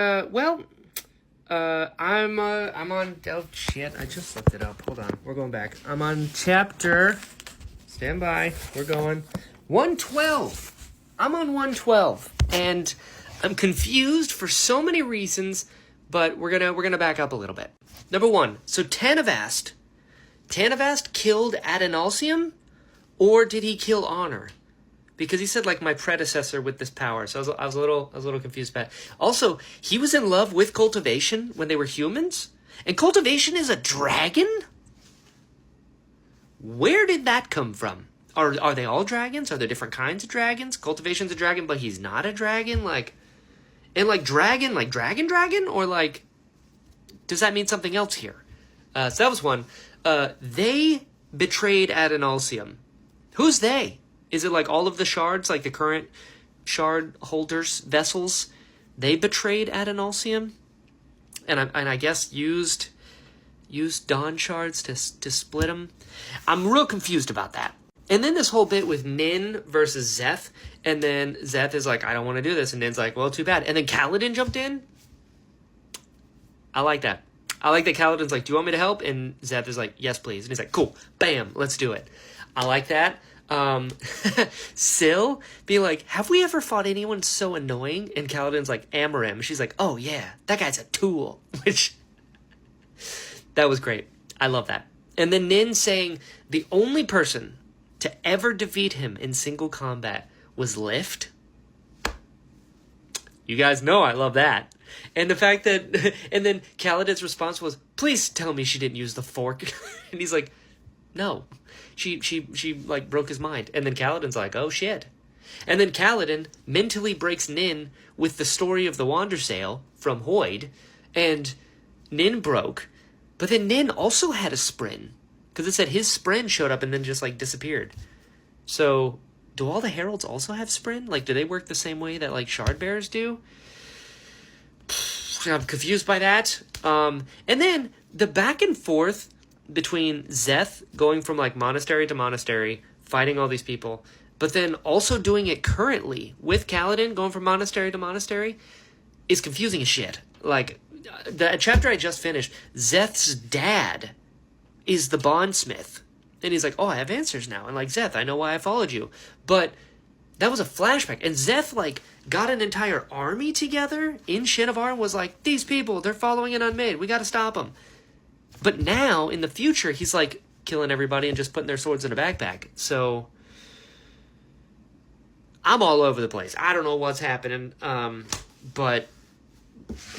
I'm on... Oh, shit. I just looked it up. Hold on. We're going back. I'm on chapter... Stand by. We're going. 112. I'm on 112. And I'm confused for so many reasons, but we're gonna back up a little bit. Number 1. So Tanavast killed Adonalcium? Or did he kill Honor? Because he said, like, my predecessor with this power. So I was a little confused about it. Also, he was in love with Cultivation when they were humans? And Cultivation is a dragon? Where did that come from? Are they all dragons? Are there different kinds of dragons? Cultivation's a dragon, but he's not a dragon? Like, and, like, dragon, like dragon? Or, like, does that mean something else here? So that was one. They betrayed Adonalcium. Who's they? Is it like all of the shards, like the current shard holders, vessels? They betrayed Adonalcium? And I guess used Dawn shards to split them? I'm real confused about that. And then this whole bit with Nin versus Szeth, and then Szeth is like, I don't want to do this, and Nin's like, well, too bad. And then Kaladin jumped in? I like that. I like that Kaladin's like, do you want me to help? And Szeth is like, yes, please. And he's like, cool, bam, let's do it. I like that. Syl be like, have we ever fought anyone so annoying? And Kaladin's like, Amarim. She's like, oh yeah, that guy's a tool. Which, that was great. I love that. And then Nin saying the only person to ever defeat him in single combat was Lift. You guys know I love that. And the fact that, and then Kaladin's response was, please tell me she didn't use the fork. And he's like, no. She like broke his mind. And then Kaladin's like, oh shit. And then Kaladin mentally breaks Nin with the story of the Wandersail from Hoid. And Nin broke. But then Nin also had a Sprin. Because it said his Sprin showed up and then just like disappeared. So do all the Heralds also have Sprin? Like, do they work the same way that like Shard Bearers do? I'm confused by that. And then the back and forth between Szeth going from like monastery to monastery, fighting all these people, but then also doing it currently with Kaladin going from monastery to monastery is confusing as shit. Like, the chapter I just finished, Szeth's dad is the bondsmith. And he's like, oh, I have answers now. And like, Szeth, I know why I followed you. But That was a flashback. And Zeth, like, got an entire army together in Shinovar and was like, these people, they're following an unmade. We got to stop them. But now, in the future, he's, like, killing everybody and just putting their swords in a backpack. So, I'm all over the place. I don't know what's happening. But,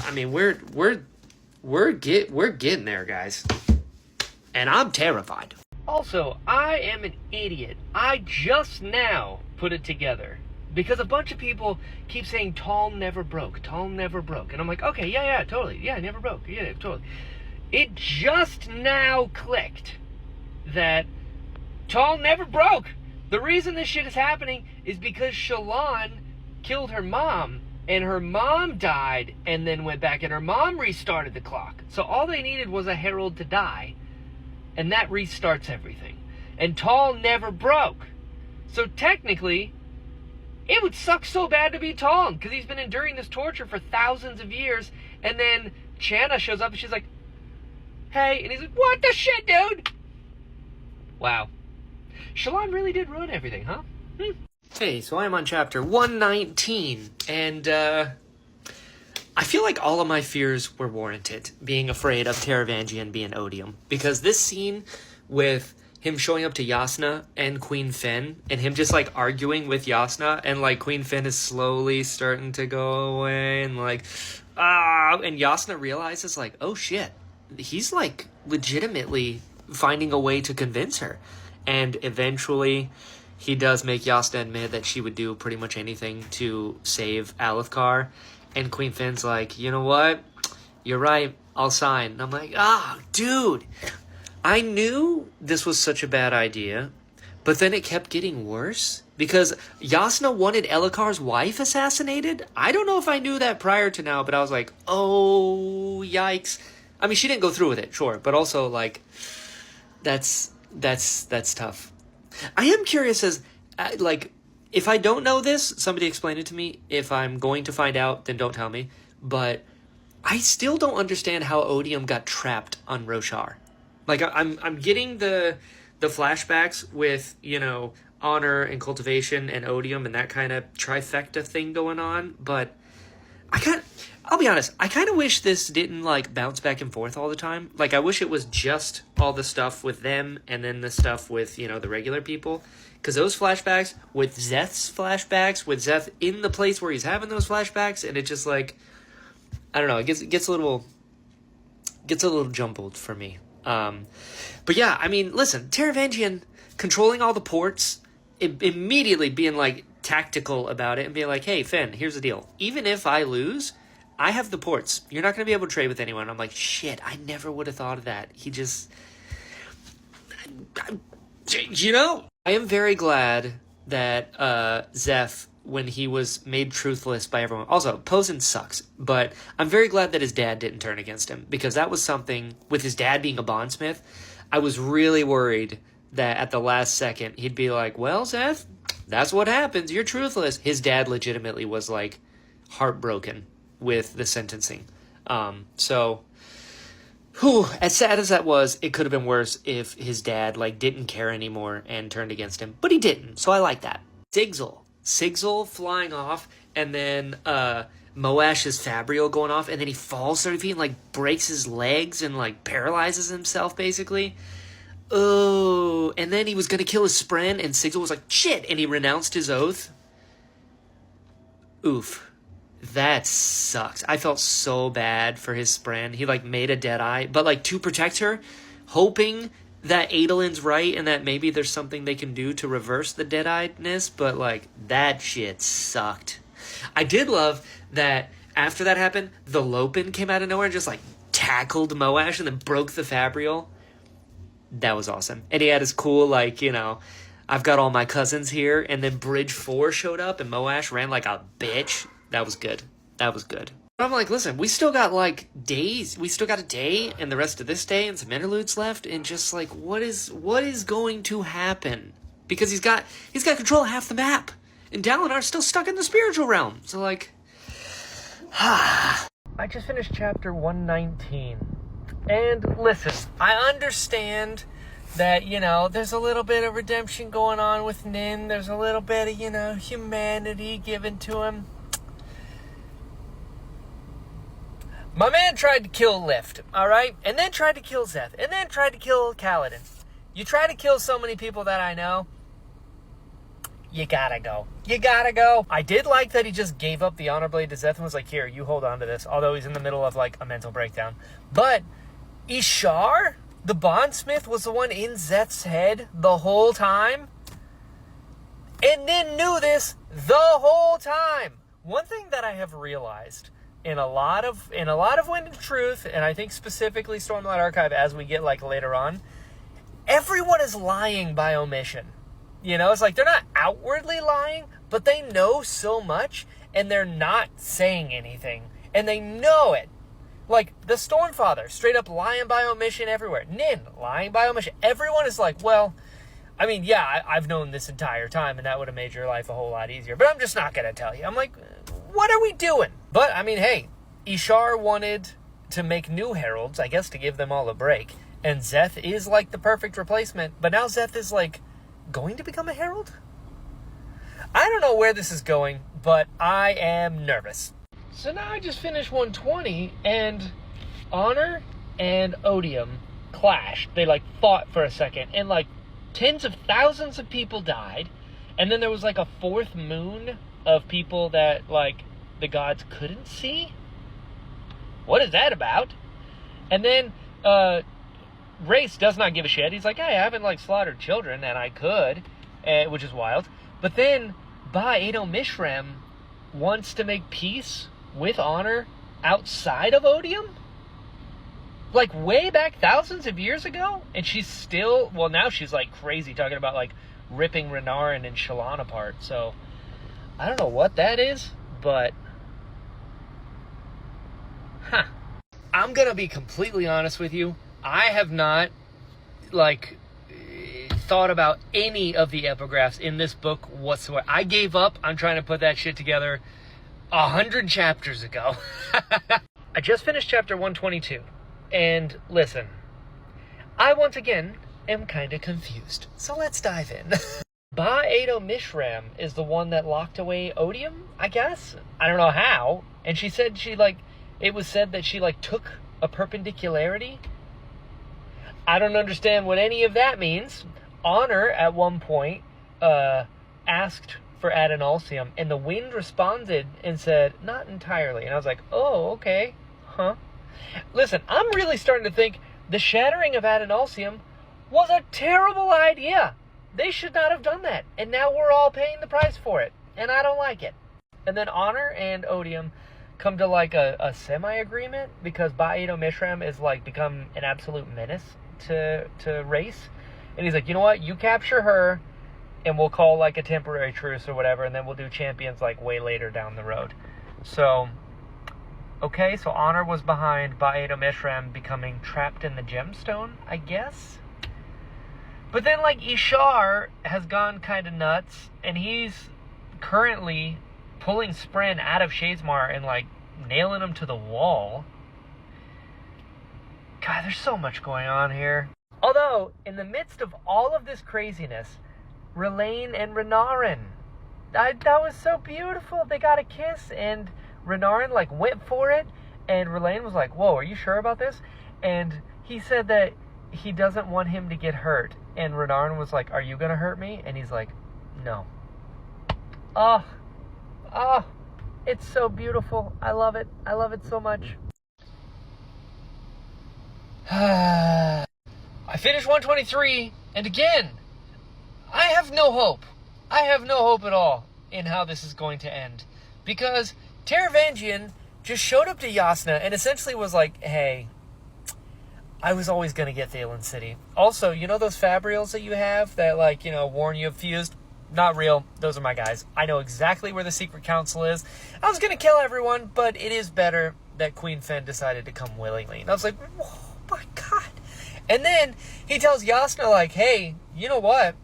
I mean, we're getting there, guys. And I'm terrified. Also, I am an idiot. I just now put it together. Because a bunch of people keep saying Tall never broke. Tall never broke. And I'm like, okay, yeah, totally. Yeah, never broke. Yeah, totally. It just now clicked that Tall never broke. The reason this shit is happening is because Shallan killed her mom. And her mom died and then went back. And her mom restarted the clock. So all they needed was a herald to die. And that restarts everything. And Tall never broke. So technically, it would suck so bad to be Tall, because he's been enduring this torture for thousands of years. And then Channa shows up and she's like, hey. And he's like, what the shit, dude? Wow. Shallan really did ruin everything, huh? Hey, so I'm on chapter 119. And, I feel like all of my fears were warranted, being afraid of Taravangian being Odium. Because this scene with him showing up to Yasna and Queen Fen, and him just, like, arguing with Yasna, and, like, Queen Fen is slowly starting to go away, and, like, and Yasna realizes, like, oh, shit, he's, like, legitimately finding a way to convince her. And eventually, he does make Yasna admit that she would do pretty much anything to save Alethkar. And Queen Fen's like, you know what? You're right. I'll sign. And I'm like, dude. I knew this was such a bad idea. But then it kept getting worse. Because Yasna wanted Elhokar's wife assassinated. I don't know if I knew that prior to now. But I was like, oh, yikes. I mean, she didn't go through with it, sure. But also, like, that's tough. I am curious as, like, if I don't know this, somebody explain it to me. If I'm going to find out, then don't tell me. But I still don't understand how Odium got trapped on Roshar. Like, I'm getting the flashbacks with, you know, honor and cultivation and Odium and that kind of trifecta thing going on. But I'll be honest, I kind of wish this didn't, like, bounce back and forth all the time. Like, I wish it was just all the stuff with them and then the stuff with, you know, the regular people. Because those flashbacks, with Zeth's flashbacks, with Zeth in the place where he's having those flashbacks, and it just, like, I don't know, it gets a little jumbled for me. But yeah, I mean, listen, Taravangian controlling all the ports, immediately being, like, tactical about it and being like, hey, Fen, here's the deal. Even if I lose, I have the ports. You're not going to be able to trade with anyone. I'm like, shit, I never would have thought of that. He just... You know? I am very glad that Zeth, when he was made truthless by everyone... Also, Posen sucks, but I'm very glad that his dad didn't turn against him, because that was something, with his dad being a bondsmith, I was really worried that at the last second he'd be like, well, Zeth, that's what happens. You're truthless. His dad legitimately was, like, heartbroken with the sentencing. As sad as that was, it could have been worse if his dad, like, didn't care anymore and turned against him. But he didn't, so I like that. Sigzil flying off, and then Moash's Fabrial going off, and then he falls 30 feet and, like, breaks his legs and, like, paralyzes himself, basically. Oh, and then he was going to kill his spren, and Sigzil was like, shit, and he renounced his oath. Oof. That sucks. I felt so bad for his spren. He, like, made a Deadeye, but, like, to protect her, hoping that Adolin's right and that maybe there's something they can do to reverse the Deadeye-ness, but, like, that shit sucked. I did love that after that happened, the Lopin came out of nowhere and just, like, tackled Moash and then broke the Fabrial. That was awesome. And he had his cool, like, you know, I've got all my cousins here, and then Bridge 4 showed up and Moash ran like a bitch. That was good. But I'm like, listen, we still got, like, days. We still got a day and the rest of this day and some interludes left. And just, like, what is going to happen? Because he's got control of half the map. And Dalinar's still stuck in the spiritual realm. So, like, I just finished chapter 119. And listen, I understand that, there's a little bit of redemption going on with Nin. There's a little bit of, humanity given to him. My man tried to kill Lift, alright? And then tried to kill Zeth. And then tried to kill Kaladin. You try to kill so many people that I know, you gotta go. You gotta go. I did like that he just gave up the Honor Blade to Zeth and was like, here, you hold on to this. Although he's in the middle of, a mental breakdown. But Ishar, the bondsmith, was the one in Zeth's head the whole time. And Nin knew this the whole time. One thing that I have realized in a lot of Wind and Truth, and I think specifically Stormlight Archive as we get later on, everyone is lying by omission. It's they're not outwardly lying, but they know so much and they're not saying anything. And they know it. The Stormfather, straight up lying by omission everywhere. Nin, lying by omission. Everyone is well, I mean, yeah, I've known this entire time and that would have made your life a whole lot easier. But I'm just not going to tell you. I'm what are we doing? But, I mean, hey, Ishar wanted to make new heralds, I guess to give them all a break. And Zeth is the perfect replacement. But now Zeth is going to become a herald? I don't know where this is going, but I am nervous. So now I just finished 120, and Honor and Odium clashed. They fought for a second, and tens of thousands of people died. And then there was a fourth moon of people that the gods couldn't see. What is that about? And then Race does not give a shit. He's hey, I haven't slaughtered children, and I could, which is wild. But then Ba-Ado Mishram wants to make peace with Honor outside of Odium? Way back thousands of years ago? And she's still, well, now she's crazy talking about ripping Renarin and Shallan apart. So I don't know what that is, but I'm gonna be completely honest with you. I have not thought about any of the epigraphs in this book whatsoever. I gave up on trying to put that shit together 100 chapters ago. I just finished chapter 122, and listen, I once again am kind of confused. So let's dive in. Ba-Ado Mishram is the one that locked away Odium, I guess. I don't know how. And she said it was said that she took a perpendicularity. I don't understand what any of that means. Honor, at one point, asked for Adonalcium, and the wind responded and said, not entirely. And I was oh, okay. Huh? Listen, I'm really starting to think the shattering of Adonalcium was a terrible idea. They should not have done that. And now we're all paying the price for it. And I don't like it. And then Honor and Odium come to a semi-agreement because Ba-Ado Mishram is become an absolute menace to Race. And he's you know what? You capture her and we'll call a temporary truce or whatever, and then we'll do champions way later down the road. So, okay, so Honor was behind Ba-Ado Mishram becoming trapped in the gemstone, I guess. But then Ishar has gone kind of nuts, and he's currently pulling Spren out of Shazemar and nailing him to the wall. God, there's so much going on here. Although, in the midst of all of this craziness, R'Lain and Renarin, that was so beautiful. They got a kiss, and Renarin went for it, and R'Lain was whoa, are you sure about this? And he said that he doesn't want him to get hurt, and Renarin was are you gonna hurt me? And he's no. Oh, it's so beautiful. I love it so much. I finished 123, and again, I have no hope. I have no hope at all in how this is going to end. Because Taravangian just showed up to Yasna and essentially was hey, I was always going to get Thalen City. Also, those Fabrials that you have that warn you of fused? Not real. Those are my guys. I know exactly where the secret council is. I was going to kill everyone, but it is better that Queen Fen decided to come willingly. And I was oh my God. And then he tells Yasna, hey, you know what?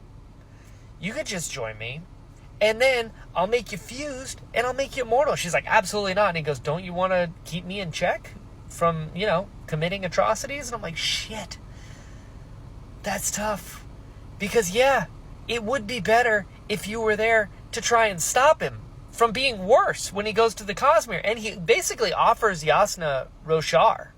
You could just join me, and then I'll make you fused, and I'll make you immortal. She's absolutely not. And he goes, don't you want to keep me in check from, committing atrocities? And I'm shit. That's tough. Because, yeah, it would be better if you were there to try and stop him from being worse when he goes to the Cosmere. And he basically offers Yasna Roshar.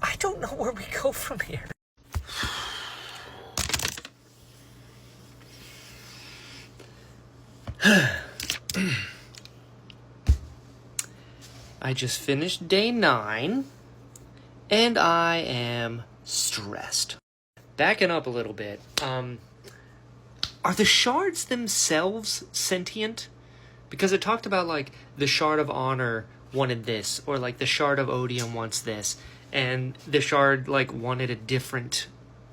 I don't know where we go from here. I just finished day 9, and I am stressed. Backing up a little bit, are the shards themselves sentient? Because it talked about, like, the Shard of Honor wanted this, or, like, the Shard of Odium wants this, and the Shard, like, wanted a different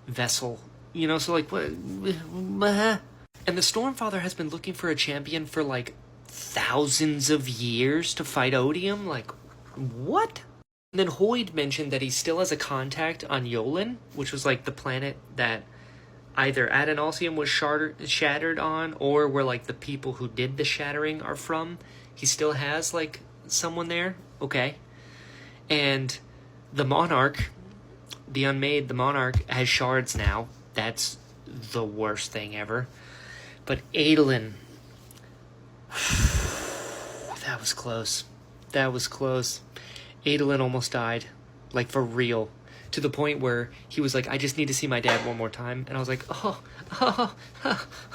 vessel. You know, so, like, what? And the Stormfather has been looking for a champion for, like, thousands of years to fight Odium? Like, what? And then Hoyd mentioned that he still has a contact on Yolen, which was, like, the planet that either Adonalsium was shattered on, or where, like, the people who did the shattering are from. He still has, like, someone there. Okay. And the Monarch, the Unmade, the Monarch, has shards now. That's the worst thing ever. But Adolin... that was close. That was close. Adolin almost died. Like, for real. To the point where he was like, I just need to see my dad one more time. And I was like, oh.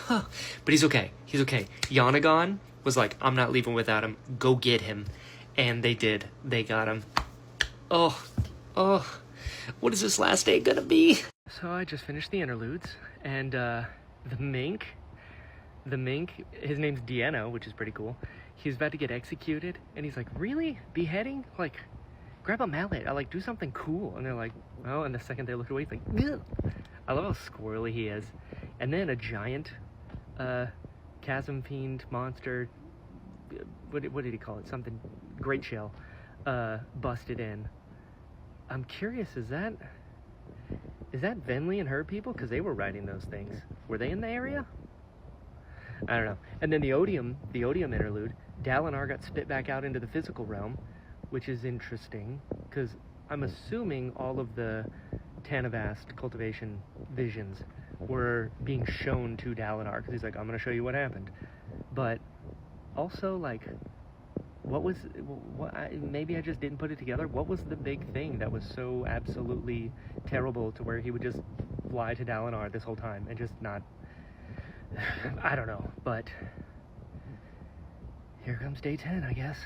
But he's okay. He's okay. Yanagon was like, I'm not leaving without him. Go get him. And they did. They got him. Oh. What is this last day gonna be? So I just finished the interludes. And, the mink, his name's Dieno, which is pretty cool. He's about to get executed, and he's like, really? Beheading? Like, grab a mallet. I like, do something cool. And they're like, oh, and the second they look away, he's like, ugh. I love how squirrely he is. And then a giant, chasm fiend monster, what did he call it? Something, great shell, busted in. I'm curious, is that Venli and her people? Because they were riding those things. Were they in the area? I don't know. And then the Odium interlude, Dalinar got spit back out into the physical realm, which is interesting, because I'm assuming all of the Tanavast cultivation visions were being shown to Dalinar, because he's like, I'm going to show you what happened. But also, like, maybe I just didn't put it together. What was the big thing that was so absolutely terrible to where he would just lie to Dalinar this whole time and just not... I don't know, but here comes day 10, I guess.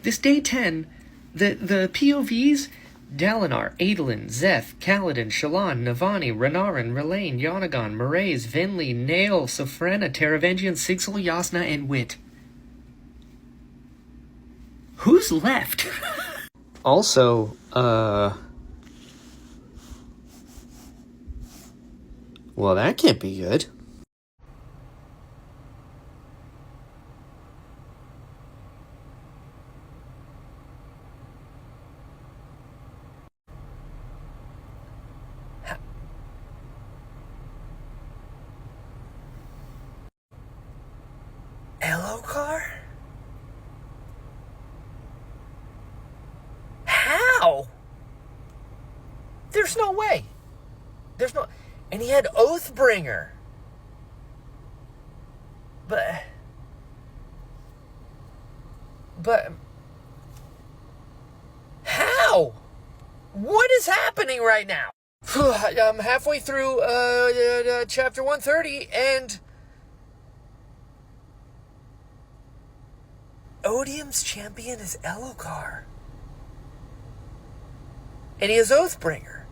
This day 10, the POVs, Dalinar, Adolin, Zeph, Kaladin, Shallan, Navani, Renarin, Relaine, Yanagon, Mraize, Venli, Nael, Sophrena, Taravangian, Sigil, Yasna, and Wit. Who's left? Also, well, that can't be good. Elokar? How? There's no way. There's no... And he had Oathbringer. But... How? What is happening right now? I'm halfway through chapter 130, and... Odium's champion is Elokar. And he is Oathbringer.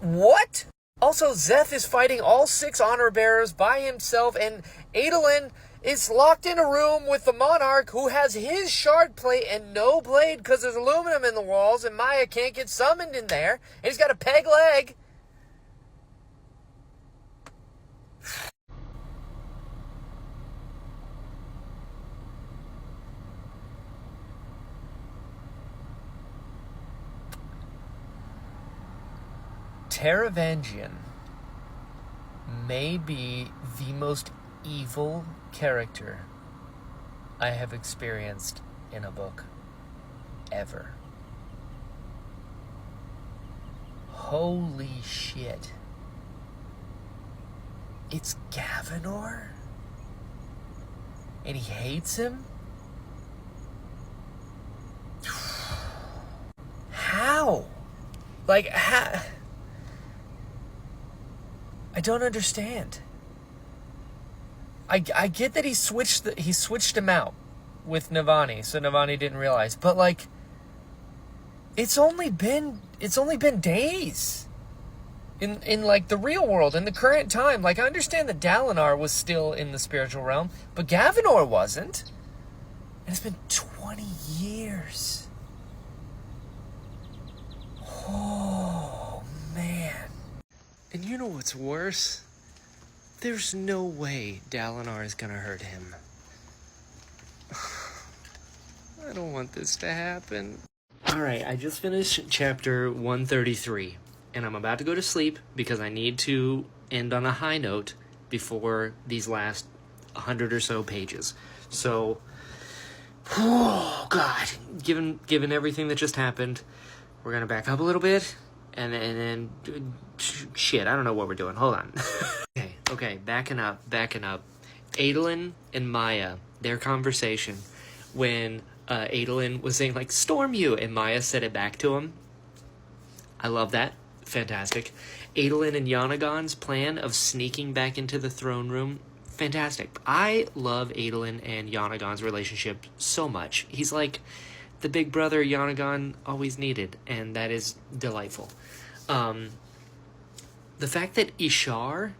What? Also, Zeph is fighting all 6 honor bearers by himself, and Adolin is locked in a room with the Monarch, who has his shard plate and no blade because there's aluminum in the walls, and Maya can't get summoned in there, and he's got a peg leg. Taravangian may be the most evil character I have experienced in a book ever. Holy shit. It's Gavinor? And he hates him? How? Like, how? I don't understand. I get that he switched him out with Navani, so Navani didn't realize. But like, it's only been days in like the real world, in the current time. Like, I understand that Dalinar was still in the spiritual realm, but Gavinor wasn't. And it's been 20 years. Oh man.
And you know what's worse? There's no way Dalinar is gonna hurt him. I don't want this to happen. Alright, I just finished chapter 133, and I'm about to go to sleep because I need to end on a high note before these last 100 or so pages. So, oh god, given everything that just happened, we're gonna back up a little bit, and then shit, I don't know what we're doing. Hold on. Okay, backing up. Adolin and Maya, their conversation when Adolin was saying, like, storm you, and Maya said it back to him. I love that. Fantastic. Adolin and Yanagon's plan of sneaking back into the throne room. Fantastic. I love Adolin and Yanagon's relationship so much. He's like the big brother Yanagon always needed, and that is delightful. The fact that Ishar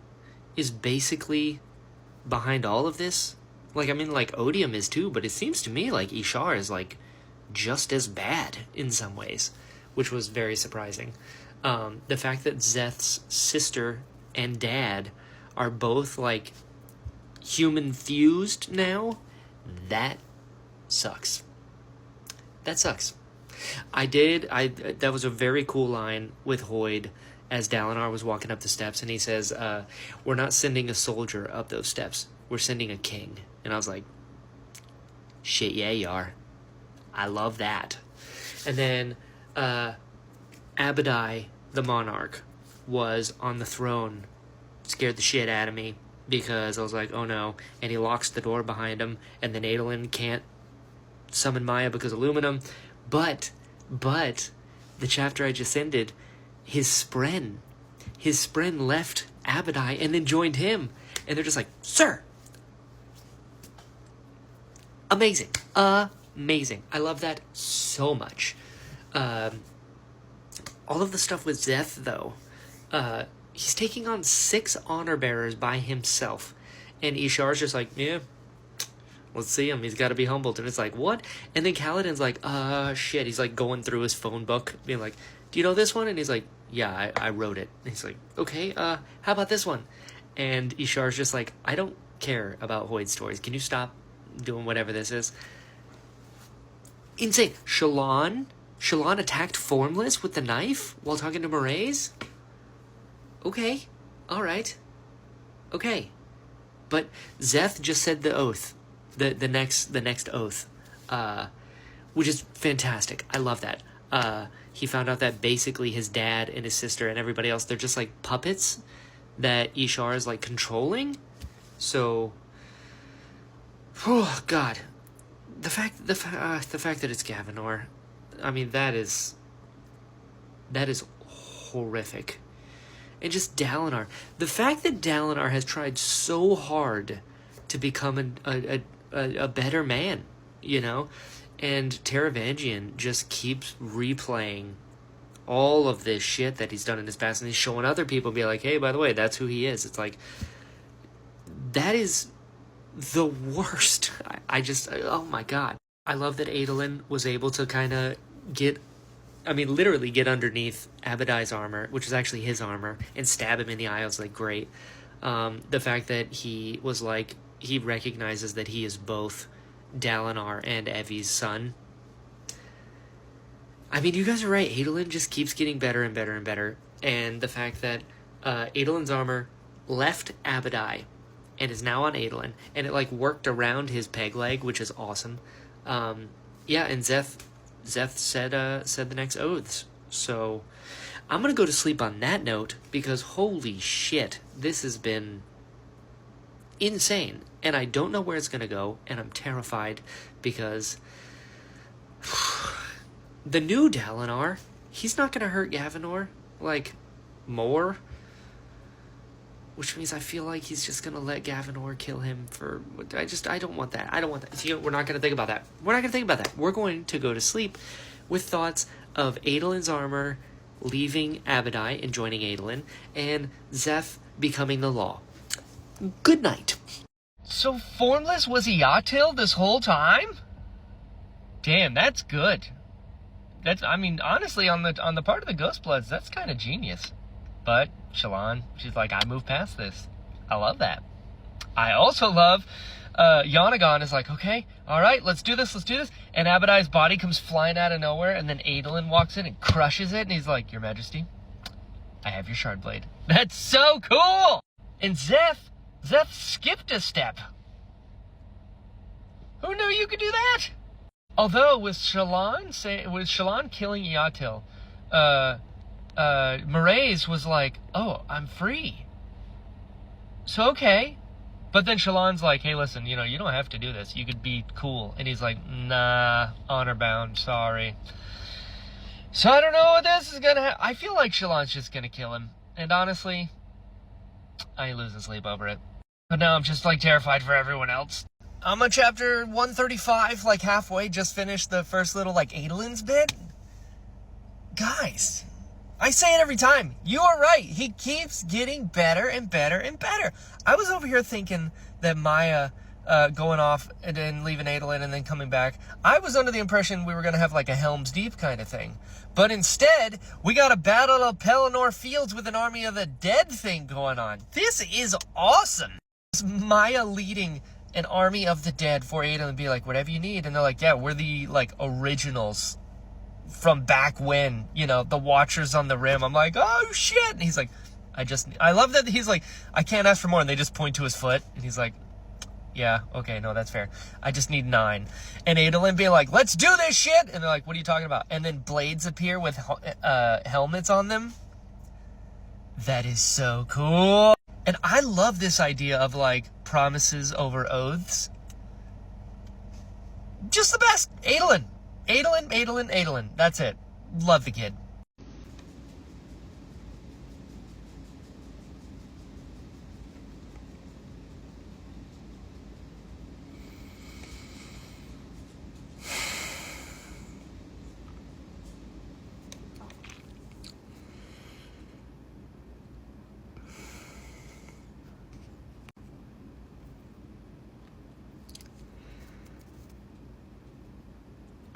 is basically behind all of this, like, I mean, like, Odium is too, but it seems to me like Ishar is, like, just as bad in some ways, which was very surprising. The fact that Zeth's sister and dad are both, like, human fused now, that sucks. That sucks. That was a very cool line with Hoyd as Dalinar was walking up the steps, and he says, we're not sending a soldier up those steps, we're sending a king. And I was like, shit, yeah, you are. I love that. And then Abadai, the monarch, was on the throne. Scared the shit out of me because I was like, oh no. And he locks the door behind him, and then Adolin can't summon Maya because of aluminum. But the chapter I just ended, his spren left Abadai and then joined him, and they're just like, sir. Amazing. I love that so much. All of the stuff with Zeth, though, he's taking on 6 honor bearers by himself, and Ishar's just like, yeah, let's see him. He's got to be humbled. And it's like, what? And then Kaladin's like, shit. He's like going through his phone book, being like, do you know this one? And he's like, yeah, I wrote it. And he's like, okay, how about this one? And Ishar's just like, I don't care about Hoyd's stories. Can you stop doing whatever this is? Insane. Shallan attacked Formless with the knife while talking to Mraize? Okay. All right. Okay. But Zeth just said the oath. The next oath, which is fantastic. I love that. He found out that basically his dad and his sister and everybody else, they're just like puppets that Ishar is like controlling. So, oh god, the fact that it's Gavinor, I mean, that is horrific. And just Dalinar, the fact that Dalinar has tried so hard to become a better man, you know? And Taravangian just keeps replaying all of this shit that he's done in his past, and he's showing other people, be like, hey, by the way, that's who he is. It's like, that is the worst. I just, oh my god. I love that Adolin was able to kind of literally get underneath Abadai's armor, which is actually his armor, and stab him in the eye. I was like, great. The fact that he was like, he recognizes that he is both Dalinar and Evie's son. I mean, you guys are right. Adolin just keeps getting better and better and better. And the fact that Adolin's armor left Abadai
and is now on Adolin, and it like worked around his peg leg, which is awesome. Yeah, and Zeth said the next oaths. So I'm gonna go to sleep on that note, because holy shit, this has been insane, and I don't know where it's gonna go, and I'm terrified because the new Dalinar, he's not gonna hurt Gavinor like more, which means I feel like he's just gonna let Gavinor kill him for. I don't want that. I don't want that. So, we're not gonna think about that. We're going to go to sleep with thoughts of Adolin's armor leaving Abadai and joining Adolin, and Zeth becoming the law. Good night. So Formless was Eotil this whole time? Damn, that's good. I mean, honestly, on the part of the Ghostbloods, that's kind of genius. But Shallan, she's like, I moved past this. I love that. I also love Yonaghan is like, okay, all right, let's do this. And Abadai's body comes flying out of nowhere, and then Adolin walks in and crushes it, and he's like, Your Majesty, I have your shard blade. That's so cool! And Zeth skipped a step. Who knew you could do that? Although with Shallan killing Eotil, Mraize was like, oh, I'm free. So okay. But then Shallan's like, hey, listen, you don't have to do this. You could be cool. And he's like, nah, honor bound, sorry. So I don't know what this is gonna I feel like Shallan's just gonna kill him. And honestly, I ain't losing sleep over it. But now I'm just like terrified for everyone else. I'm on chapter 135, like halfway, just finished the first little like Adolin's bit. Guys, I say it every time. You are right. He keeps getting better and better and better. I was over here thinking that Maya going off and then leaving Adolin and then coming back, I was under the impression we were going to have like a Helm's Deep kind of thing. But instead, we got a Battle of Pelennor Fields with an Army of the Dead thing going on. This is awesome. It's Maya leading an army of the dead for Adolin and be like, whatever you need. And they're like, yeah, we're the like originals from back when, the Watchers on the Rim. I'm like, oh shit. And he's like, I love that he's like, I can't ask for more. And they just point to his foot. And he's like, yeah, okay, no, that's fair. I just need 9. And Adolin being like, let's do this shit. And they're like, what are you talking about? And then blades appear with helmets on them. That is so cool. And I love this idea of like promises over oaths. Just the best. Adolin. That's it. Love the kid.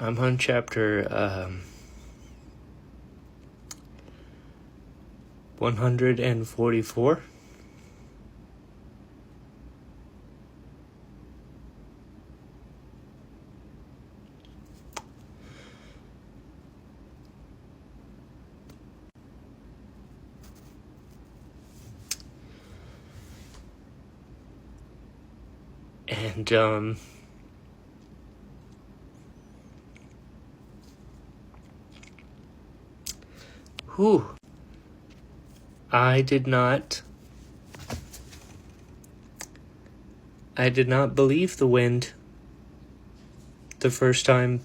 I'm on chapter 144. And I did not believe the wind the first time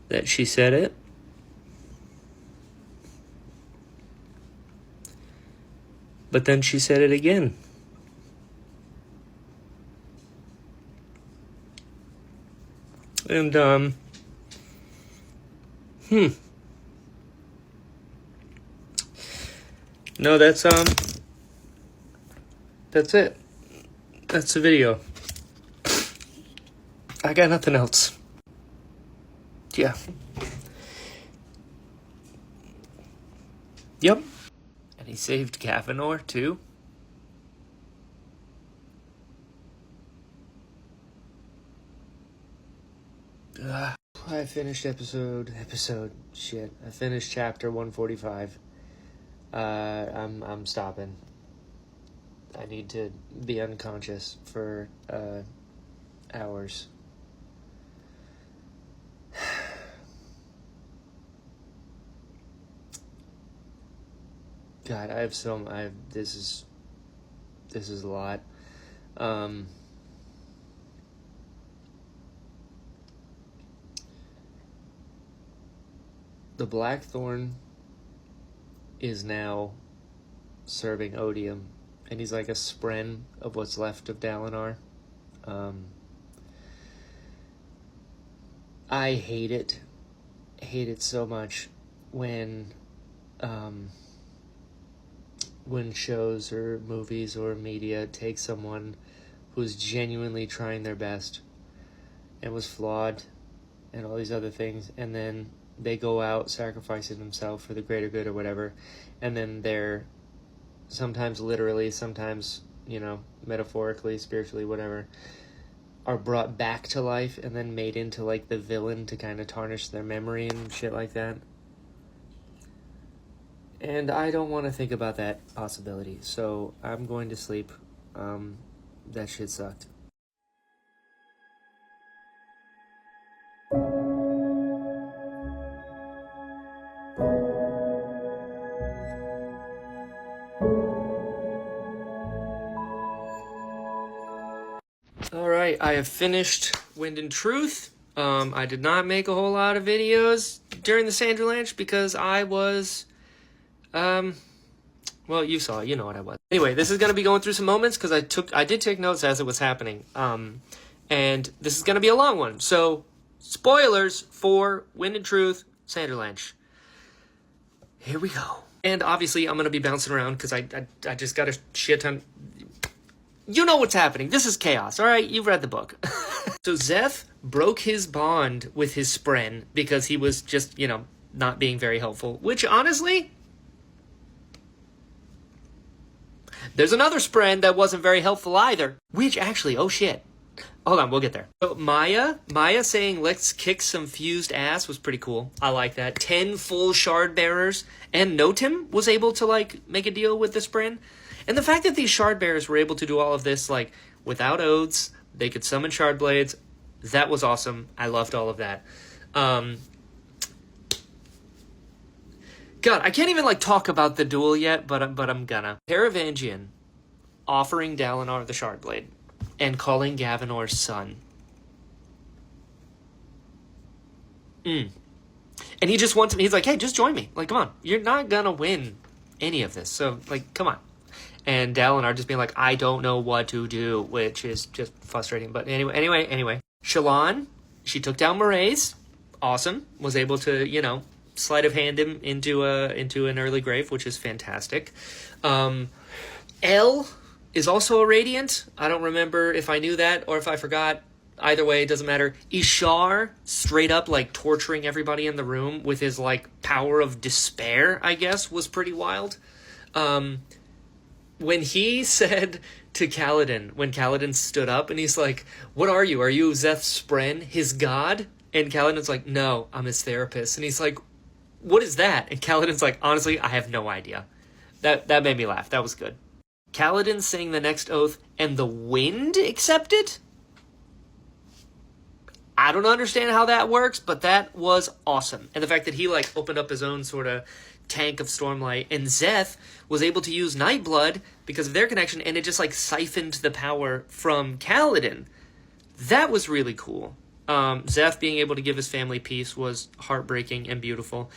that she said it. But then she said it again. And no, that's it. That's the video. I got nothing else. Yeah. Yep. And he saved Gavinor too. I finished I finished chapter 145. I'm stopping.
I need to be unconscious for hours. God, this is a lot. The Blackthorn is now serving odium, and he's like a spren of what's left of Dalinar. I hate it so much when shows or movies or media take someone who's genuinely trying their best and was flawed and all these other things, and then they go out sacrificing themselves for the greater good or whatever, and then they're sometimes literally, sometimes, metaphorically, spiritually, whatever, are brought back to life and then made into like the villain to kind of tarnish their memory and shit like that. And I don't want to think about that possibility, so I'm going to sleep. That shit sucked. Alright, I have finished Wind and Truth. I did not make a whole lot of videos during the Sanderlanche because I was... well, you saw it. You know what I was. Anyway, this is going to be going through some moments because I did take notes as it was happening. And this is going to be a long one. So, spoilers for Wind and Truth, Sanderlanche. Here we go. And obviously, I'm going to be bouncing around because I just got a shit ton. You know what's happening. This is chaos, all right? You've read the book. So Szeth broke his bond with his spren because he was just, not being very helpful. Which, honestly... There's another spren that wasn't very helpful either. Which, actually, oh shit. Hold on, we'll get there. So Maya saying, let's kick some fused ass was pretty cool. I like that. 10 full shard bearers. And Notim was able to, make a deal with the spren. And the fact that these shard bearers were able to do all of this, without oaths, they could summon shard blades. That was awesome. I loved all of that. God, I can't even, talk about the duel yet, but I'm gonna. Taravangian offering Dalinar the shard blade and calling Gavinor's son. And he just wants him. He's like, hey, just join me. Come on. You're not gonna win any of this. So, come on. And Dalinar just being like, I don't know what to do, which is just frustrating. But anyway. Shallan, she took down Mraize. Awesome. Was able to, sleight of hand him into an early grave, which is fantastic. El is also a Radiant. I don't remember if I knew that or if I forgot. Either way, it doesn't matter. Ishar, straight up, torturing everybody in the room with his, power of despair, I guess, was pretty wild. When he said to Kaladin, when Kaladin stood up, and he's like, what are you? Are you Szeth's spren, his god? And Kaladin's like, no, I'm his therapist. And he's like, what is that? And Kaladin's like, honestly, I have no idea. That made me laugh. That was good. Kaladin saying the next oath, and the wind accepted? I don't understand how that works, but that was awesome. And the fact that he, opened up his own sort of tank of Stormlight, and Szeth was able to use Nightblood because of their connection, and it just, siphoned the power from Kaladin. That was really cool. Szeth being able to give his family peace was heartbreaking and beautiful.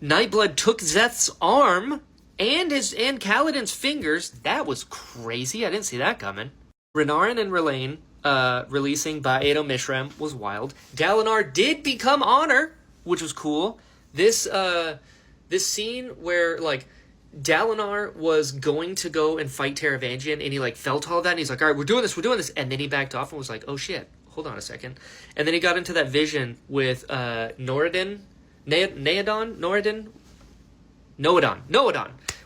Nightblood took Szeth's arm and Kaladin's fingers. That was crazy. I didn't see that coming. Renarin and R'Lain releasing Ba'edo Mishram was wild. Dalinar did become Honor, which was cool. This scene where Dalinar was going to go and fight Taravangian, and he felt all that, and he's like, all right, we're doing this, and then he backed off and was like, oh shit, hold on a second. And then he got into that vision with Noradin,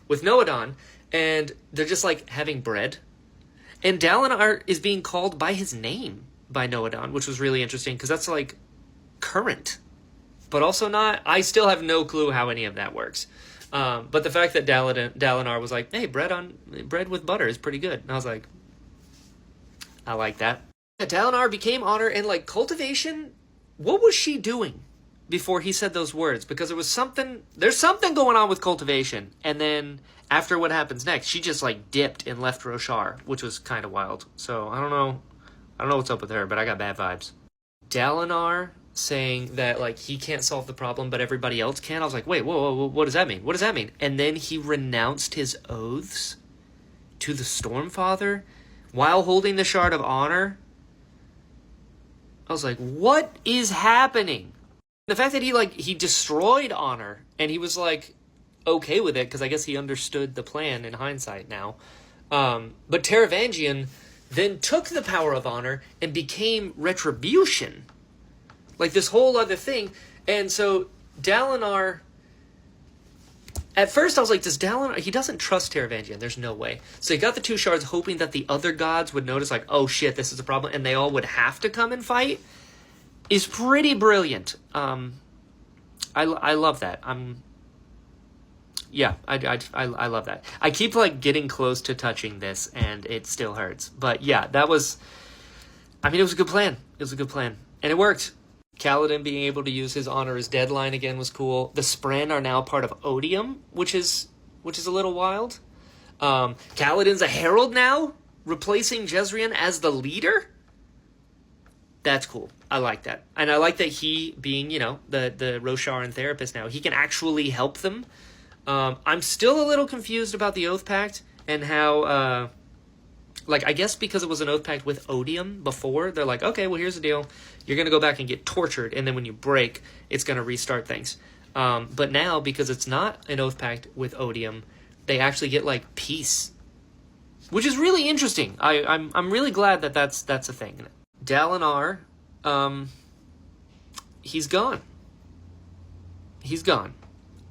with Noadon, and they're just having bread. And Dalinar is being called by his name by Noadon, which was really interesting, because that's current, but also not. I still have no clue how any of that works.
But the fact that Dalinar was like, hey, bread with butter is pretty good. And I was like, I like that. Yeah, Dalinar became honor, and like cultivation, what was she doing before he said those words? Because there's something going on with cultivation. And then after what happens next, she just like dipped and left Roshar, which was kind of wild. So I don't know what's up with her, but I got bad vibes. Dalinar saying that like he can't solve the problem, but everybody else can. I was like, wait, whoa, what does that mean? What does that mean? And then he renounced his oaths to the Stormfather while holding the Shard of Honor. I was like, what is happening? The fact that he destroyed Honor and he was like okay with it, because I guess he understood the plan in hindsight now. But Taravangian then took the power of Honor and became Retribution. Like this whole other thing. And so Dalinar, at first I was like, he doesn't trust Taravangian. There's no way. So he got the 2 shards hoping that the other gods would notice, like, oh shit, this is a problem, and they all would have to come and fight. Is pretty brilliant. I love that. I love that. I keep like getting close to touching this and it still hurts. But yeah, it was a good plan. It was a good plan. And it worked. Kaladin being able to use his honor as deadline again was cool. The Spren are now part of Odium, which is a little wild. Kaladin's a herald now, replacing Jezrien as the leader. That's cool. I like that. And I like that he, being, the Rosharan therapist now, he can actually help them. I'm still a little confused about the Oath Pact and how, I guess because it was an Oath Pact with Odium before, they're like, okay, well, here's the deal. You're going to go back and get tortured, and then when you break, it's going to restart things. But now, because it's not an Oath Pact with Odium, they actually get, peace. Which is really interesting. I'm really glad that that's a thing. Dalinar, he's gone. He's gone.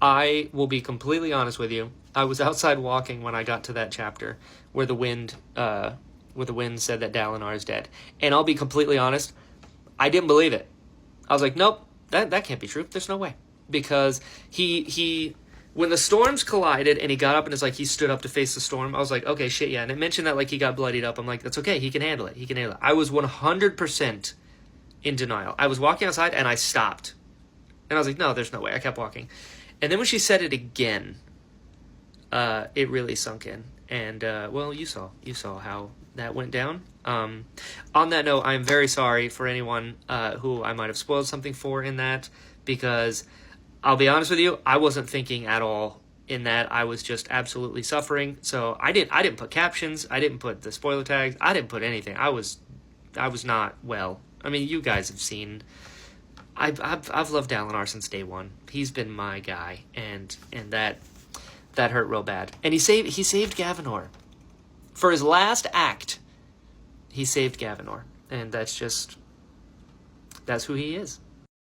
I will be completely honest with you. I was outside walking when I got to that chapter where the wind said that Dalinar is dead. And I'll be completely honest, I didn't believe it. I was like, nope, that can't be true. There's no way. Because he when the storms collided and he got up and he stood up to face the storm, I was like, okay, shit, yeah. And it mentioned that he got bloodied up. I'm like, that's okay. He can handle it. I was 100% in denial. I was walking outside and I stopped. And I was like, no, there's no way. I kept walking. And then when she said it again, it really sunk in. And, well, you saw how that went down. On that note, I'm very sorry for anyone who I might have spoiled something for in that, because I'll be honest with you, I wasn't thinking at all in that. I was just absolutely suffering. So I didn't put captions. I didn't put the spoiler tags. I didn't put anything. I was not well. I mean, you guys have seen. I've loved Dalinar since day one. He's been my guy, and that hurt real bad. And he saved Gavinor. For his last act, he saved Gavinor. And that's who he is.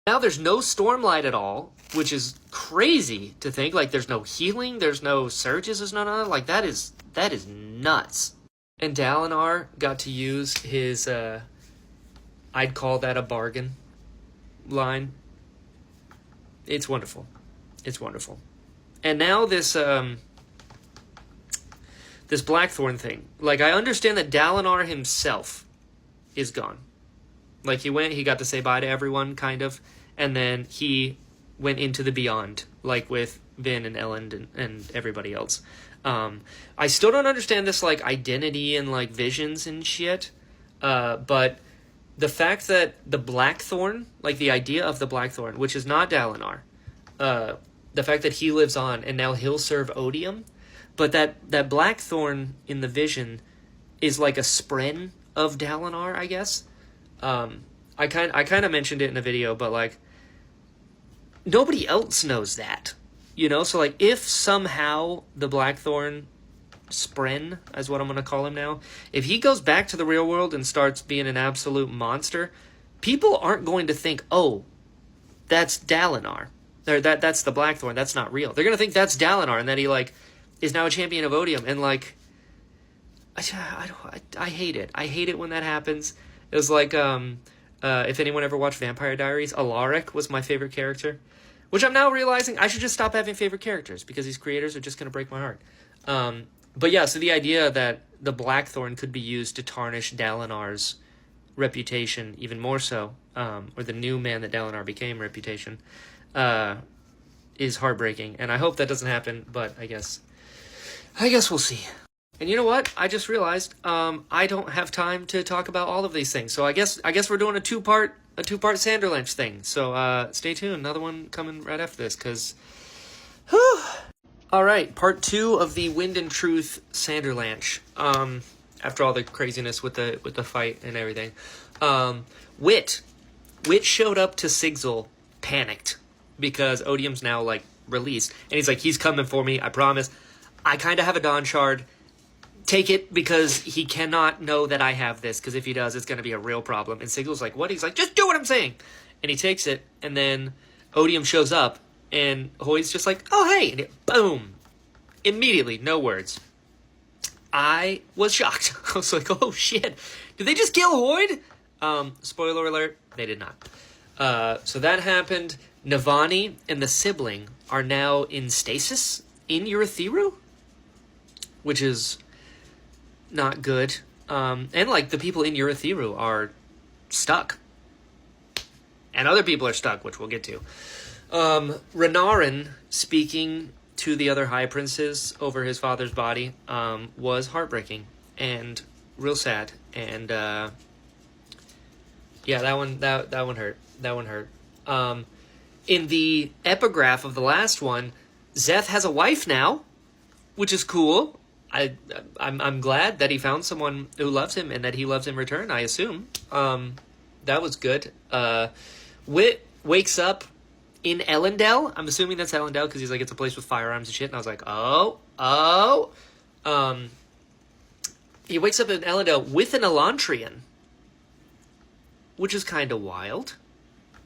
Now there's no Stormlight at all, which is crazy to think. There's no healing, there's no surges, there's none. That is nuts. And Dalinar got to use his, I'd call that a bargain line. It's wonderful. It's wonderful. And now this Blackthorn thing. I understand that Dalinar himself is gone. He got to say bye to everyone, kind of, and then he went into the beyond, with Vin and Elend and everybody else. I still don't understand this, identity and, visions and shit, but the fact that the Blackthorn, the idea of the Blackthorn, which is not Dalinar, the fact that he lives on and now he'll serve Odium, but that Blackthorn in the vision is a spren of Dalinar, I guess. I kind of mentioned it in a video, but nobody else knows that, So if somehow the Blackthorn Spren, is what I'm going to call him now, if he goes back to the real world and starts being an absolute monster, people aren't going to think, oh, that's Dalinar, or that's the Blackthorn. That's not real. They're going to think that's Dalinar, and that he is now a champion of Odium, and I hate it. I hate it when that happens. It was if anyone ever watched Vampire Diaries, Alaric was my favorite character. Which I'm now realizing I should just stop having favorite characters because these creators are just going to break my heart. But yeah, so the idea that the Blackthorn could be used to tarnish Dalinar's reputation even more so, or the new man that Dalinar became reputation, is heartbreaking. And I hope that doesn't happen, but I guess we'll see. And you know what? I just realized I don't have time to talk about all of these things. So I guess we're doing a two-part Sanderlanche thing. So stay tuned. Another one coming right after this, because all right, part 2 of the Wind and Truth Sanderlanche. After all the craziness with the fight and everything, Wit showed up to Sigzil panicked because Odium's now like released, and he's like, he's coming for me, I promise. I kind of have a Dawn Shard. Take it, because he cannot know that I have this, because if he does, it's going to be a real problem. And Sigil's like, what? He's like, just do what I'm saying. And he takes it, and then Odium shows up, and Hoy's just like, oh, hey. And boom. Immediately, no words. I was shocked. I was like, oh, shit. Did they just kill Hoyd? Spoiler alert, they did not. So that happened. Navani and the sibling are now in stasis in Urithiru, which is not good. And like the people in Urithiru are stuck. And other people are stuck, which we'll get to. Renarin speaking to the other high princes over his father's body was heartbreaking and real sad. And yeah, that one hurt. That one hurt. In the epigraph of the last one, Zeth has a wife now, which is cool. I'm glad that he found someone who loves him and that he loves him in return, I assume. That was good. Wit wakes up in Elendel. I'm assuming that's Elendel because he's like, it's a place with firearms and shit. And I was like, oh. He wakes up in Elendel with an Elantrian, which is kind of wild.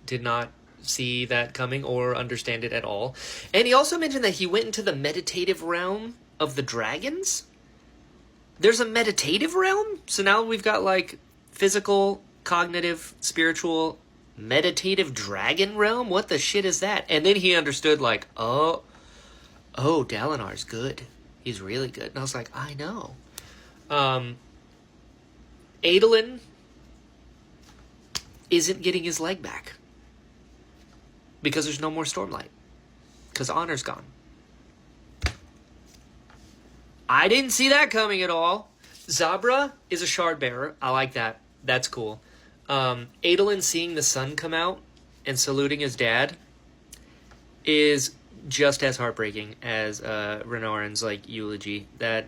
Did not see that coming or understand it at all. And he also mentioned that he went into the meditative realm of the dragons. There's a meditative realm? So now we've got like physical, cognitive, spiritual, meditative dragon realm? What the shit is that? And then he understood like, oh, Dalinar's good. He's really good. And I was like, I know. Adolin isn't getting his leg back because there's no more Stormlight. Because Honor's gone. I didn't see that coming at all. Zabra is a shard bearer. I like that. That's cool. Adolin seeing the sun come out and saluting his dad is just as heartbreaking as Renarin's like eulogy. That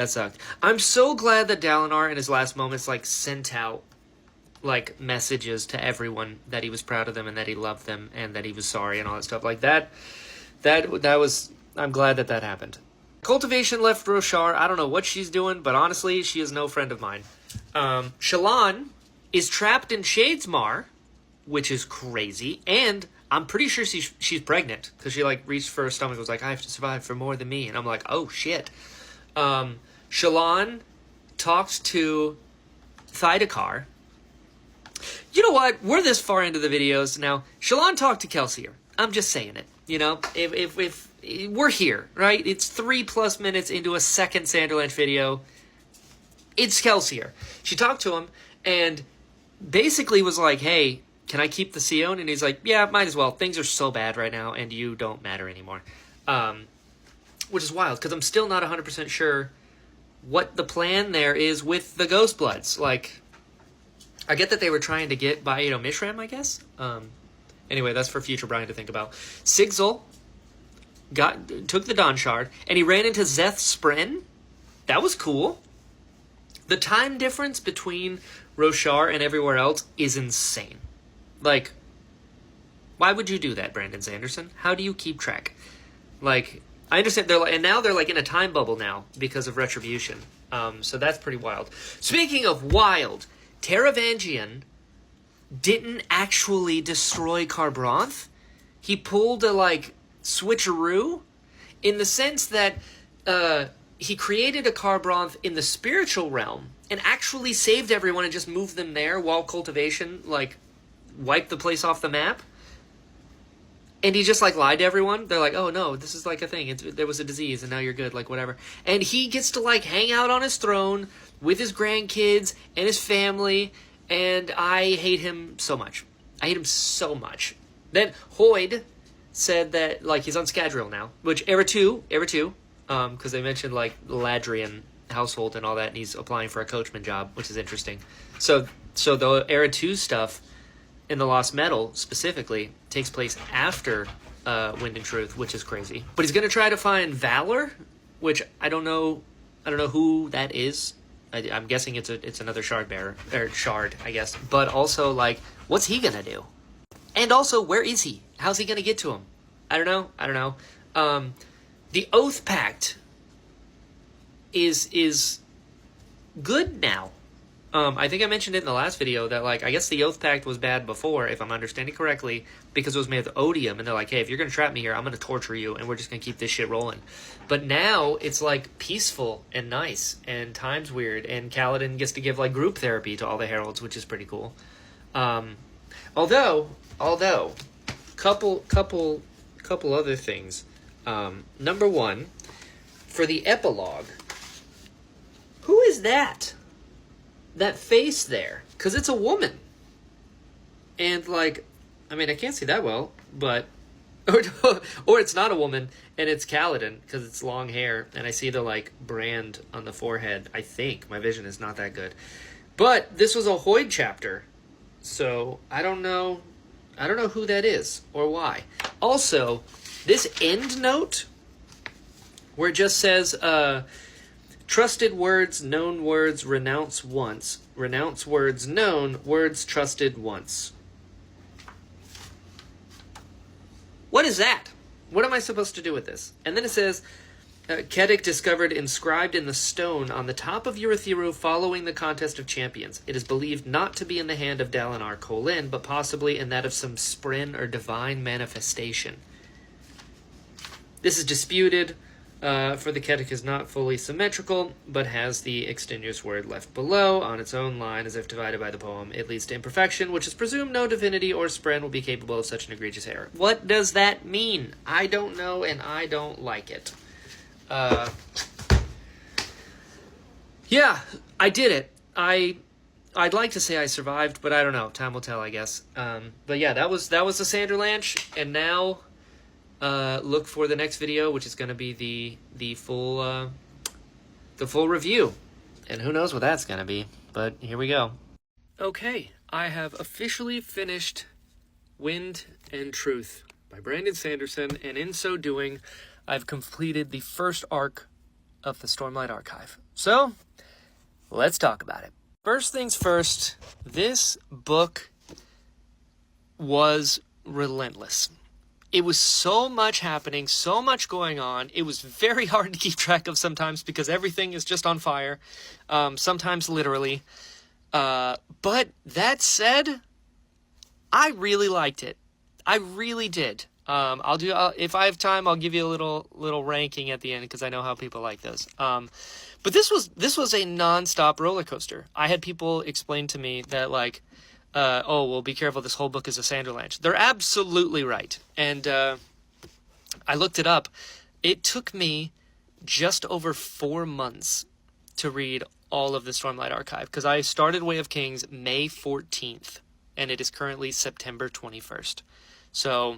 sucked. I'm so glad that Dalinar in his last moments like sent out like messages to everyone that he was proud of them and that he loved them and that he was sorry and all that stuff like that. That was. I'm glad that happened. Cultivation left Roshar. I don't know what she's doing, but honestly, she is no friend of mine. Shallan is trapped in Shadesmar, which is crazy, and I'm pretty sure she's pregnant because she like reached for her stomach and was like, I have to survive for more than me, and I'm like, oh shit. Shallan talked to Thydakar. You know what? We're this far into the videos now. Shallan talked to Kelsier. I'm just saying it. You know, if we're here, right? It's 3+ minutes into a second Sanderlanche video. It's Kelsier. She talked to him and basically was like, hey, can I keep the Sion? And he's like, yeah, might as well. Things are so bad right now and you don't matter anymore. Which is wild because I'm still not 100% sure what the plan there is with the Ghostbloods. Like, I get that they were trying to get by, Mishram, I guess. Anyway, that's for future Brian to think about. Sigzil took the Dawn Shard, and he ran into Zeth Spren. That was cool. The time difference between Roshar and everywhere else is insane. Like, why would you do that, Brandon Sanderson? How do you keep track? Like, I understand and now they're like in a time bubble now because of Retribution. So that's pretty wild. Speaking of wild, Taravangian didn't actually destroy Kharbranth. He pulled a like switcheroo in the sense that he created a Kharbranth in the spiritual realm and actually saved everyone and just moved them there while Cultivation like wiped the place off the map.
And he just like lied to everyone. They're like, oh no, this is like a thing. There was a disease and now you're good, like whatever. And he gets to like hang out on his throne with his grandkids and his family. And I hate him so much. I hate him so much. Then Hoyd said that like he's on Scadrial now, which Era 2, because they mentioned like the Ladrian household and all that, and he's applying for a coachman job, which is interesting. So the Era 2 stuff in the Lost Metal specifically takes place after Wind and Truth, which is crazy. But he's going to try to find Valor, which I don't know who that is. I'm guessing it's another shard bearer, or shard, I guess. But also, like, what's he going to do? And also, where is he? How's he going to get to him? I don't know. The Oath Pact is good now. I think I mentioned it in the last video that, like, I guess the Oath Pact was bad before, if I'm understanding correctly, because it was made with odium, and they're like, hey, if you're going to trap me here, I'm going to torture you, and we're just going to keep this shit rolling. But now, it's, like, peaceful and nice, and time's weird, and Kaladin gets to give, like, group therapy to all the heralds, which is pretty cool. Although, couple other things. Number one, for the epilogue, who is that? That face there, because it's a woman, and like, I mean, I can't see that well, but or it's not a woman, and it's Kaladin because it's long hair, and I see the like brand on the forehead. I think my vision is not that good, but this was a Hoyd chapter, so I don't know who that is or why. Also, this end note where it just says trusted words, known words, renounce once. Renounce words known, words trusted once. What is that? What am I supposed to do with this? And then it says, Kedic discovered inscribed in the stone on the top of Urithiru following the contest of champions. It is believed not to be in the hand of Dalinar Kholin, but possibly in that of some spren or divine manifestation. This is disputed, for the Kedic is not fully symmetrical, but has the extenuous word left below on its own line as if divided by the poem. It leads to imperfection, which is presumed no divinity or spren will be capable of such an egregious error. What does that mean? I don't know, and I don't like it. Yeah, I did it. I'd like to say I survived, but I don't know. Time will tell, I guess. But yeah, that was the Sanderlanche, and now look for the next video, which is going to be the full review, and who knows what that's going to be. But here we go. Okay, I have officially finished Wind and Truth by Brandon Sanderson, and in so doing, I've completed the first arc of the Stormlight Archive. So, let's talk about it. First things first, this book was relentless. It was so much happening, so much going on. It was very hard to keep track of sometimes because everything is just on fire, sometimes literally. But that said, I really liked it. I really did. If I have time, I'll give you a little ranking at the end because I know how people like those. But this was a nonstop roller coaster. I had people explain to me that like, oh well, be careful. This whole book is a Sanderlanche. They're absolutely right. And I looked it up. It took me just over 4 months to read all of the Stormlight Archive because I started Way of Kings May 14th, and it is currently September 21st. So.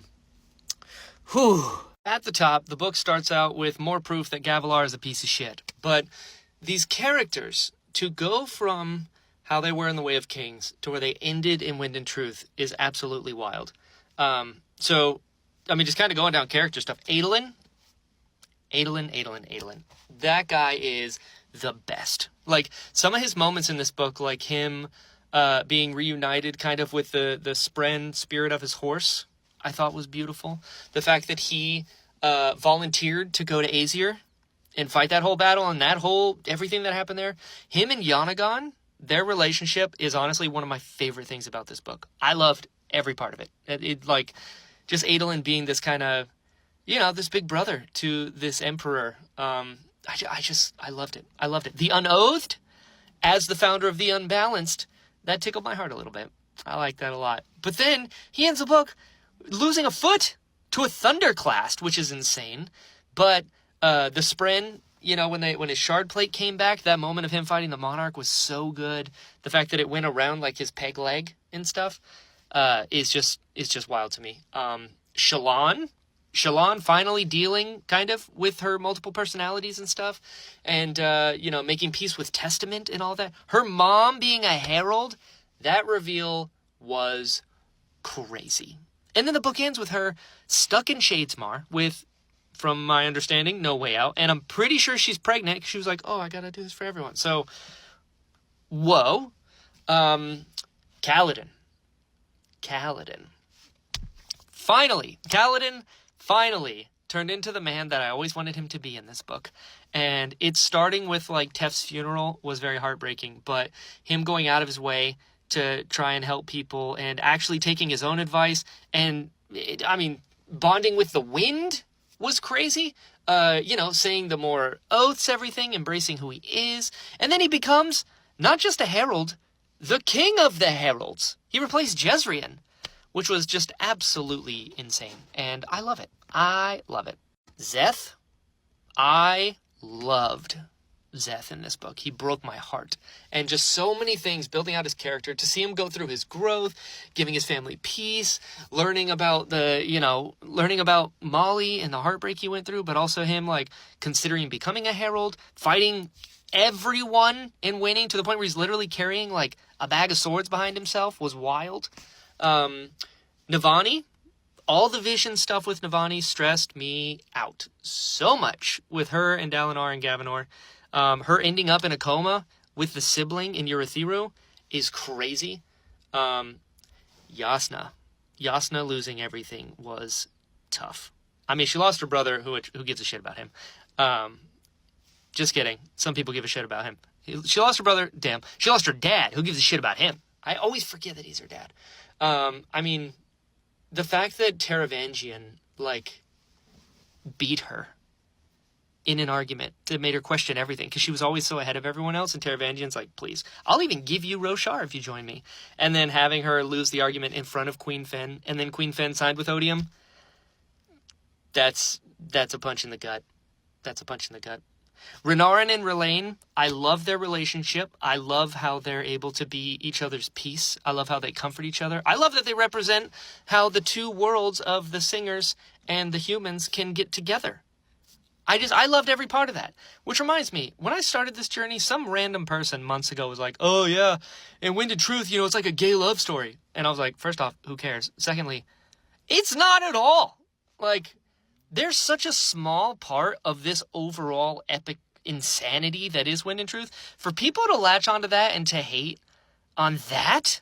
Whew. At the top, the book starts out with more proof that Gavilar is a piece of shit. But these characters, to go from how they were in the Way of Kings to where they ended in Wind and Truth is absolutely wild. So, I mean, just kind of going down character stuff. Adolin. That guy is the best. Like, some of his moments in this book, like him being reunited kind of with the spren spirit of his horse, I thought was beautiful. The fact that he volunteered to go to Aesir and fight that whole battle and everything that happened there. Him and Yanagon, their relationship is honestly one of my favorite things about this book. I loved every part of it. It like, just Adolin being this kind of, this big brother to this emperor. I loved it. I loved it. The Unoathed, as the founder of the Unbalanced, that tickled my heart a little bit. I like that a lot. But then he ends the book losing a foot to a thunderclast, which is insane. But the Spren, you know, when his shard plate came back, that moment of him fighting the Monarch was so good. The fact that it went around like his peg leg and stuff is just wild to me. Shallan finally dealing kind of with her multiple personalities and stuff, and you know, making peace with Testament and all that. Her mom being a herald, that reveal was crazy. And then the book ends with her stuck in Shadesmar with, from my understanding, no way out. And I'm pretty sure she's pregnant because she was like, oh, I gotta do this for everyone. So, whoa. Kaladin. Kaladin finally turned into the man that I always wanted him to be in this book. And it's starting with, like, Tef's funeral was very heartbreaking, but him going out of his way to try and help people and actually taking his own advice and, bonding with the wind was crazy. You know, saying the more oaths, everything, embracing who he is. And then he becomes not just a herald, the king of the heralds. He replaced Jezrien, which was just absolutely insane. And I love it. Szeth, I loved Szeth in this book. He broke my heart. And just so many things, building out his character, to see him go through his growth, giving his family peace, learning about Molly and the heartbreak he went through, but also him, like, considering becoming a herald, fighting everyone and winning to the point where he's literally carrying, like, a bag of swords behind himself was wild. Navani, all the vision stuff with Navani stressed me out so much with her and Dalinar and Gavinor. Her ending up in a coma with the sibling in Urithiru is crazy. Yasna losing everything was tough. I mean, she lost her brother, who gives a shit about him. Just kidding. Some people give a shit about him. She lost her brother. Damn. She lost her dad. Who gives a shit about him? I always forget that he's her dad. The fact that Taravangian, like, beat her in an argument that made her question everything, because she was always so ahead of everyone else, and Taravangian's like, please, I'll even give you Roshar if you join me. And then having her lose the argument in front of Queen Fen, and then Queen Fen signed with Odium, that's a punch in the gut. Renarin and R'Lain, I love their relationship. I love how they're able to be each other's peace. I love how they comfort each other. I love that they represent how the two worlds of the singers and the humans can get together. I loved every part of that. Which reminds me, when I started this journey, some random person months ago was like, oh yeah, in Wind and Truth, you know, it's like a gay love story. And I was like, first off, who cares? Secondly, it's not at all. Like, there's such a small part of this overall epic insanity that is Wind and Truth. For people to latch onto that and to hate on that,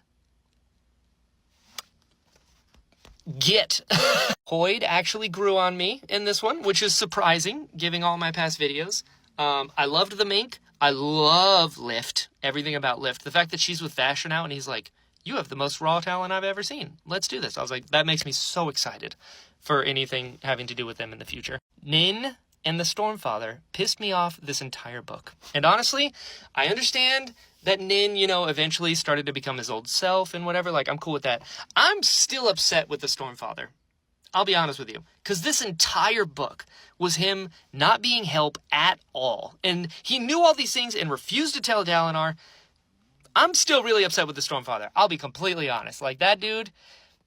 Hoyd actually grew on me in this one, which is surprising, given all my past videos. I loved the Mink. I love Lift. Everything about Lift. The fact that she's with Vasher now and he's like, you have the most raw talent I've ever seen. Let's do this. I was like, that makes me so excited for anything having to do with them in the future. Nin and the Stormfather pissed me off this entire book. And honestly, I understand that Nin, you know, eventually started to become his old self and whatever. Like, I'm cool with that. I'm still upset with the Stormfather. I'll be honest with you. Because this entire book was him not being help at all. And he knew all these things and refused to tell Dalinar. I'm still really upset with the Stormfather. I'll be completely honest. Like, that dude,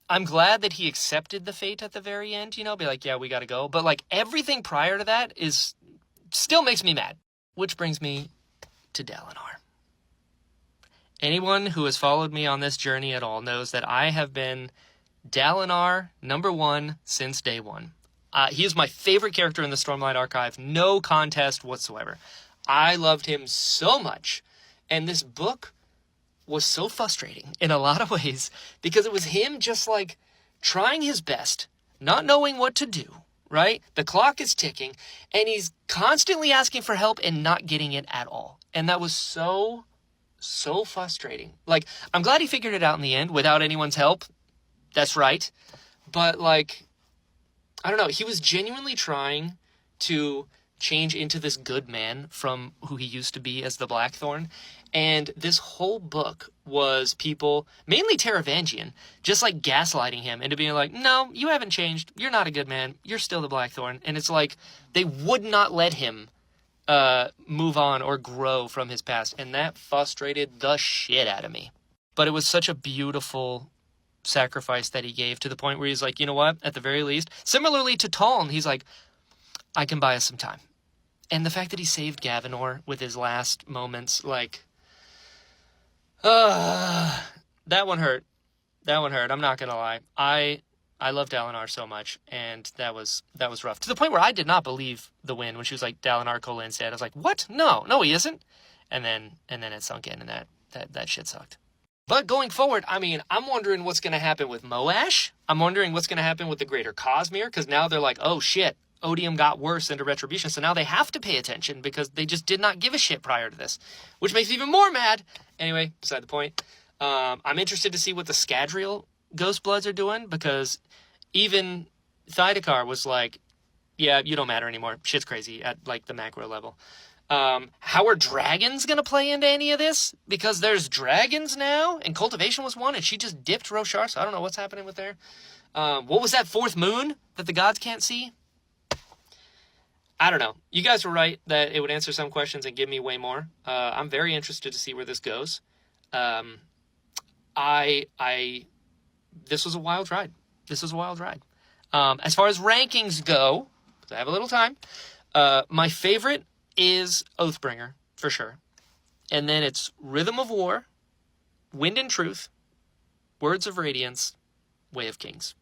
I'm glad that he accepted the fate at the very end, you know, be like, yeah, we gotta go. But, like, everything prior to that still makes me mad. Which brings me to Dalinar. Anyone who has followed me on this journey at all knows that I have been Dalinar #1 since day one. He is my favorite character in the Stormlight Archive. No contest whatsoever. I loved him so much. And this book was so frustrating in a lot of ways because it was him just, like, trying his best, not knowing what to do, right? The clock is ticking, and he's constantly asking for help and not getting it at all. And that was so frustrating. Like, I'm glad he figured it out in the end without anyone's help. That's right. But, like, I don't know. He was genuinely trying to change into this good man from who he used to be as the Blackthorn. And this whole book was people, mainly Taravangian, just like gaslighting him into being like, no, you haven't changed. You're not a good man. You're still the Blackthorn. And it's like they would not let him move on or grow from his past. And that frustrated the shit out of me. But it was such a beautiful sacrifice that he gave, to the point where he's like, you know what? At the very least, similarly to Taln, he's like, I can buy us some time. And the fact that he saved Gavinor with his last moments, like, that one hurt. That one hurt. I'm not gonna lie. I love Dalinar so much, and that was rough. To the point where I did not believe the win when she was like, Dalinar Kholein's dead. I was like, what? No, he isn't. And then it sunk in, and that shit sucked. But going forward, I mean, I'm wondering what's gonna happen with Moash. I'm wondering what's gonna happen with the Greater Cosmere, because now they're like, oh shit, Odium got worse into Retribution, so now they have to pay attention because they just did not give a shit prior to this, which makes me even more mad. Anyway, beside the point. I'm interested to see what the Scadrial Ghostbloods are doing, because even Thydakar was like, yeah, you don't matter anymore. Shit's crazy at like the macro level. How are dragons gonna play into any of this? Because there's dragons now, and Cultivation was one, and she just dipped Roshar, so I don't know what's happening with there. What was that fourth moon that the gods can't see? I don't know. You guys were right that it would answer some questions and give me way more. I'm very interested to see where this goes. This was a wild ride. As far as rankings go, because I have a little time, my favorite is Oathbringer, for sure. And then it's Rhythm of War, Wind and Truth, Words of Radiance, Way of Kings.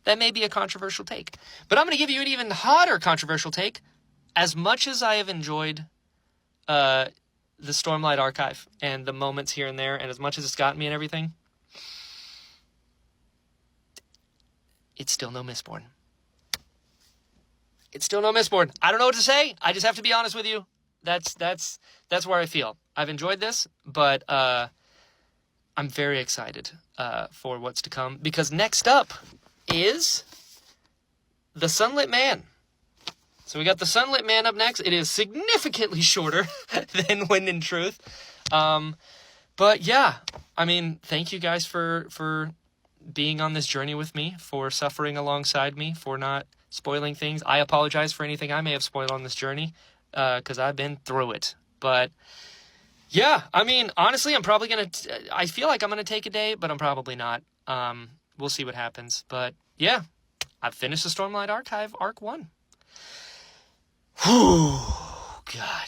That may be a controversial take, but I'm going to give you an even hotter controversial take. As much as I have enjoyed the Stormlight Archive and the moments here and there, and as much as it's gotten me and everything, it's still no Mistborn. I don't know what to say. I just have to be honest with you. That's where I feel. I've enjoyed this, but I'm very excited for what's to come, because next up is the Sunlit Man. So we got the Sunlit Man up next. It is significantly shorter than Wind and Truth. But yeah, I mean, thank you guys for being on this journey with me, for suffering alongside me, for not spoiling things. I apologize for anything I may have spoiled on this journey, because I've been through it. But yeah, I mean, honestly, I'm probably going to... I feel like I'm going to take a day, but I'm probably not. We'll see what happens. But yeah, I've finished the Stormlight Archive, Arc 1. Whew, God.